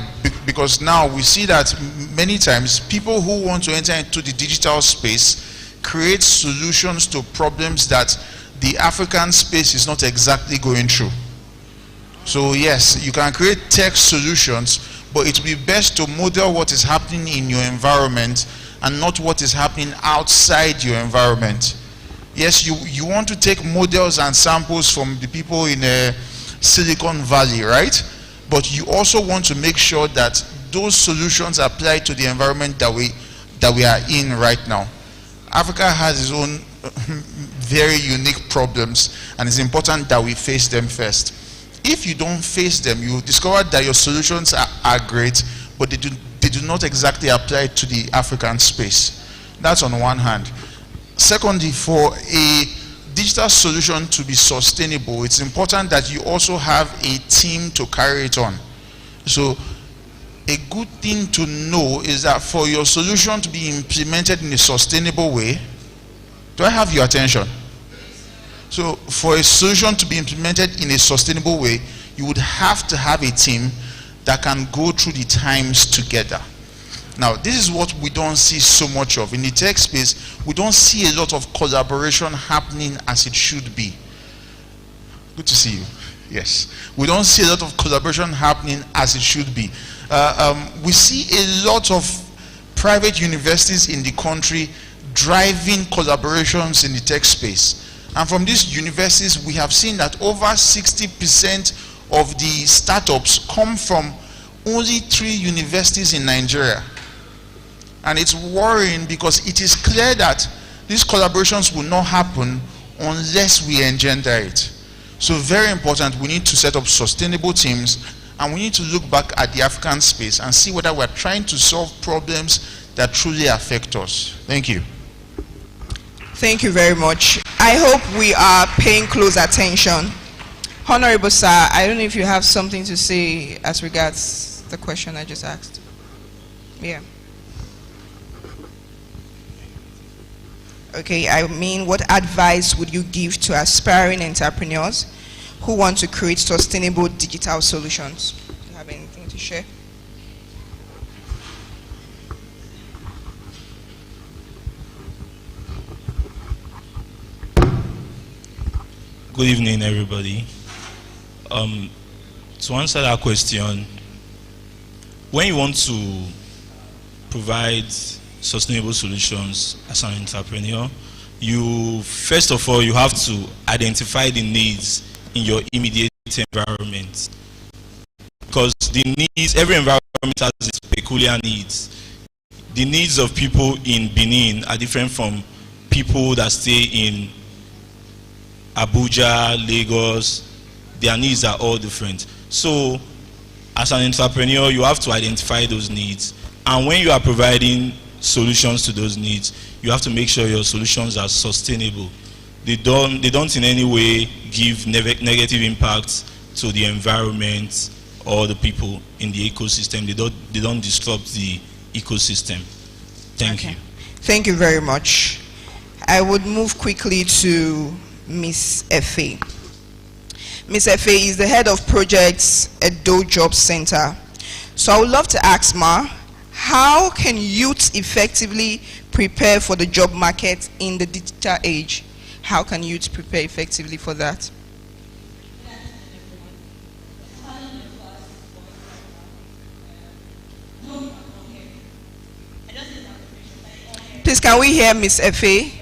Because now we see that many times people who want to enter into the digital space create solutions to problems that the African space is not exactly going through. So yes, you can create tech solutions, but it will be best to model what is happening in your environment and not what is happening outside your environment. Yes, you want to take models and samples from the people in Silicon Valley, right? But you also want to make sure that those solutions apply to the environment that we are in right now. Africa has its own very unique problems, and it's important that we face them first. If you don't face them, you discover that your solutions are great, but they do not exactly apply to the African space. That's on one hand. Secondly, for a digital solution to be sustainable, it's important that you also have a team to carry it on. So a good thing to know is that for your solution to be implemented in a sustainable way, do I have your attention? So for a solution to be implemented in a sustainable way, you would have to have a team that can go through the times together. Now, this is what we don't see so much of. In the tech space, we don't see a lot of collaboration happening as it should be. Good to see you. Yes. We don't see a lot of collaboration happening as it should be. We see a lot of private universities in the country driving collaborations in the tech space. And from these universities, we have seen that over 60% of the startups come from only 3 universities in Nigeria. And it's worrying because it is clear that these collaborations will not happen unless we engender it. So very important, we need to set up sustainable teams, and we need to look back at the African space and see whether we're trying to solve problems that truly affect us. Thank you. Thank you very much. I hope we are paying close attention. Honorable Sir, I don't know if you have something to say as regards the question I just asked. Yeah. Okay, I mean, what advice would you give to aspiring entrepreneurs who want to create sustainable digital solutions? Do you have anything to share? Good evening, everybody. To answer that question, when you want to provide sustainable solutions as an entrepreneur, first of all, you have to identify the needs in your immediate environment. Because every environment has its peculiar needs. The needs of people in Benin are different from people that stay in Abuja, Lagos. Their needs are all different. So as an entrepreneur, you have to identify those needs, and when you are providing solutions to those needs, you have to make sure your solutions are sustainable. They don't in any way give negative impacts to the environment or the people in the ecosystem. They don't disrupt the ecosystem. Thank you. Thank you very much. I would move quickly to Miss Efe. Miss Efe is the head of projects at Edo Job Center. So I would love to ask Ma, how can youth effectively prepare for the job market in the digital age? How can youth prepare effectively for that? Please, can we hear Miss Efe?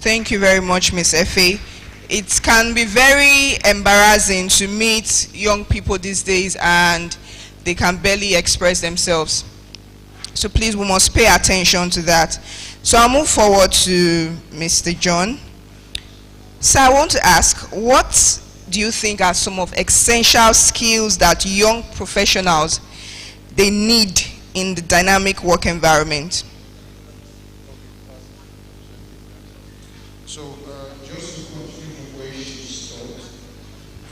Thank you very much, Ms. Efe. It can be very embarrassing to meet young people these days and they can barely express themselves. So please, we must pay attention to that. So I'll move forward to Mr. John. So I want to ask, what do you think are some of essential skills that young professionals they need in the dynamic work environment? So, just to continue from where she stopped,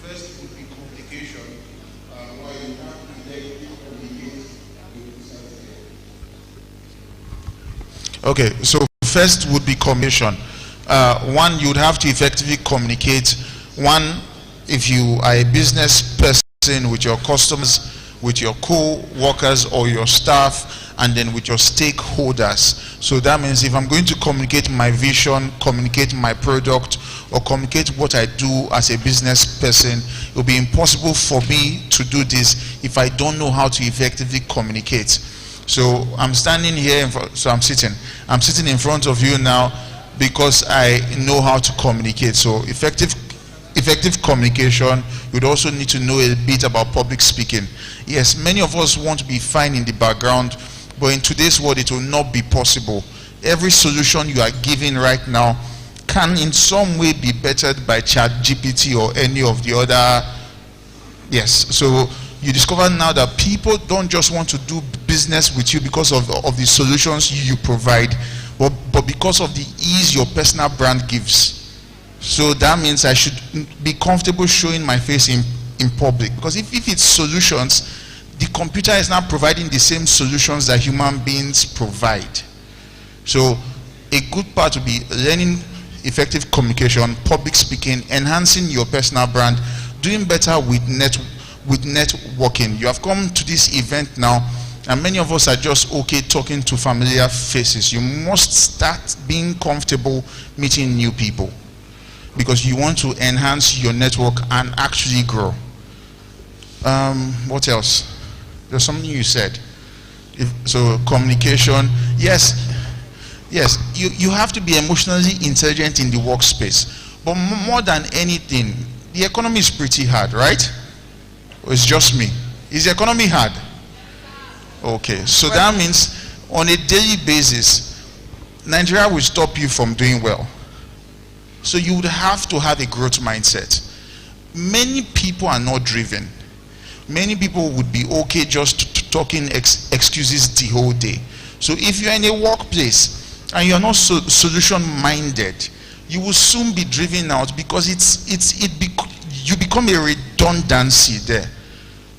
first would be communication, where you have to directly communicate with the. Okay, so first would be communication. One, you would have to effectively communicate. One, if you are a business person with your customers, with your co-workers or your staff, and then with your stakeholders. So that means if I'm going to communicate my vision, communicate my product, or communicate what I do as a business person, it will be impossible for me to do this if I don't know how to effectively communicate. So I'm standing here, I'm sitting in front of you now because I know how to communicate. So effective communication, you'd also need to know a bit about public speaking. Yes, many of us want to be fine in the background, but in today's world it will not be possible. Every solution you are giving right now can in some way be bettered by ChatGPT or any of the other. Yes, so you discover now that people don't just want to do business with you because of the solutions you provide, but because of the ease your personal brand gives. So that means I should be comfortable showing my face in in public. Because if it's solutions, the computer is not providing the same solutions that human beings provide. So a good part would be learning effective communication, public speaking, enhancing your personal brand, doing better with networking. You have come to this event now, and many of us are just okay talking to familiar faces. You must start being comfortable meeting new people, because you want to enhance your network and actually grow. What else? There's something you said. So communication, yes, you have to be emotionally intelligent in the workspace. But more than anything, the economy is pretty hard, right? Or it's just me? Is the economy hard? Okay, so that means on a daily basis, Nigeria will stop you from doing well. So you would have to have a growth mindset. Many people are not driven. Many people would be okay just talking excuses the whole day. So if you're in a workplace and you're not solution minded, you will soon be driven out, because you become a redundancy there,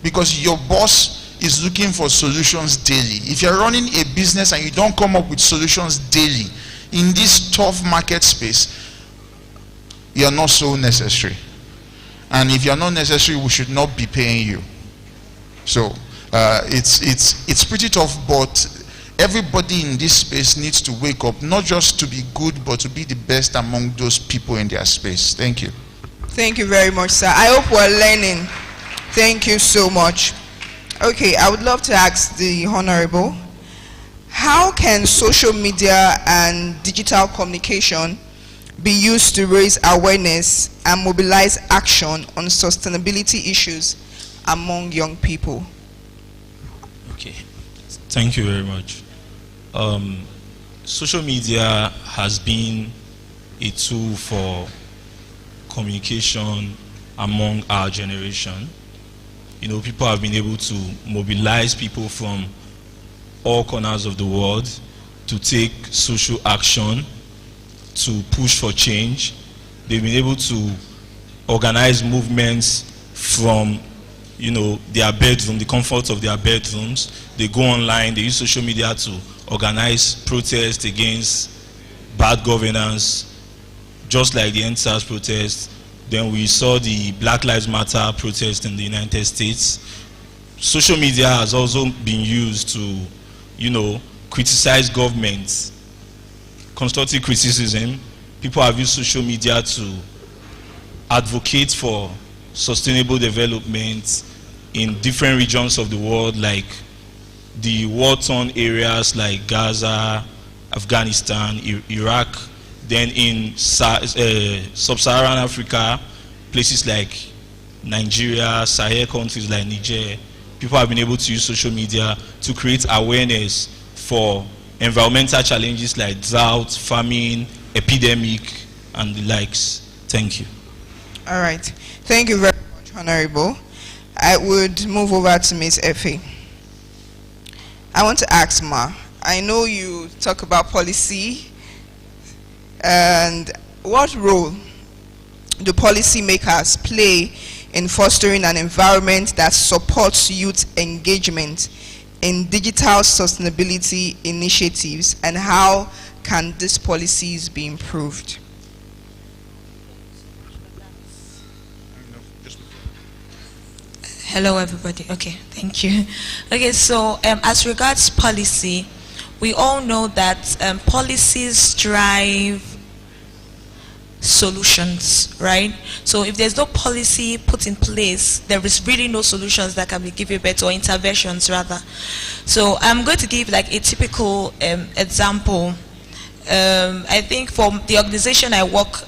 because your boss is looking for solutions daily. If you're running a business and you don't come up with solutions daily in this tough market space, you're not so necessary. And if you're not necessary, we should not be paying you. So it's pretty tough, but everybody in this space needs to wake up, not just to be good, but to be the best among those people in their space. Thank you. Thank you very much, sir. I hope we're learning. Thank you so much. Okay, I would love to ask the Honorable, how can social media and digital communication be used to raise awareness and mobilize action on sustainability issues among young people? Okay, thank you very much. Social media has been a tool for communication among our generation. You know, people have been able to mobilize people from all corners of the world to take social action, to push for change. They've been able to organize movements from, you know, their bedroom, the comfort of their bedrooms. They go online, they use social media to organize protests against bad governance, just like the NSAS protest. Then we saw the Black Lives Matter protest in the United States. Social media has also been used to, you know, criticize governments, constructive criticism. People have used social media to advocate for sustainable development in different regions of the world, like the war-torn areas like Gaza, Afghanistan, Iraq. Then in sub-Saharan Africa, places like Nigeria, Sahel countries like Niger, people have been able to use social media to create awareness for environmental challenges like drought, famine, epidemic, and the likes. Thank you. All right. Thank you very much, Honorable. I would move over to Ms. Effie. I want to ask Ma, I know you talk about policy, and what role do policymakers play in fostering an environment that supports youth engagement in digital sustainability initiatives, and how can these policies be improved? Hello everybody. Okay, thank you. Okay, so as regards policy, we all know that policies drive solutions, right? So if there's no policy put in place, there is really no solutions that can be given better, or interventions rather. So I'm going to give like a typical example. I think for the organization I work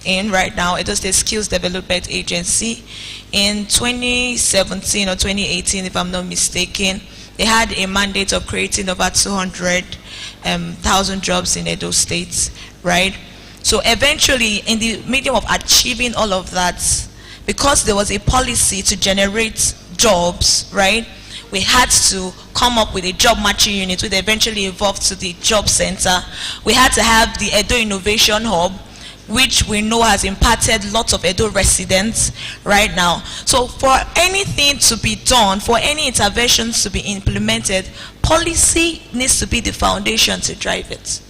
in right now, it is the Skills Development Agency. In 2017 or 2018, if I'm not mistaken, they had a mandate of creating over 200,000 jobs in Edo State, right? So eventually, in the medium of achieving all of that, because there was a policy to generate jobs, right, we had to come up with a job matching unit, which eventually evolved to the job center. We had to have the Edo Innovation Hub, which we know has impacted lots of Edo residents right now. So for anything to be done, for any interventions to be implemented, policy needs to be the foundation to drive it.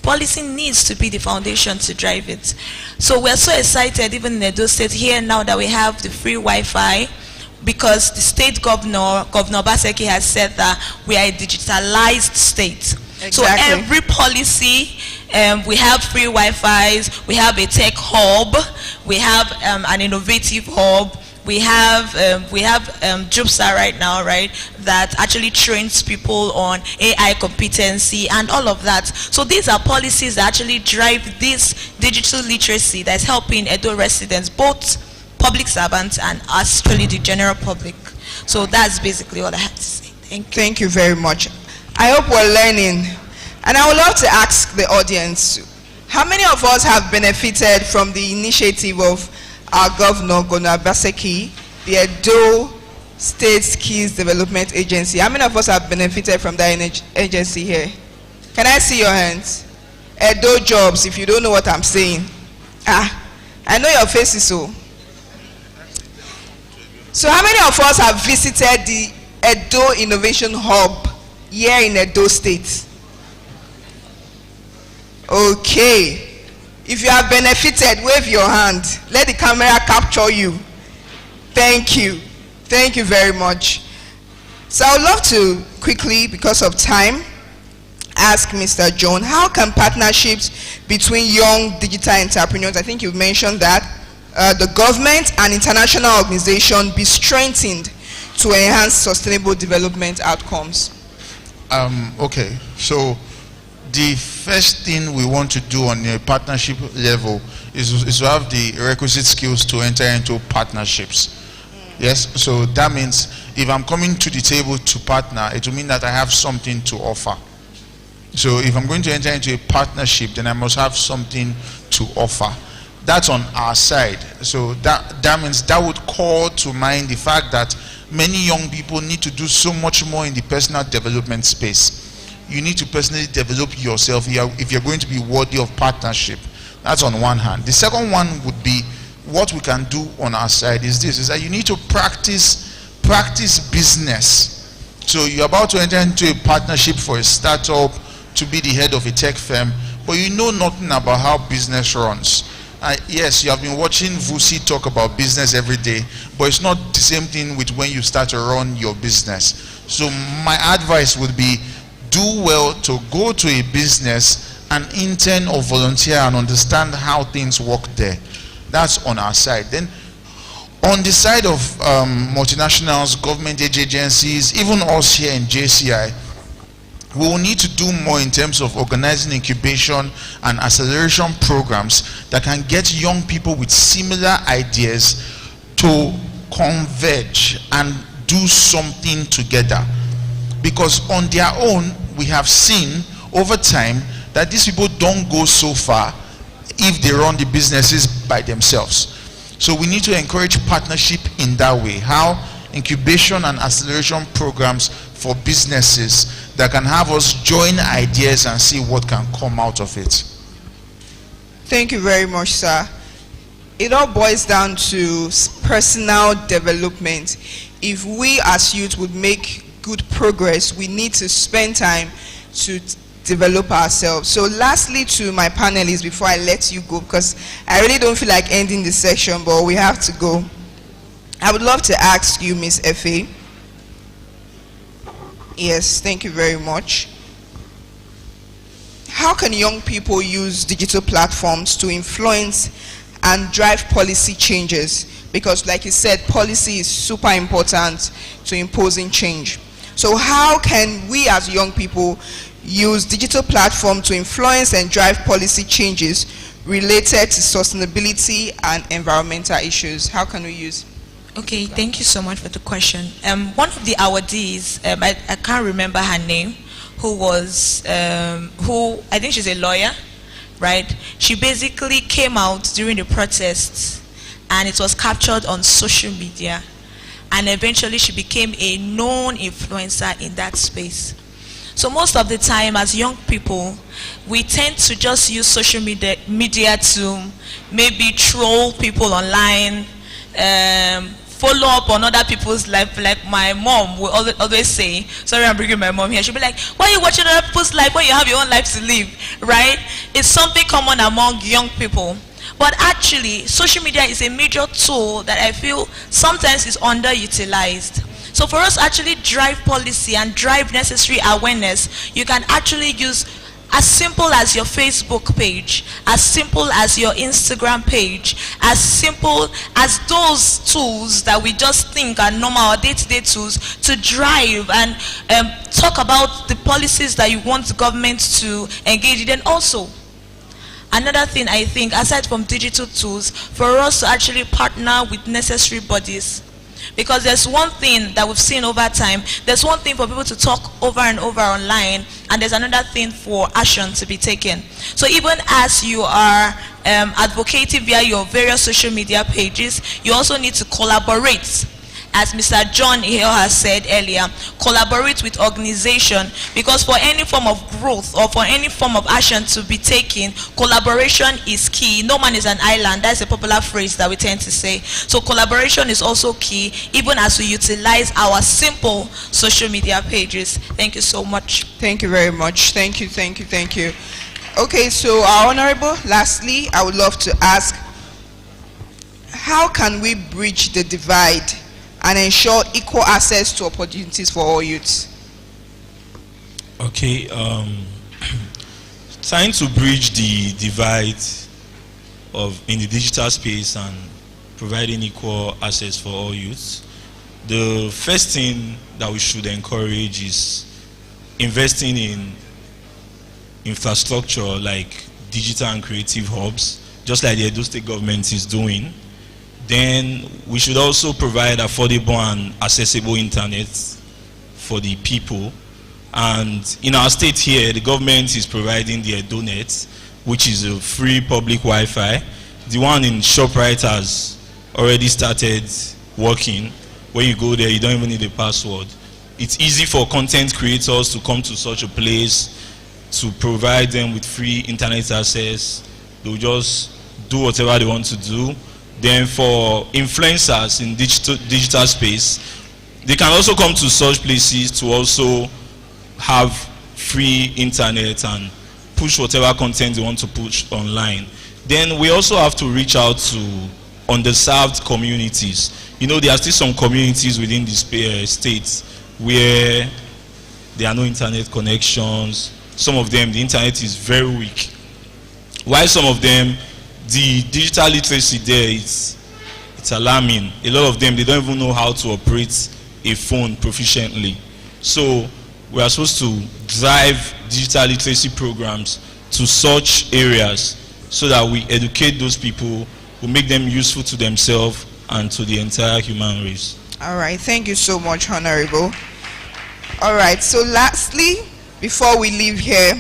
Policy needs to be the foundation to drive it. So we're so excited, even in Edo State here now, that we have the free Wi-Fi, because the state governor, Governor Baseki, has said that we are a digitalized state. Exactly. So every policy, we have free Wi-Fi's, we have a tech hub, we have an innovative hub, we have JUPSA right now, right, that actually trains people on AI competency and all of that. So these are policies that actually drive this digital literacy that's helping Edo residents, both public servants and actually the general public. So that's basically what I have to say. Thank you. Thank you very much. I hope we're learning. And I would love to ask the audience, how many of us have benefited from the initiative of our governor, Governor Baseki, the Edo State Skills Development Agency? How many of us have benefited from that agency here? Can I see your hands? Edo Jobs, if you don't know what I'm saying. I know your faces, so how many of us have visited the Edo Innovation Hub here in Edo State? Okay. If you have benefited, wave your hand. Let the camera capture you. Thank you. Thank you very much. So I would love to quickly, because of time, ask Mr. John, how can partnerships between young digital entrepreneurs, I think you've mentioned that, the government and international organization be strengthened to enhance sustainable development outcomes? Okay, so the first thing we want to do on a partnership level is to have the requisite skills to enter into partnerships. Yes, so that means if I'm coming to the table to partner, it will mean that I have something to offer. So if I'm going to enter into a partnership, then I must have something to offer. That's on our side. So that means that would call to mind the fact that many young people need to do so much more in the personal development space. You need to personally develop yourself if you're going to be worthy of partnership. That's on one hand. The second one would be, what we can do on our side is this, is that you need to practice business. So you're about to enter into a partnership for a startup to be the head of a tech firm, but you know nothing about how business runs. Yes, you have been watching Vusi talk about business every day, but it's not the same thing with when you start to run your business. So my advice would be, do well to go to a business and intern or volunteer and understand how things work there. That's on our side. Then on the side of multinationals, government agencies, even us here in JCI, we will need to do more in terms of organizing incubation and acceleration programs that can get young people with similar ideas to converge and do something together. Because on their own, we have seen over time that these people don't go so far if they run the businesses by themselves. So we need to encourage partnership in that way. How? Incubation and acceleration programs for businesses that can have us join ideas and see what can come out of it. Thank you very much, sir. It all boils down to personal development. If we as youth would make good progress, we need to spend time to develop ourselves. So lastly, to my panelists, before I let you go, because I really don't feel like ending this section, but we have to go, I would love to ask you, Ms. Efe. Yes, thank you very much. How can young people use digital platforms to influence and drive policy changes? Because like you said, policy is super important to imposing change. So how can we as young people use digital platform to influence and drive policy changes related to sustainability and environmental issues? How can we use? Okay, thank you so much for the question. One of the IYDs, I can't remember her name, who I think she's a lawyer, right? She basically came out during the protests and it was captured on social media, and eventually she became a known influencer in that space. So most of the time as young people, we tend to just use social media to maybe troll people online, follow up on other people's life. Like my mom will always say, sorry I'm bringing my mom here, she'll be like, why are you watching other people's life when you have your own life to live, right? It's something common among young people. But actually, social media is a major tool that I feel sometimes is underutilized. So for us to actually drive policy and drive necessary awareness, you can actually use as simple as your Facebook page, as simple as your Instagram page, as simple as those tools that we just think are normal or day-to-day tools to drive and talk about the policies that you want the government to engage in. And also, another thing I think, aside from digital tools, for us to actually partner with necessary bodies. Because there's one thing that we've seen over time, there's one thing for people to talk over and over online, and there's another thing for action to be taken. So even as you are advocating via your various social media pages, you also need to collaborate. As Mr. John here has said earlier, collaborate with organization, because for any form of growth or for any form of action to be taken, collaboration is key. No man is an island. That's a popular phrase that we tend to say. So collaboration is also key, even as we utilize our simple social media pages. Thank you so much. Thank you very much. Thank you, thank you, thank you. Okay, so our Honorable, lastly, I would love to ask, how can we bridge the divide and ensure equal access to opportunities for all youths? Okay, trying to bridge the divide in the digital space and providing equal access for all youths, the first thing that we should encourage is investing in infrastructure like digital and creative hubs, just like the Edo State government is doing. Then we should also provide affordable and accessible internet for the people. And in our state here, the government is providing the EdoNet, which is a free public Wi-Fi. The one in ShopRite has already started working. When you go there, you don't even need a password. It's easy for content creators to come to such a place to provide them with free internet access. They'll just do whatever they want to do. Then for influencers in digital space, they can also come to such places to also have free internet and push whatever content they want to push online. Then we also have to reach out to underserved communities. You know, there are still some communities within the states where there are no internet connections. Some of them, the internet is very weak. While some of them, the digital literacy there, it's alarming. A lot of them, they don't even know how to operate a phone proficiently. So we are supposed to drive digital literacy programs to such areas so that we educate those people, who make them useful to themselves and to the entire human race. All right, thank you so much, Honorable. All right, so lastly, before we leave here,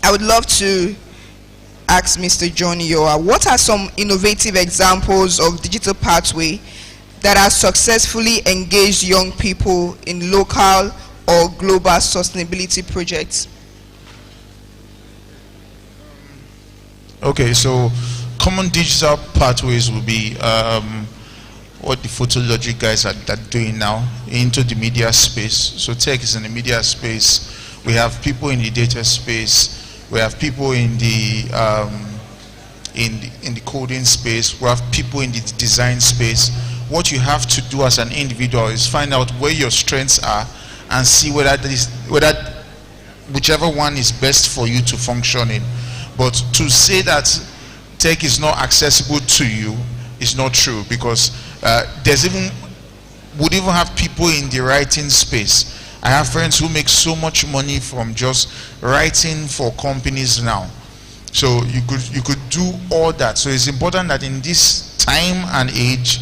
I would love to ask Mr. John Yoa, what are some innovative examples of digital pathway that have successfully engaged young people in local or global sustainability projects? Okay, so common digital pathways will be what the Photology guys are doing now into the media space. So tech is in the media space. We have people in the data space. We have people in the coding space. We have people in the design space. What you have to do as an individual is find out where your strengths are and see whether whichever one is best for you to function in. But to say that tech is not accessible to you is not true, because would even have people in the writing space. I have friends who make so much money from just writing for companies now. So you could do all that. So it's important that in this time and age,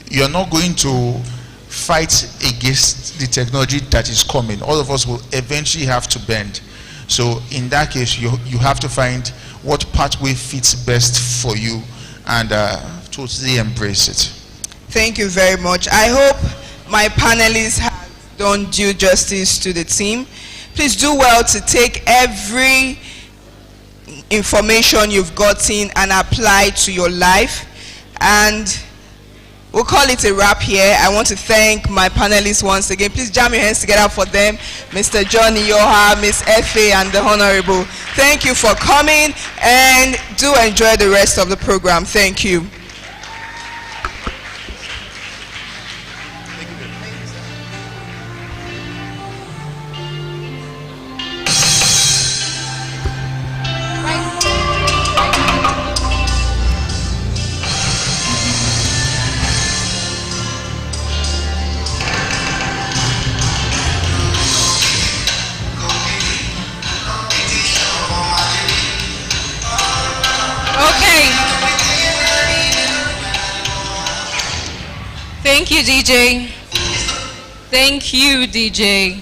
you're not going to fight against the technology that is coming. All of us will eventually have to bend. So in that case, you have to find what pathway fits best for you and totally embrace it. Thank you very much. I hope my panelists have done due justice to the team. Please do well to take every information you've gotten and apply to your life. And we'll call it a wrap here. I want to thank my panelists once again. Please jam your hands together for them. Mr. Johnny Yoha, Miss Efe, and the Honorable. Thank you for coming, and do enjoy the rest of the program. Thank you. Thank you, DJ. Thank you, DJ.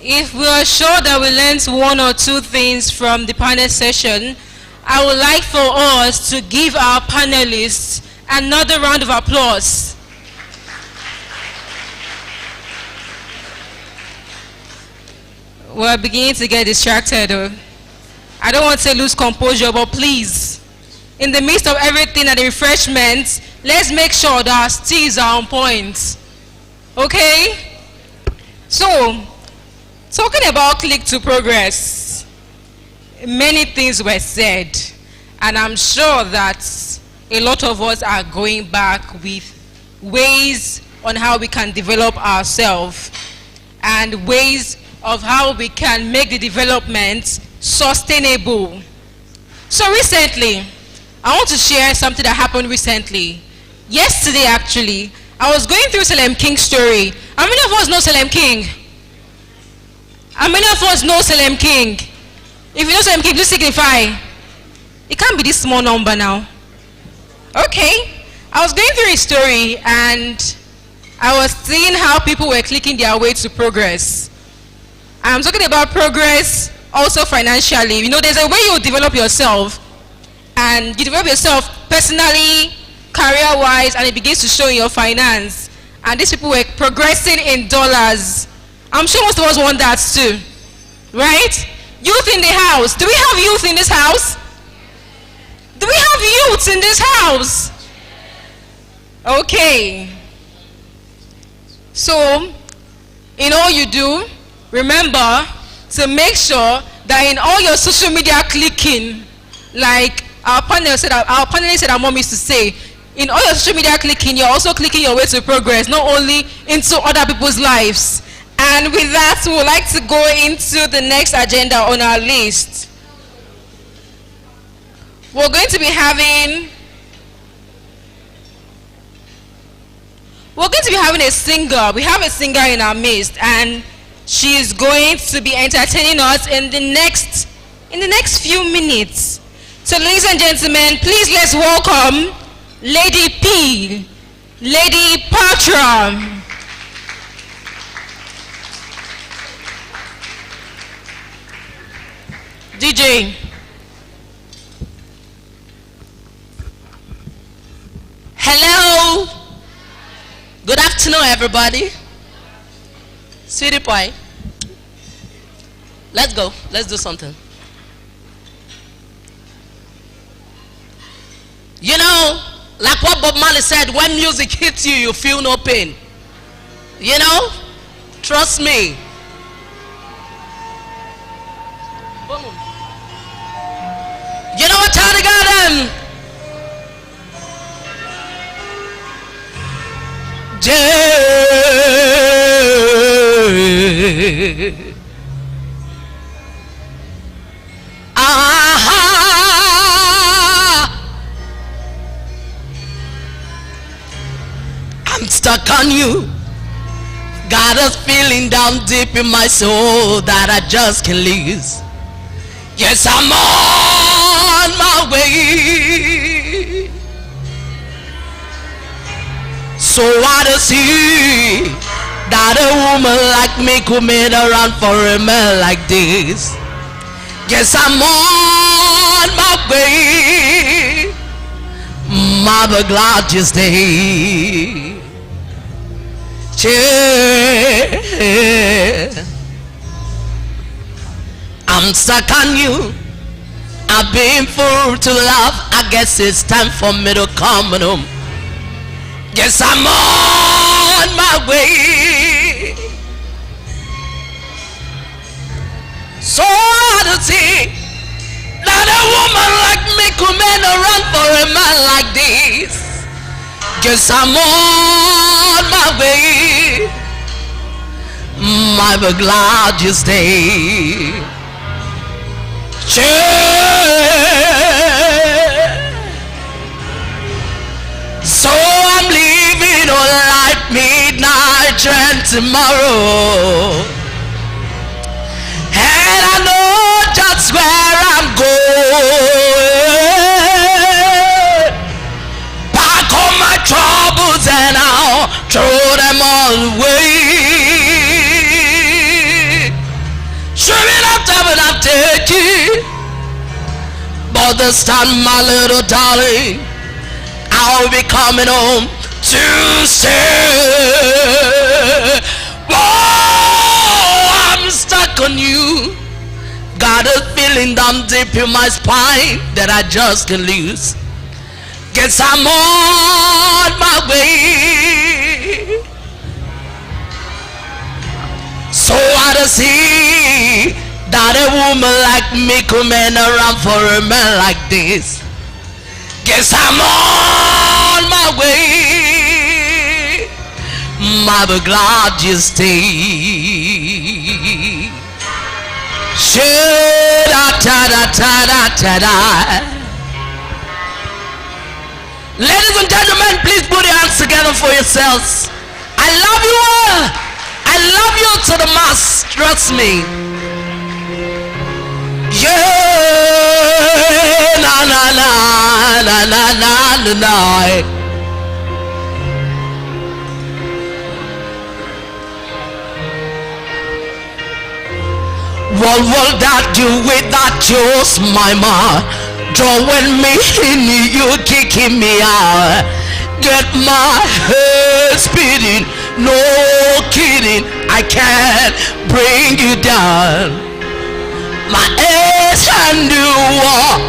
If we are sure that we learned one or two things from the panel session, I would like for us to give our panelists another round of applause. We're beginning to get distracted. I don't want to lose composure, but please, in the midst of everything and the refreshments, let's make sure that our steeds are on point. Okay? So, talking about click to progress, many things were said, and I'm sure that a lot of us are going back with ways on how we can develop ourselves and ways of how we can make the development sustainable. So recently, I want to share something that happened recently. Yesterday, actually, I was going through Salem King's story. How many of us know Salem King? How many of us know Salem King? If you know Salem King, please signify. It can't be this small number now. Okay. I was going through his story and I was seeing how people were clicking their way to progress. I'm talking about progress also financially. You know, there's a way you develop yourself, and you develop yourself personally, career-wise, and it begins to show in your finance. And these people were progressing in dollars. I'm sure most of us want that too, right? Youth in the house. Do we have youth in this house? Do we have youth in this house? Okay. So, in all you do, remember to make sure that in all your social media clicking, like our panelist said, our mom used to say, in all your social media clicking, you're also clicking your way to progress, not only into other people's lives. And with that, we would like to go into the next agenda on our list. We're going to be having a singer. We have a singer in our midst, and she is going to be entertaining us in the next few minutes. So, ladies and gentlemen, please let's welcome Lady P, Lady Patra. DJ. Hello. Good afternoon, everybody. Sweetie pie. Let's go. Let's do something. You know, like what Bob Marley said, when music hits you, you feel no pain. You know? Trust me. You know what time to go then? I'm stuck on you. Got us feeling down deep in my soul that I just can't lose. Yes, I'm on my way. So why does he that a woman like me could made around for a man like this? Yes, I'm on my way. Mother glad you stay. Yeah. I'm stuck on you. I've been fooled to love. I guess it's time for me to come home. Yes, I'm on my way. So hard to see that a woman like me could make a run for a man like this. Guess I'm on my way. I'll be glad you stay. So I'm leaving on like midnight train tomorrow, and I know just where I'm going. Pack all my troubles and I'll throw them all away. Sure enough, time I'm taking, but this time, my little darling, I'll be coming home to stay. Whoa, I'm stuck on you. Got a feeling down deep in my spine that I just can't lose. Guess I'm on my way. So I don't see that a woman like me coming around for a man like this. Guess I'm on my way. I'll be glad you stay. Ladies and gentlemen, please put your hands together for yourselves. I love you all. I love you to the mass. Trust me. Yeah, na na na na na na na na. What will that do without your smile? Drawing me in, you kicking me out. Get my head spinning, no kidding. I can't bring you down. My ass and you are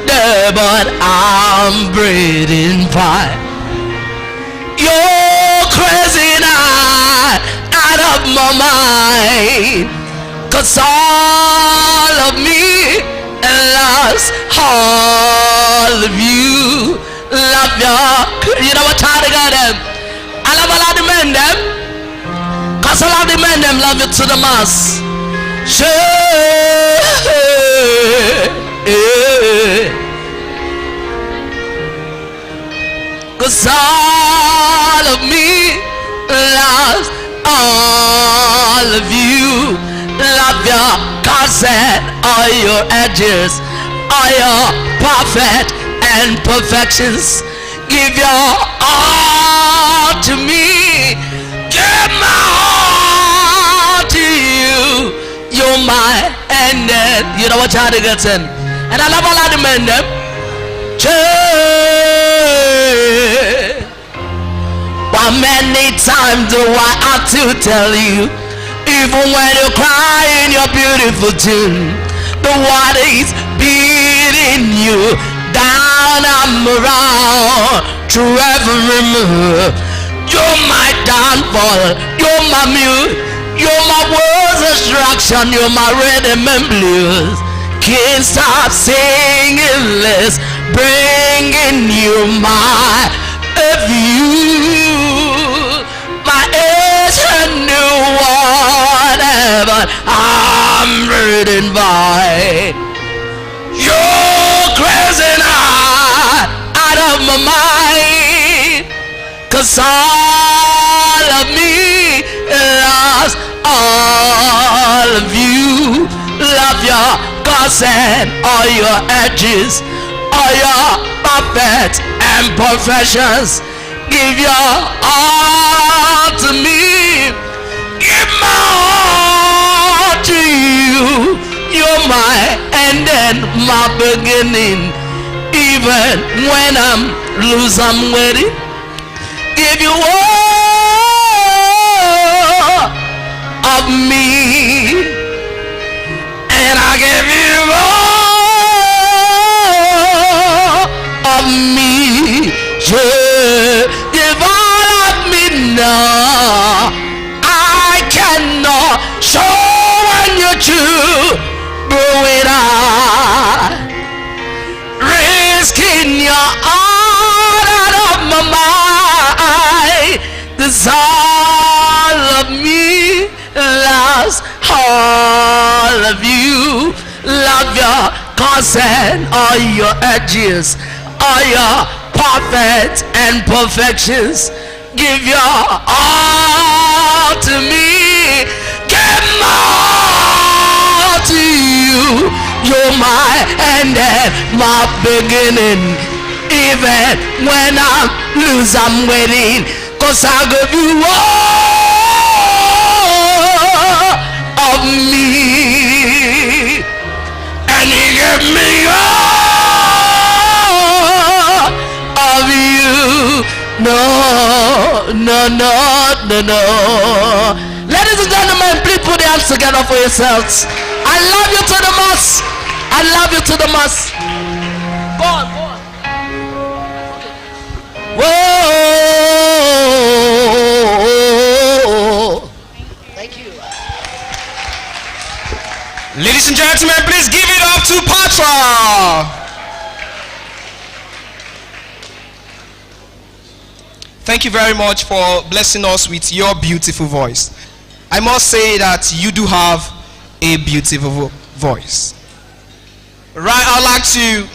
there, but I'm breathing fine. You're crazy now, out of my mind. 'Cause all of me loves all of you. Love you. You know what time to got them? I love a lot of men them. 'Cause a lot of the men them love you to the mass. Cause all of me loves all of you. Love your consent, all your edges, all your perfect and perfections. Give your all to me. Give my all to you. You're my ended. You know what y'all get in. And I love a lot of men them. How many times do I have to tell you? Even when you cry in your beautiful tune, the water is beating you down and around through every move. You're my downfall, you're my muse, you're my world's distraction, you're my rhythm and blues. Can't stop singing this, bringing you my view, my age and new whatever I'm reading by. You're crazy now, out of my mind. 'Cause all of me loves all of you. Love your consent, all your edges, all your perfect and professions. Give your all to me. Give my all to you. You're my end and my beginning. Even when I'm loose, I'm waiting. Give you all of me, Can I give you more of me? Yeah, give all of me now. I cannot show when you're true, but I risking your heart out of my mind. This all of me loves all of you. Love your consent, all your edges, all your perfect and perfections. Give your all to me. Give more to you. You're my end and my beginning. Even when I'm loose, I'm waiting. 'Cause I give you all of me. And you give me all of you. No, no, no, no, no. Ladies and gentlemen, please put your hands together for yourselves. I love you to the most. I love you to the most. Go on, go on. Whoa. Thank you. Ladies and gentlemen, please give it up to Patra. Thank you very much for blessing us with your beautiful voice. I must say that you do have a beautiful voice. Right, I'd like to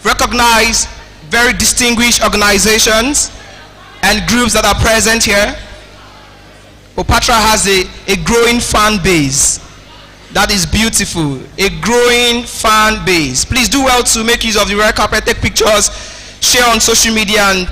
recognize very distinguished organizations and groups that are present here. Opatra has a growing fan base. That is beautiful. A growing fan base. Please do well to make use of the red carpet, take pictures, share on social media, and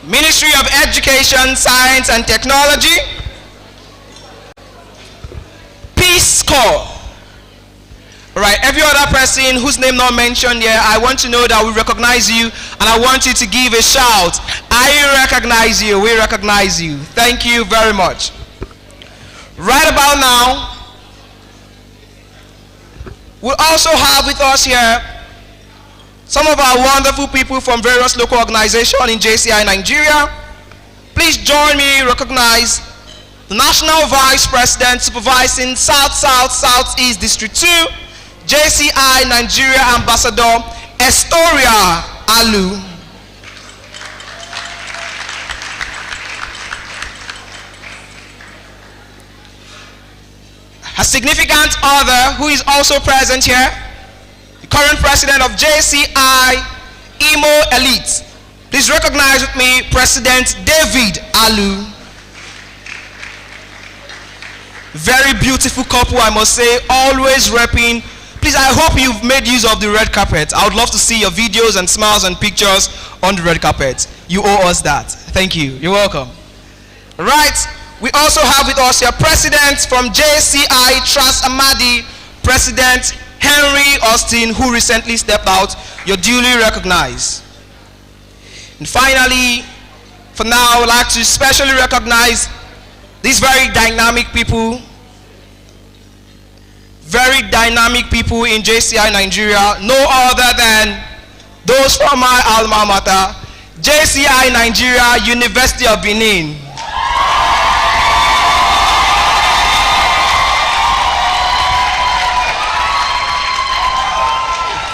Ministry of Education, Science and Technology, Peace Corps. Right, every other person whose name not mentioned here, I want to know that we recognize you, and I want you to give a shout. I recognize you. We recognize you. Thank you very much. Right about now, we also have with us here some of our wonderful people from various local organizations in JCI Nigeria. Please join me recognize the National Vice President supervising South-South-Southeast District 2, JCI Nigeria Ambassador Estoria Alu. A significant other who is also present here, the current president of JCI Imo Elite. Please recognize with me President David Alu. Very beautiful couple, I must say, always repping. Please, I hope you've made use of the red carpet. I would love to see your videos and smiles and pictures on the red carpet. You owe us that. Thank you. You're welcome. Right. We also have with us here President from JCI Trust Amadi, President Henry Austin, who recently stepped out. You're duly recognized. And finally, for now, I would like to specially recognize these very dynamic people in JCI Nigeria, no other than those from my alma mater, JCI Nigeria University of Benin.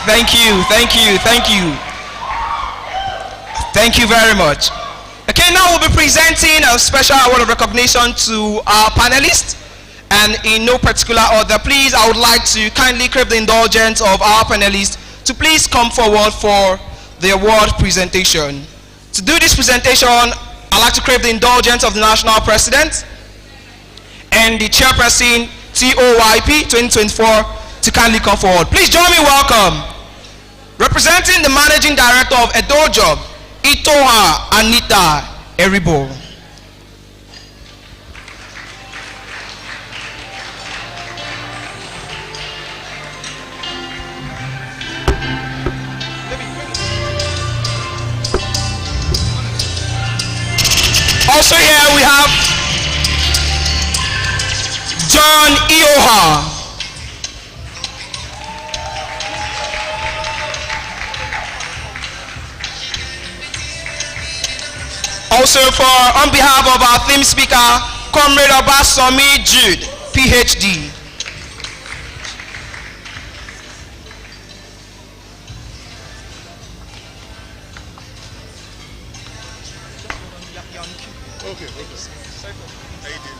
Thank you, thank you, thank you. Thank you very much. Okay, now we'll be presenting a special award of recognition to our panelists, and in no particular order. Please, I would like to kindly crave the indulgence of our panelists to please come forward for the award presentation. To do this presentation, I'd like to crave the indulgence of the National President and the Chairperson TOYP 2024 to kindly come forward. Please join me welcome. Representing the Managing Director of Edojob, Itoha Anita Eribo. Also here we have John Ioha. Also on behalf of our theme speaker, Comrade Obasomi Jude, PhD. Okay. How you doing?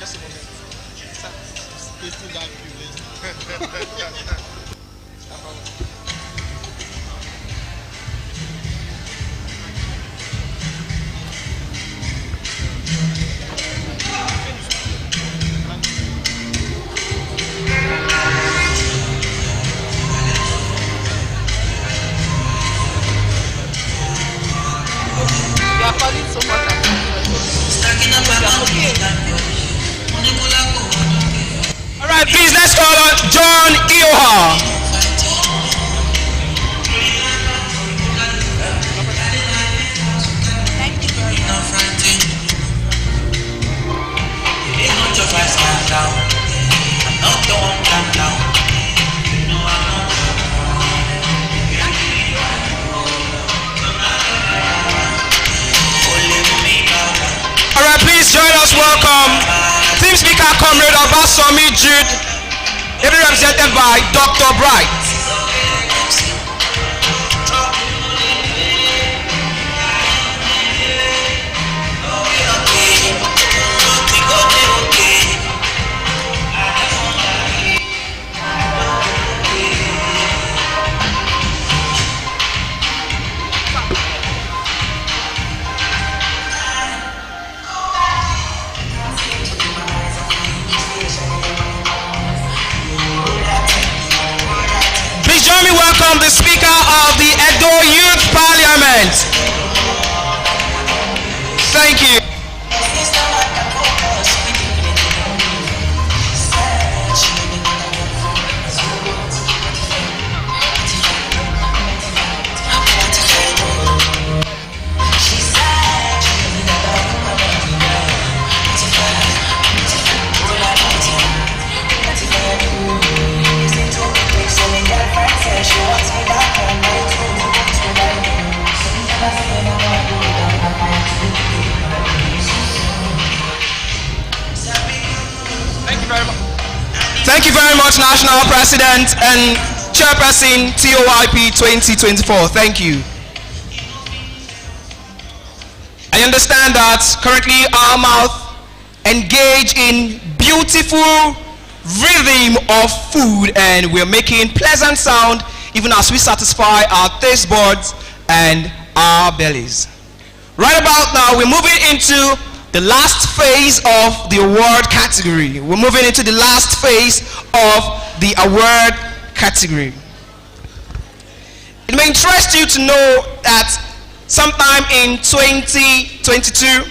Just a moment. Facing that view. Alright, please let's call on John Ioha. Alright, please join us. Welcome Team Speaker Comrade Obasomi Jude, represented by Dr. Bright. Join me welcome the Speaker of the Edo Youth Parliament. Thank you. Thank you very much, National President and Chairperson TOYP 2024. Thank you. I understand that currently our mouth engage in beautiful rhythm of food, and we're making pleasant sound even as we satisfy our taste buds and our bellies. Right about now, we're moving into the last phase of the award category. We're moving into the last phase of the award category. It may interest you to know that sometime in 2022,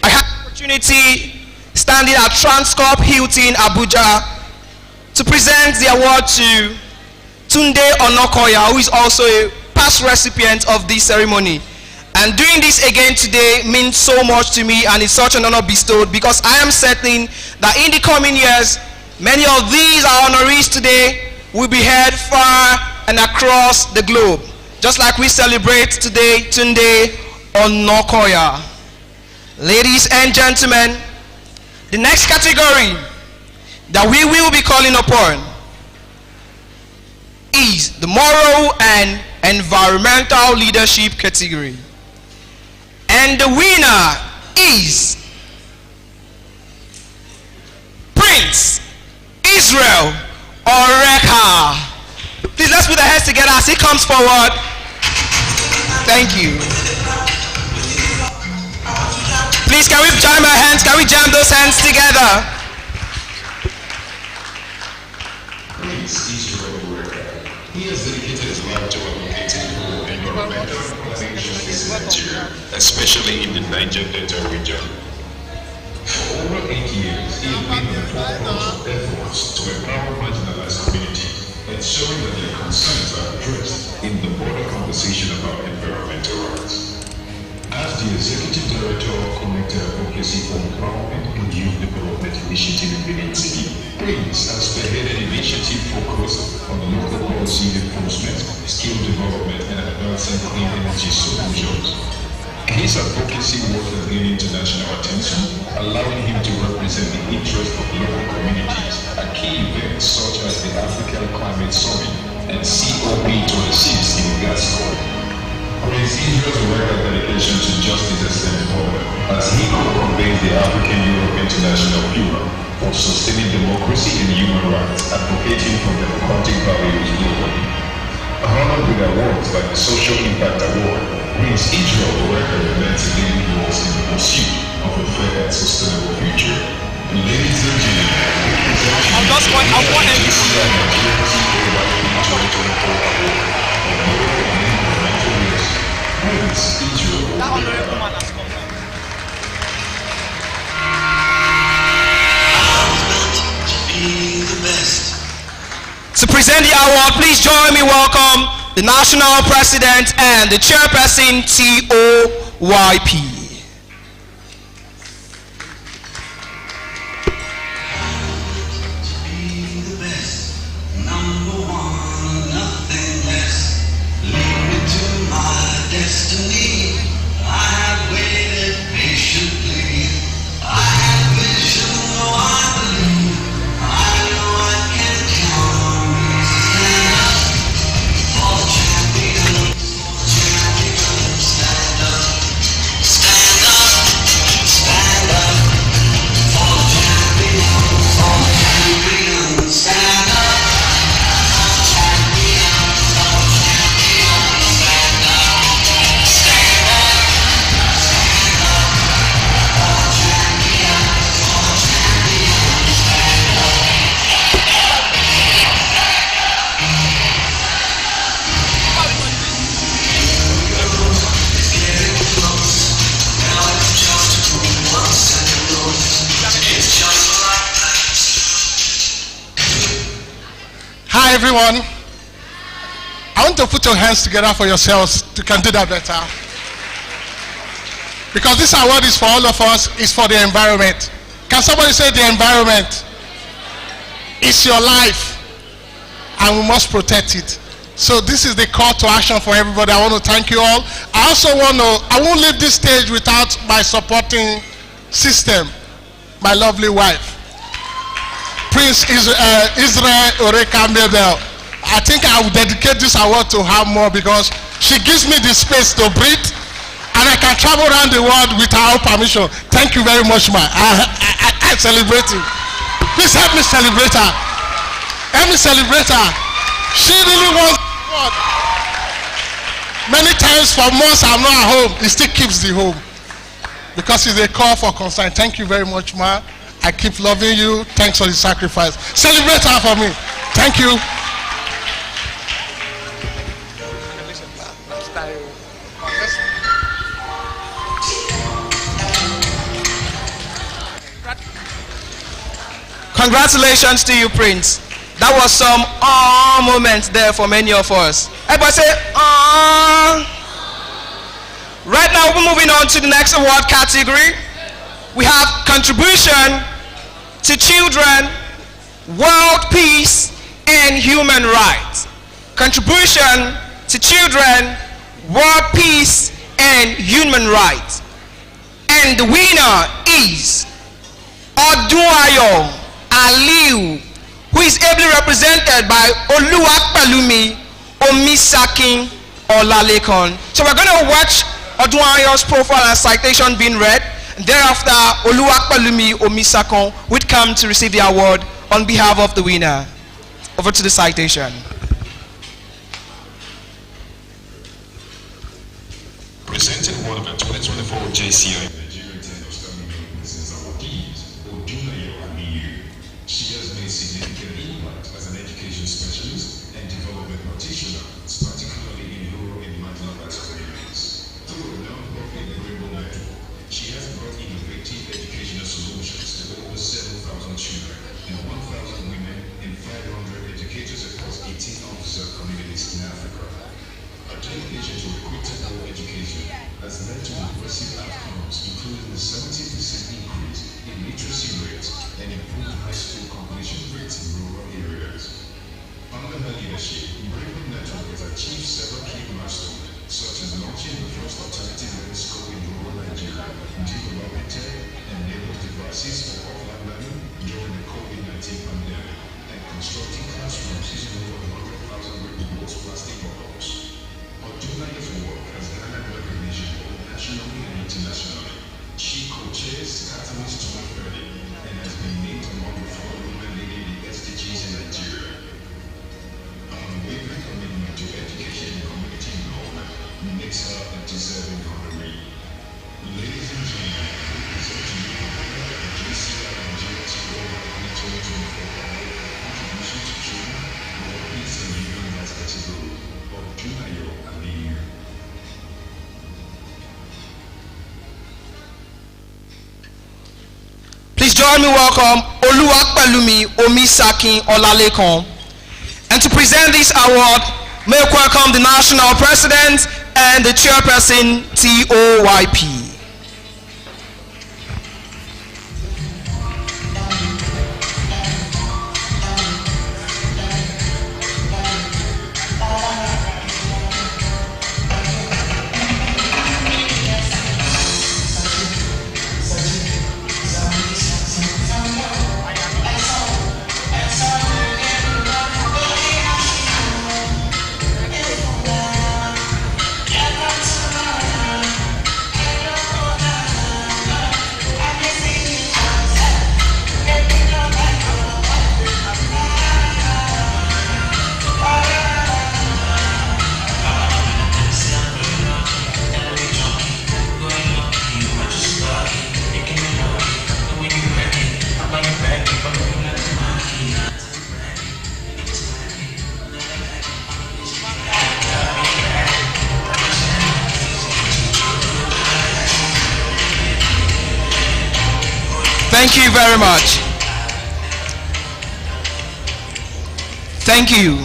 I had the opportunity standing at Transcorp Hilton, Abuja, to present the award to Tunde Onokoya, who is also a past recipient of this ceremony. And doing this again today means so much to me, and it's such an honor bestowed, because I am certain that in the coming years, many of these our honorees today will be heard far and across the globe. Just like we celebrate today Tunde Onokoya. Ladies and gentlemen, the next category that we will be calling upon is the moral and environmental leadership category. And the winner is Prince Israel Oreka. Please, let's put our hands together as he comes forward. Thank you. Please, can we jam our hands? Can we jam those hands together? Prince Israel Oreka. He has dedicated his life to advocating for environmental protection in Nigeria, especially in the Niger Delta region. For over 8 years, he has been at the forefront of efforts to empower marginalized communities, ensuring that their concerns are addressed in the broader conversation about environmental rights. As the Executive Director of Connected Advocacy for Empowerment and Youth Development Initiative in Benin City, Prince has spearheaded initiative focused on local policy enforcement, skill development, and advancing clean energy solutions. His advocacy work has gained international attention, allowing him to represent the interests of local communities at key events such as the African Climate Summit and COP26 in Glasgow. Prince Israel's Oreka's dedication to justice extends further as he co-convenes the African-Europe International Bureau for sustaining democracy and human rights, advocating for democratic values globally. Honored with awards like the Social Impact Award, Prince Israel Oreka remains a leading voice in the pursuit of a fair and sustainable future. Ladies and gentlemen, I'm just going to award him. JCI Nigeria TOYP 2024 Award for moral and environmental leadership. Prince Israel Oreka. To present the award, please join me welcome the National President and the Chairperson TOYP. Hi everyone. I want to put your hands together for yourselves. You can do that better. Because this award is for all of us, it's for the environment. Can somebody say the environment? It's your life and we must protect it. So this is the call to action for everybody. I want to thank you all. I won't leave this stage without my supporting system, my lovely wife. Prince Israel Oreka Mabel. I think I will dedicate this award to her more because she gives me the space to breathe and I can travel around the world without permission. Thank you very much, ma. I celebrate you. Please help me celebrate her. Help me celebrate her. She really wants God. Many times for months I'm not at home. It still keeps the home. Because it's a call for concern. Thank you very much, ma. I keep loving you. Thanks for the sacrifice. Celebrate her for me. Thank you. Congratulations to you, Prince. That was some moments there for many of us. Everybody say, Right now, we're moving on to the next award category. We have contribution to children, world peace, and human rights. Contribution to children, world peace, and human rights. And the winner is Odunayo Aliu, who is ably represented by Oluwapelumi Omisakin Olalekan. So we're going to watch Odunayo's profile and citation being read. And thereafter, Oluwapelumi Omisakin would come to receive the award on behalf of the winner. Over to the citation. Presenting award of the 2024 JCI Nigeria TOYP Odunayo Aliu. She has made significant impact as an education specialist and development practitioner, particularly in rural and marginalized communities. Through a non-profit and rainbow network, she has brought innovative educational solutions to over 7,000 children and 1,000 women and 500 educators across 18 underserved communities in Africa. Her dedication to equitable education has led to impressive outcomes, including the 70% increase in literacy rates and improved high school completion rates in rural areas. Under her leadership, Rainbow Network has achieved several key milestones, such as launching the first alternative learning school in rural Nigeria, developing tech and enabled devices for offline learning during the COVID-19 pandemic, and constructing classrooms using over 100,000 reusable plastic bottles. Odunayo's work has garnered recognition both nationally and internationally. She co-chairs Catalyst 2030 and has been named among the 4 women leading the SDGs in Nigeria. Her unwavering commitment to education and community involvement makes her a deserving honoree. Ladies and gentlemen, we present to you the JCI Nigeria TOYP 2024 award for contribution to children, world peace and human rights category. Odunayo Aliu. Please join me welcome Oluwapelumi Omisakin Olalekan. And to present this award, may I welcome the National President and the Chairperson TOYP. Thank you very much. Thank you.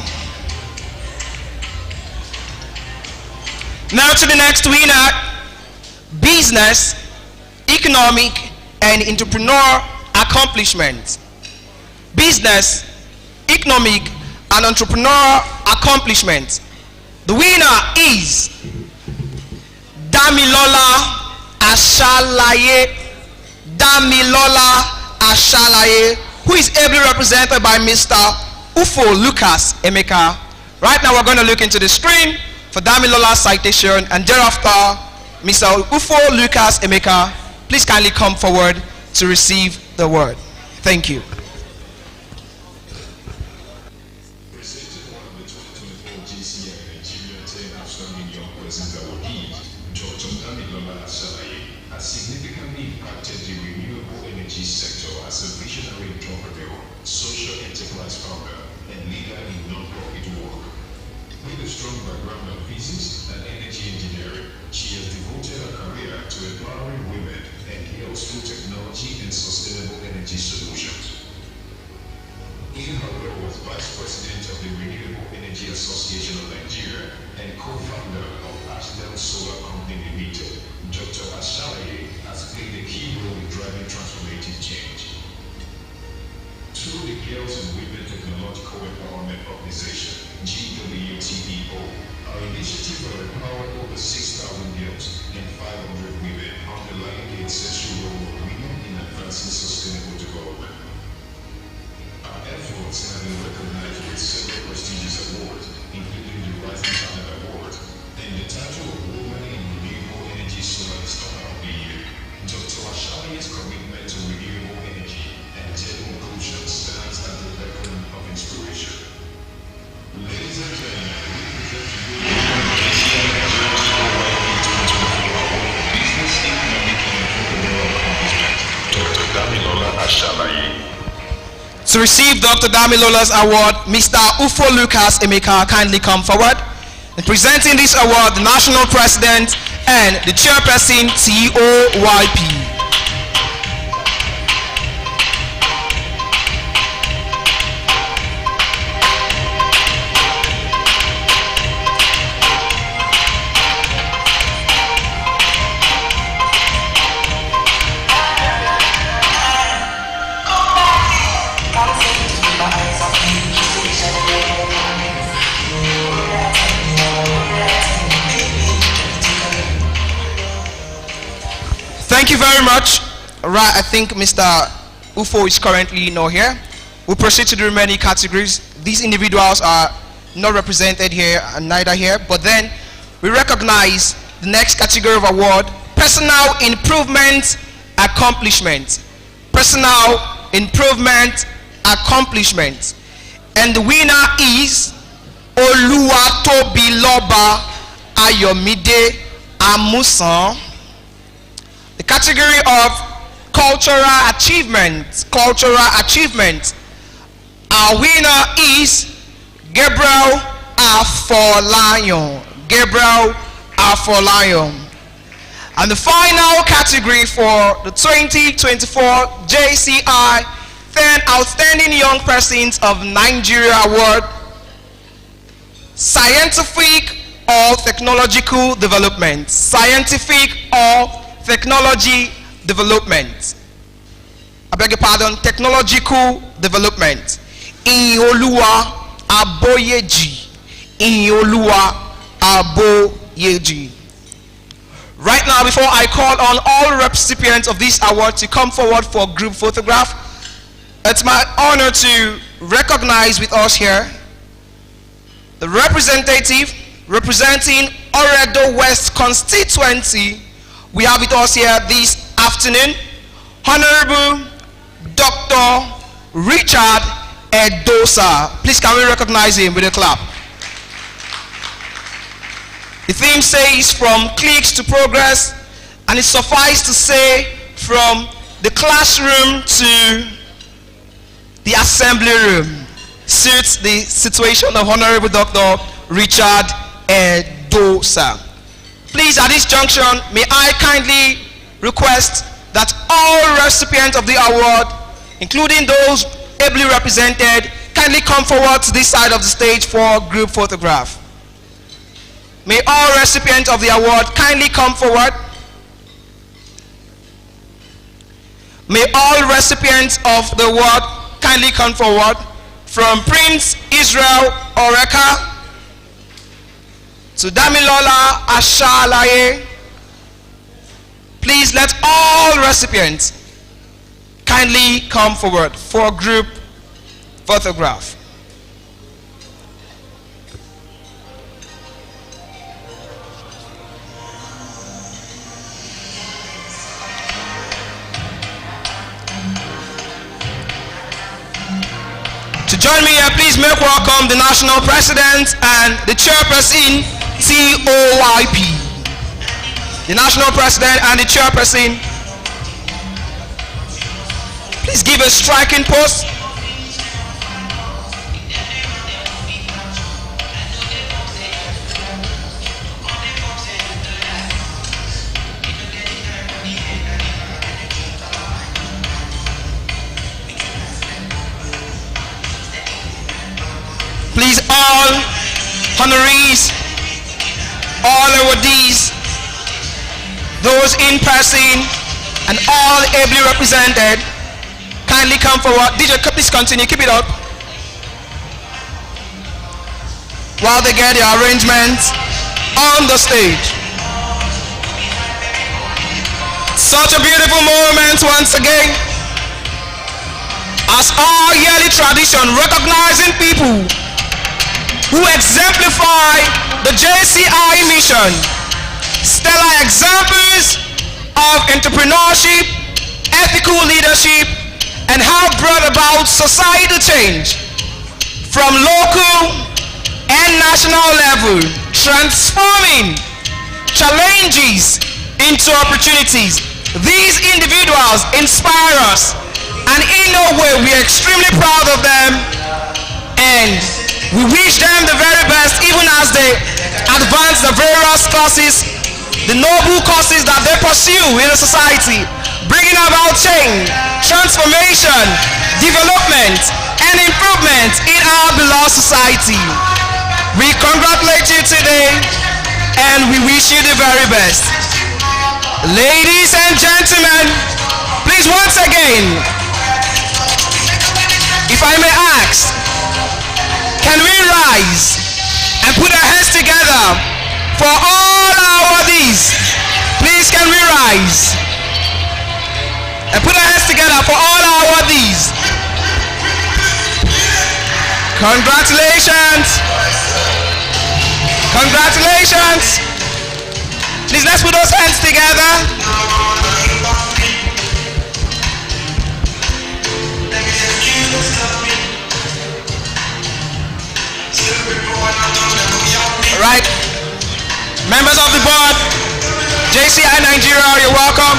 Now to the next winner, business, economic, and entrepreneur accomplishments. Business, economic, and entrepreneur accomplishments. The winner is Damilola Ashalaye. Damilola Ashalaye, who is ably represented by Mr. Ufo Lucas Emeka. Right now we're going to look into the screen for Damilola's citation, and thereafter Mr. Ufo Lucas Emeka, please kindly come forward to receive the award. Thank you. Presented one of the 2024 JCI Nigeria 10 Outstanding Young Persons Awardee, Dr. Damilola Asalaye, has significantly impacted the renewable energy sector as a visionary entrepreneur, social enterprise founder, and leader in non-profit work. With a strong background in physics and energy engineering, she has devoted her career to empowering women and girls through technology and sustainable energy solutions. In her role as Vice President of the Renewable Energy Association of Nigeria and co-founder of Ashdale Solar Company Limited, Dr. Asalaye has played a key role in driving transformative change. Through the Girls and Women Technological Empowerment Organization, GWTEO, our initiative will empower over 6,000 girls and 500 women, underlying the essential role of women in advancing sustainable development. Our efforts have been recognized with several prestigious awards, including the Rising Talent Award and the title of Woman in Renewable Energy Solar Startup of the Year. Dr. Ashali's commitment to renewable energy and genuine inclusion stands as a beacon of inspiration. Ladies and gentlemen, we present to you Business, Economic and Entrepreneurial Accomplishment, Dr. Damilola Asalaye. To receive Dr. Damilola's award, Mr. Ufo Lucas Emeka, kindly come forward. In presenting this award, the National President and the Chairperson, TOYP. Thank you very much. Right, I think Mr. Ufo is currently not here. We'll proceed to the remaining categories. These individuals are not represented here and neither here, but then we recognize the next category of award, Personal Improvement Accomplishment. Personal Improvement Accomplishment. And the winner is Oluwatobiloba Ayomide Amusan. The category of cultural achievement. Our winner is Gabriel Afolayan. And the final category for the 2024 JCI 10 Outstanding Young Persons of Nigeria Award, Scientific or Technological Development. Technology development. I beg your pardon, technological development. Inyoluwa Aboyeji. Right now, before I call on all recipients of this award to come forward for group photograph, it's my honor to recognize with us here the representative representing Oredo West constituency. We have with us here this afternoon, Honorable Dr. Richard Edosa. Please can we recognize him with a clap? The theme says from cliques to progress, and it suffices to say from the classroom to the assembly room. Suits the situation of Honorable Dr. Richard Edosa. Please, at this junction, may I kindly request that all recipients of the award, including those ably represented, kindly come forward to this side of the stage for group photograph. May all recipients of the award kindly come forward. May all recipients of the award kindly come forward. From Prince Israel Oreka to Damilola Ashalaye, please let all recipients kindly come forward for group photograph. please make welcome the national president and the chairperson, TOYP. The national president and the chairperson. Please give a striking pose. Please, all honorees, all awardees, those in person, and all ably represented, kindly come forward. DJ, please continue, keep it up. While they get their arrangements on the stage. Such a beautiful moment once again. As our yearly tradition, recognizing people who exemplify the JCI mission, stellar examples of entrepreneurship, ethical leadership, and have brought about societal change from local and national level, transforming challenges into opportunities. These individuals inspire us, and in no way we are extremely proud of them, and we wish them the very best even as they advance the various causes, the noble causes that they pursue in the society, bringing about change, transformation, development, and improvement in our beloved society. We congratulate you today and we wish you the very best. Ladies and gentlemen, please once again, if I may ask, can we rise and put our hands together for all our awardees? Please, can we rise and put our hands together for all our awardees? Congratulations! Congratulations! Please, let's put those hands together. Right, members of the board, JCI Nigeria, you're welcome.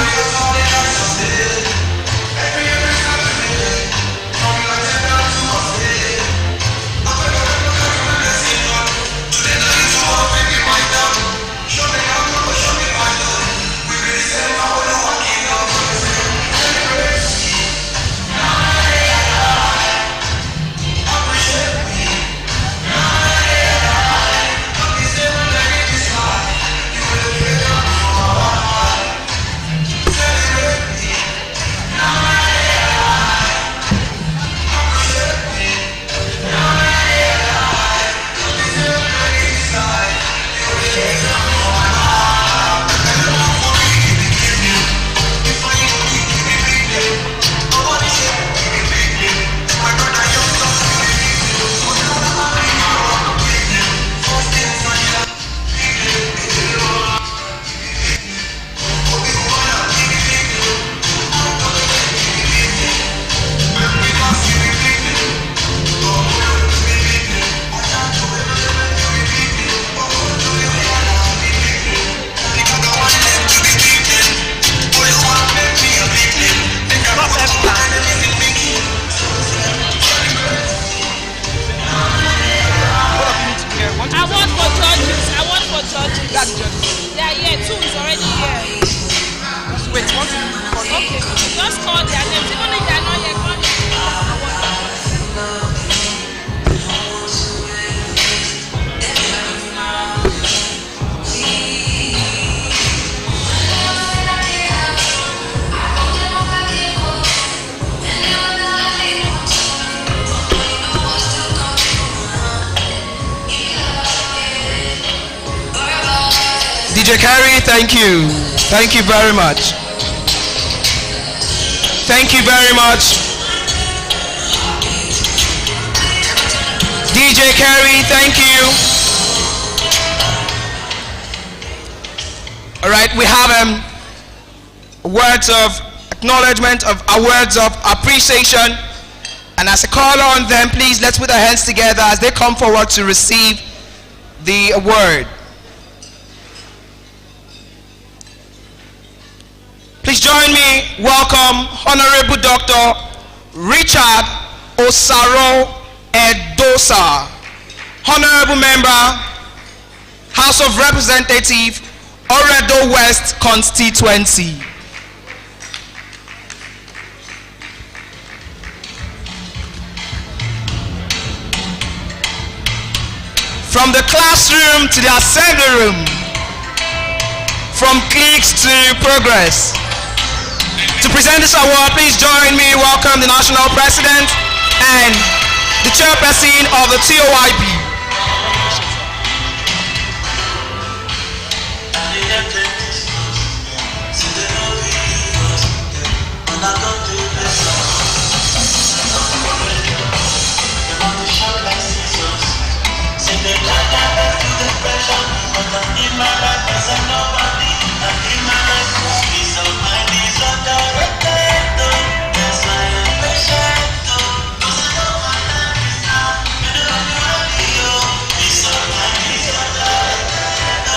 DJ Carey, thank you. Thank you very much. Thank you very much. DJ Carey, thank you. All right, we have words of acknowledgement, of words of appreciation, And as I call on them, please let's put our hands together as they come forward to receive the award. Please join me. Welcome Honorable Dr. Richard Osaro Edosa, Honorable Member, House of Representatives, Oredo West Constituency. From the classroom to the assembly room, from cliques to progress. To present this award, please join me. Welcome the National President and the Chairperson of the TOYP.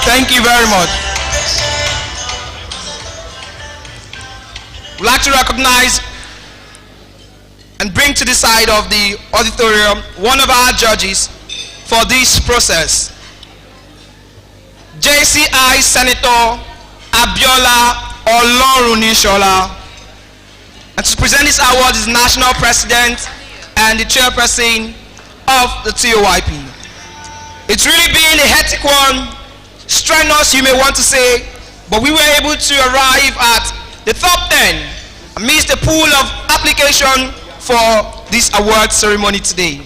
Thank you very much. We'd like to recognize and bring to the side of the auditorium one of our judges for this process. JCI Senator Abiola Olorunishola. And to present this award is National President and the Chairperson of the TOYP. It's really been a hectic one, strenuous you may want to say, but we were able to arrive at the top 10 amidst the pool of application for this award ceremony today.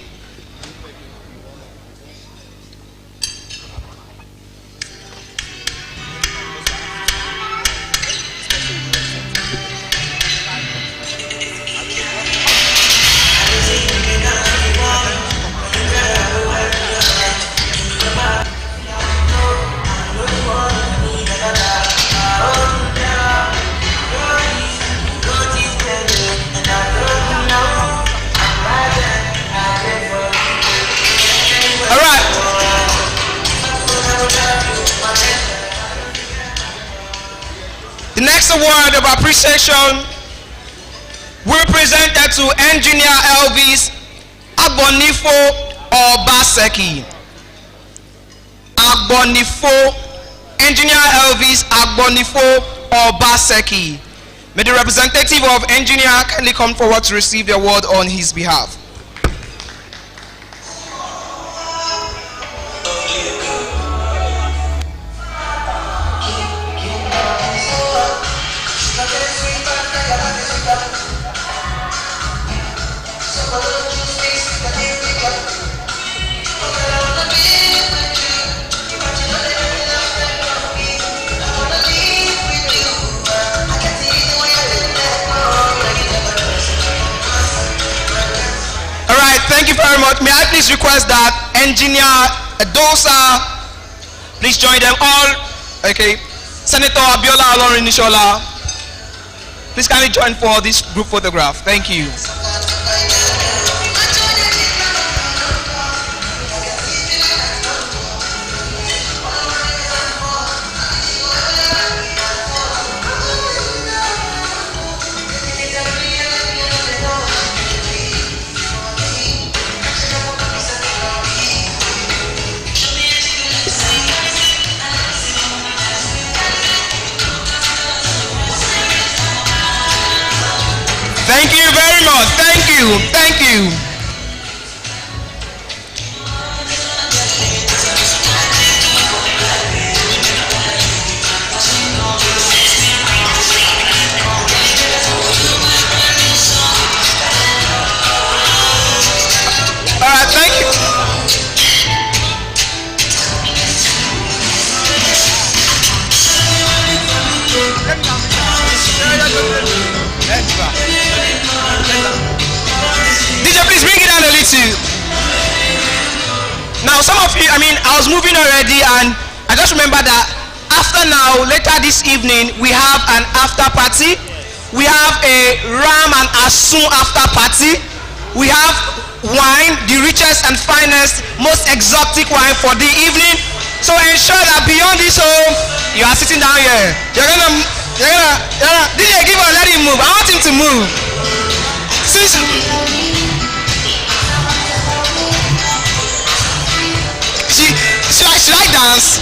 The next award of appreciation will be presented to Engineer Elvis Agbonifo Obaseki. Engineer Elvis Agbonifo Obaseki. May the representative of engineer kindly come forward to receive the award on his behalf. Thank you very much. May I please request that Engineer Edosa, please join them all. Okay. Senator Abiola Olorunishola, please kindly join for this group photograph. Thank you. Thank you very much. Thank you. Thank you. All right, thank you. DJ, please bring it down a little. Now, some of you, I was moving already, and I just remember that after now, later this evening, we have an after party. We have a Ram and Asun after party. we have wine, the richest and finest, most exotic wine for the evening. So ensure that beyond this home, you are sitting down here. You're gonna DJ, give her, let him move. I want him to move. Should I dance?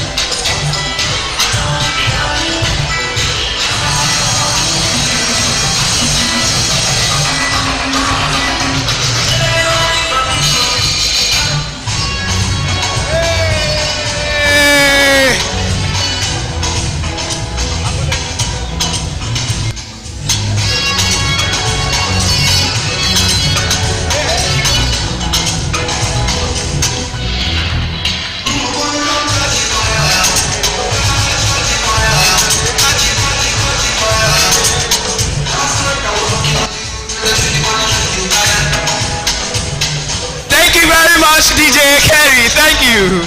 DJ Kerry, thank you.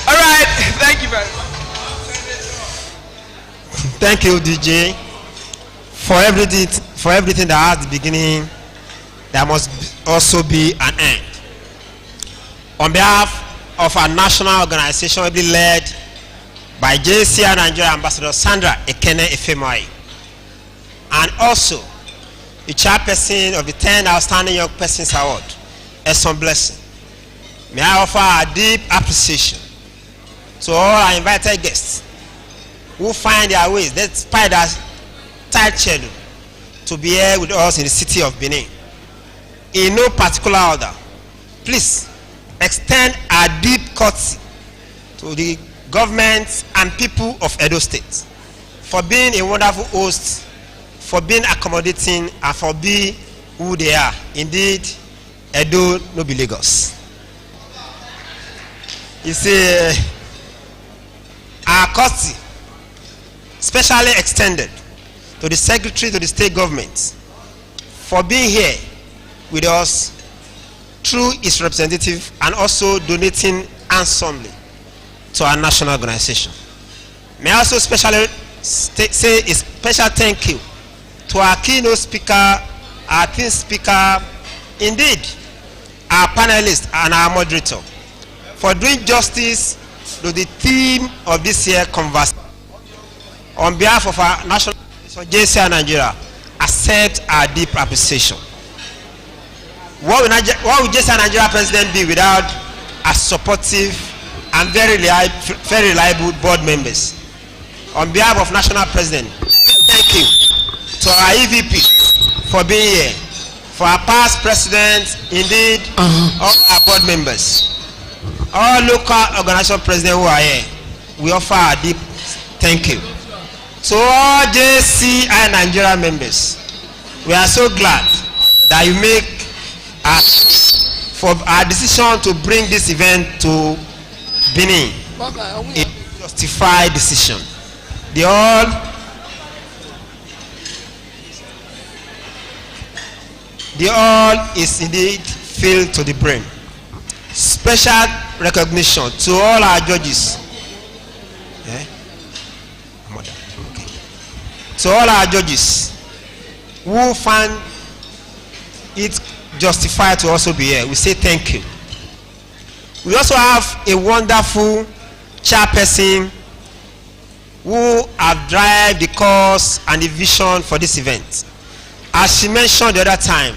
All right, thank you very much. Thank you, DJ. For everything that has the beginning, there must also be an end. On behalf of our national organization, will be led by JCI Nigeria Ambassador Sandra Ekene Efemai, and also the chairperson of the 10 Outstanding Young Persons Award, Eson Blessing. May I offer a deep appreciation to all our invited guests who find their ways, despite their tight schedule, to be here with us in the city of Benin. In no particular order, please extend our deep courtesy to the government and people of Edo State for being a wonderful host, for being accommodating, and for being who they are. Indeed, Edo no be Lagos. You see, our courtesy specially extended to the Secretary to the State Government for being here with us through its representative and also donating handsomely to our national organization. May I also specially say a special thank you to our keynote speaker, our theme speaker, indeed, our panelists and our moderator, for doing justice to the theme of this year's conversation. On behalf of our national JCI Nigeria, accept our deep appreciation. What would JCI Nigeria President be without a supportive and very reliable board members? On behalf of National President, thank you to our EVP for being here, for our past presidents, indeed, all our board members. All local organization presidents who are here, we offer a deep thank you. To all JCI Nigeria members, we are so glad that you make for our decision to bring this event to Benin a justified decision. They all is indeed filled to the brim. Special recognition to all our judges. To all our judges who find it justified to also be here, we say thank you. We also have a wonderful chairperson who have driven the cause and the vision for this event. As she mentioned the other time,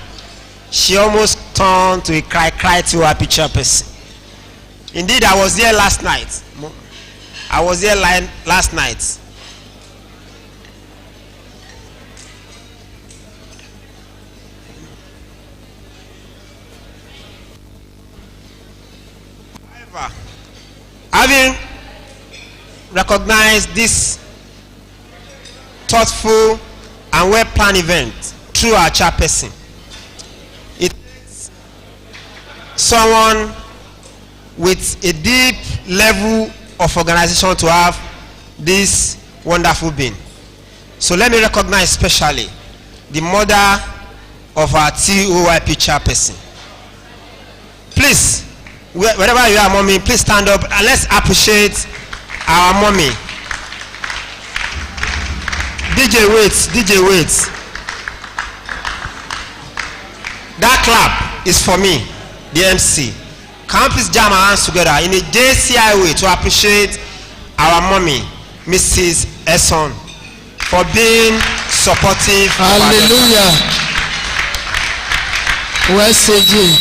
she almost turned to a cry to her chairperson. Indeed, I was there last night. However, having recognized this thoughtful and well-planned event through our chairperson, it takes someone with a deep level of organization to have this wonderful being. So let me recognize especially the mother of our TOYP chairperson. Please, wherever you are, mommy, please stand up and let's appreciate our mommy. DJ waits. That clap. is for me, the MC. Can we please jam our hands together in a JCI way to appreciate our mommy, Mrs. Esson, for being supportive. Hallelujah. Where's AJ?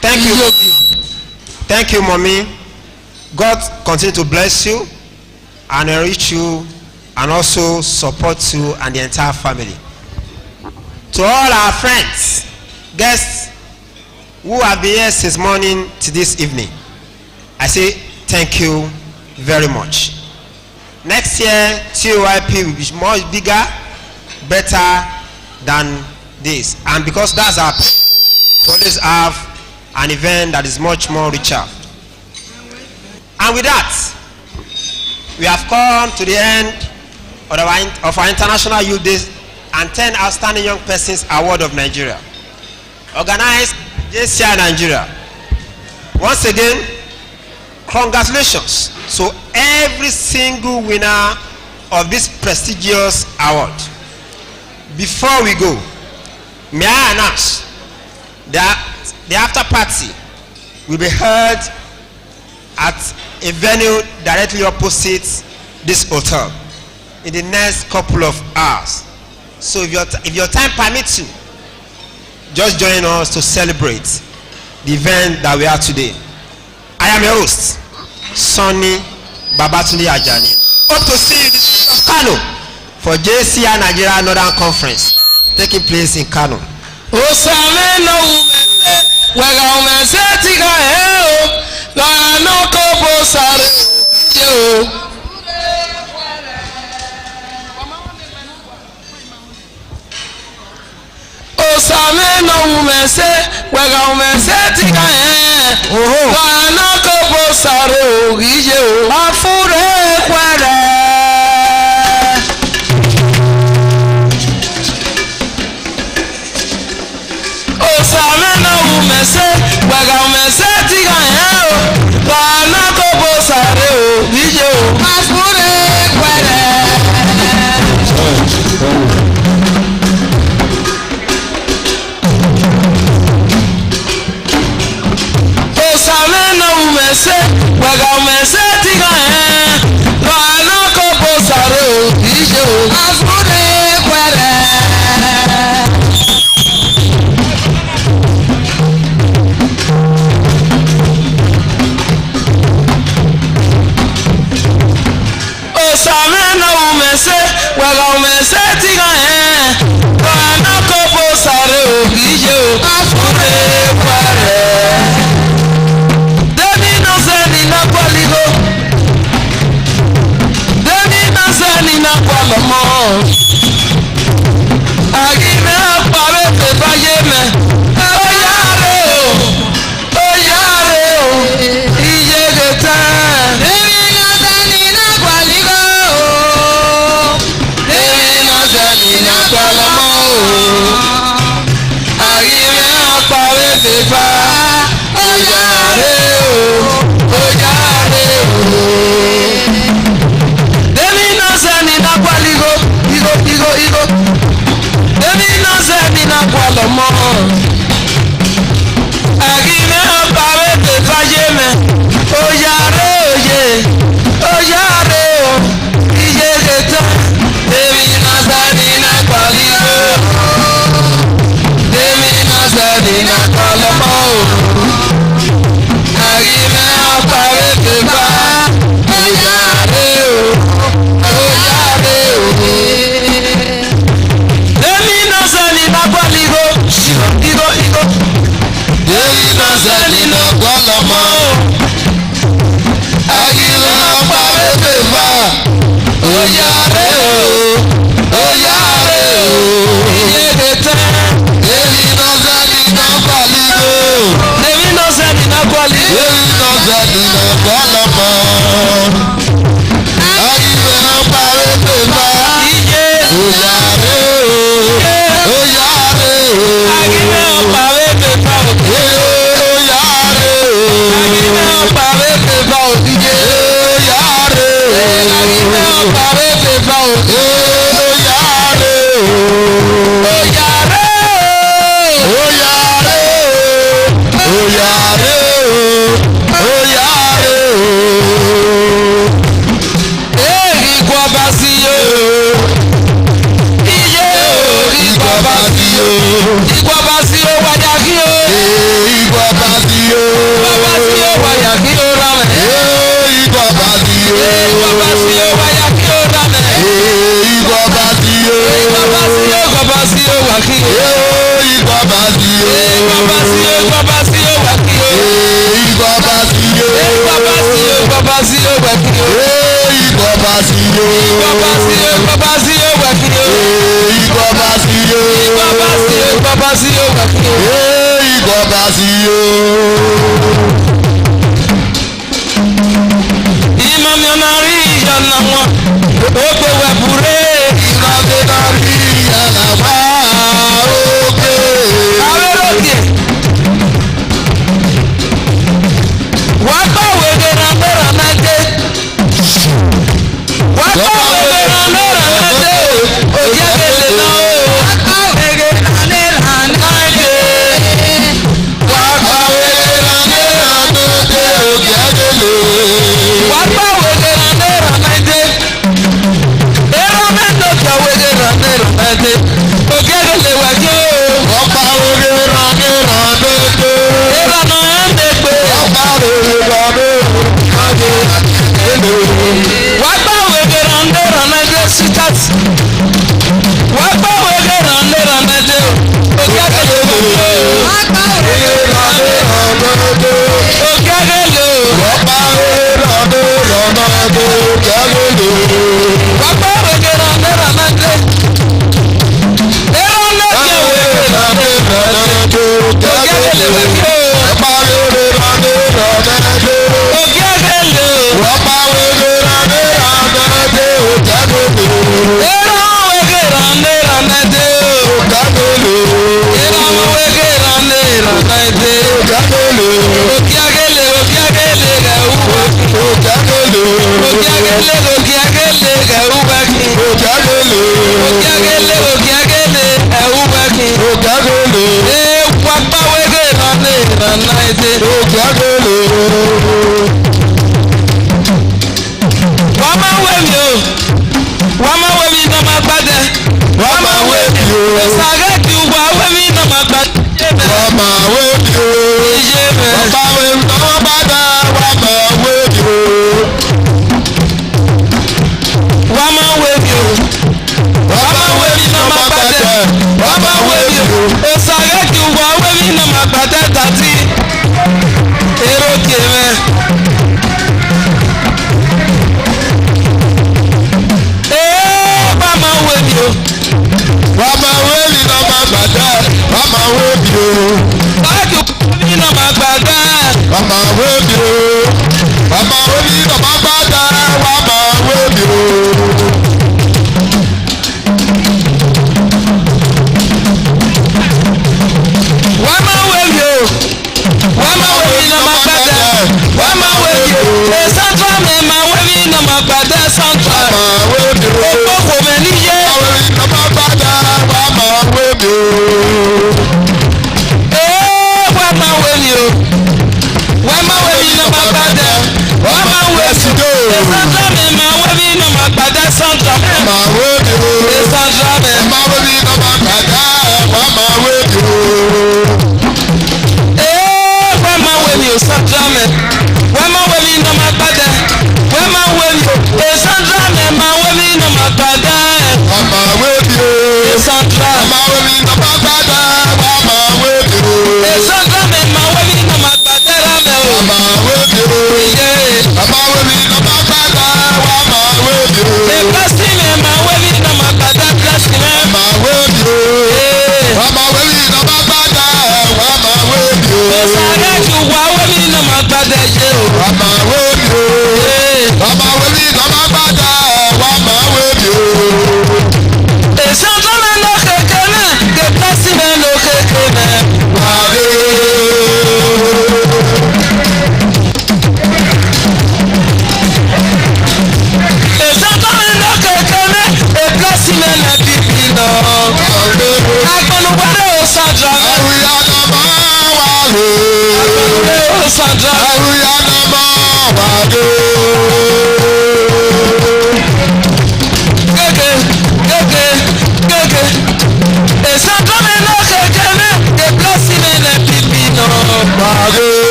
Thank you. Thank you, mommy. God continue to bless you and enrich you and also support you and the entire family. To all our friends, guests who have been here since morning to this evening, I say thank you very much. Next year, TOYP will be much bigger, better than this. And because that's our plan, to always have an event that is much more richer. And with that, we have come to the end of our International Youth Days and 10 Outstanding Young Persons Award of Nigeria, organized JCI Nigeria. Once again, congratulations to every single winner of this prestigious award. Before we go, may I announce that the after party will be held at a venue directly opposite this hotel in the next couple of hours. So if your time permits you, just join us to celebrate the event that we have today. I am your host, Sonny Babatunde Ajani. Hope to see you in Kano for JCI Nigeria Northern Conference taking place in Kano.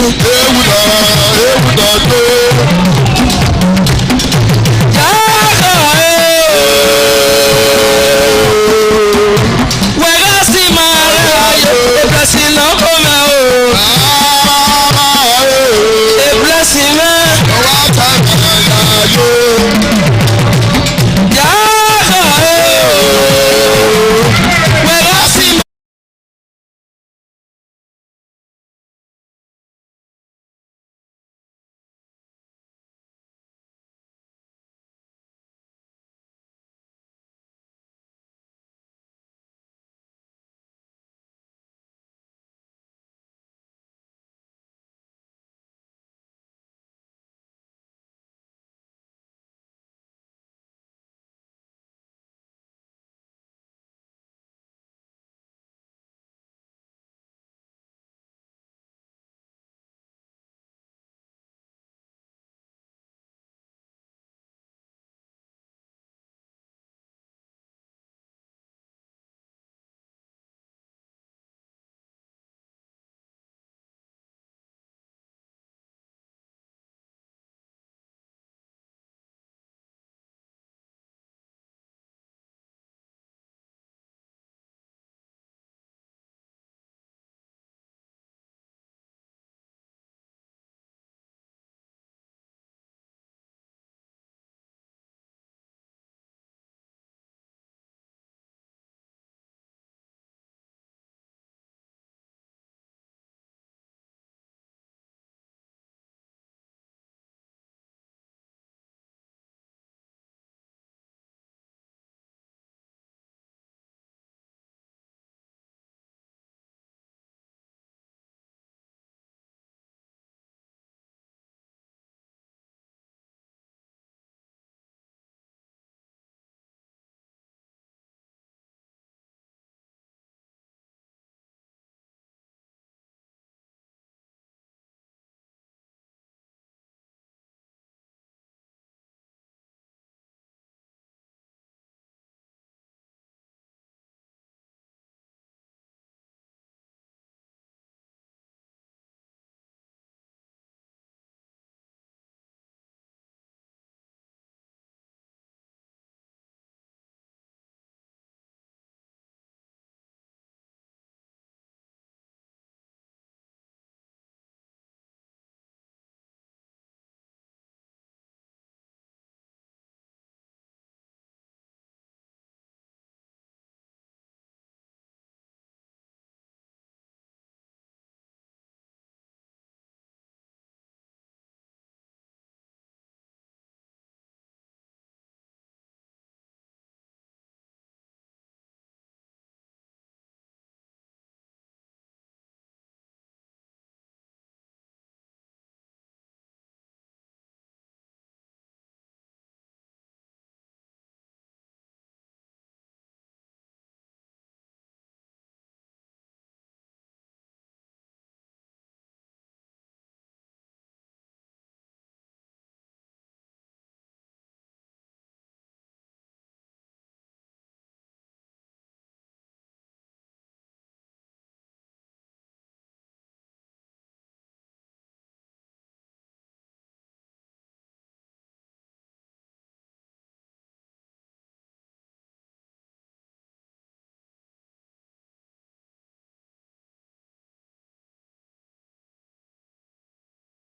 Blessing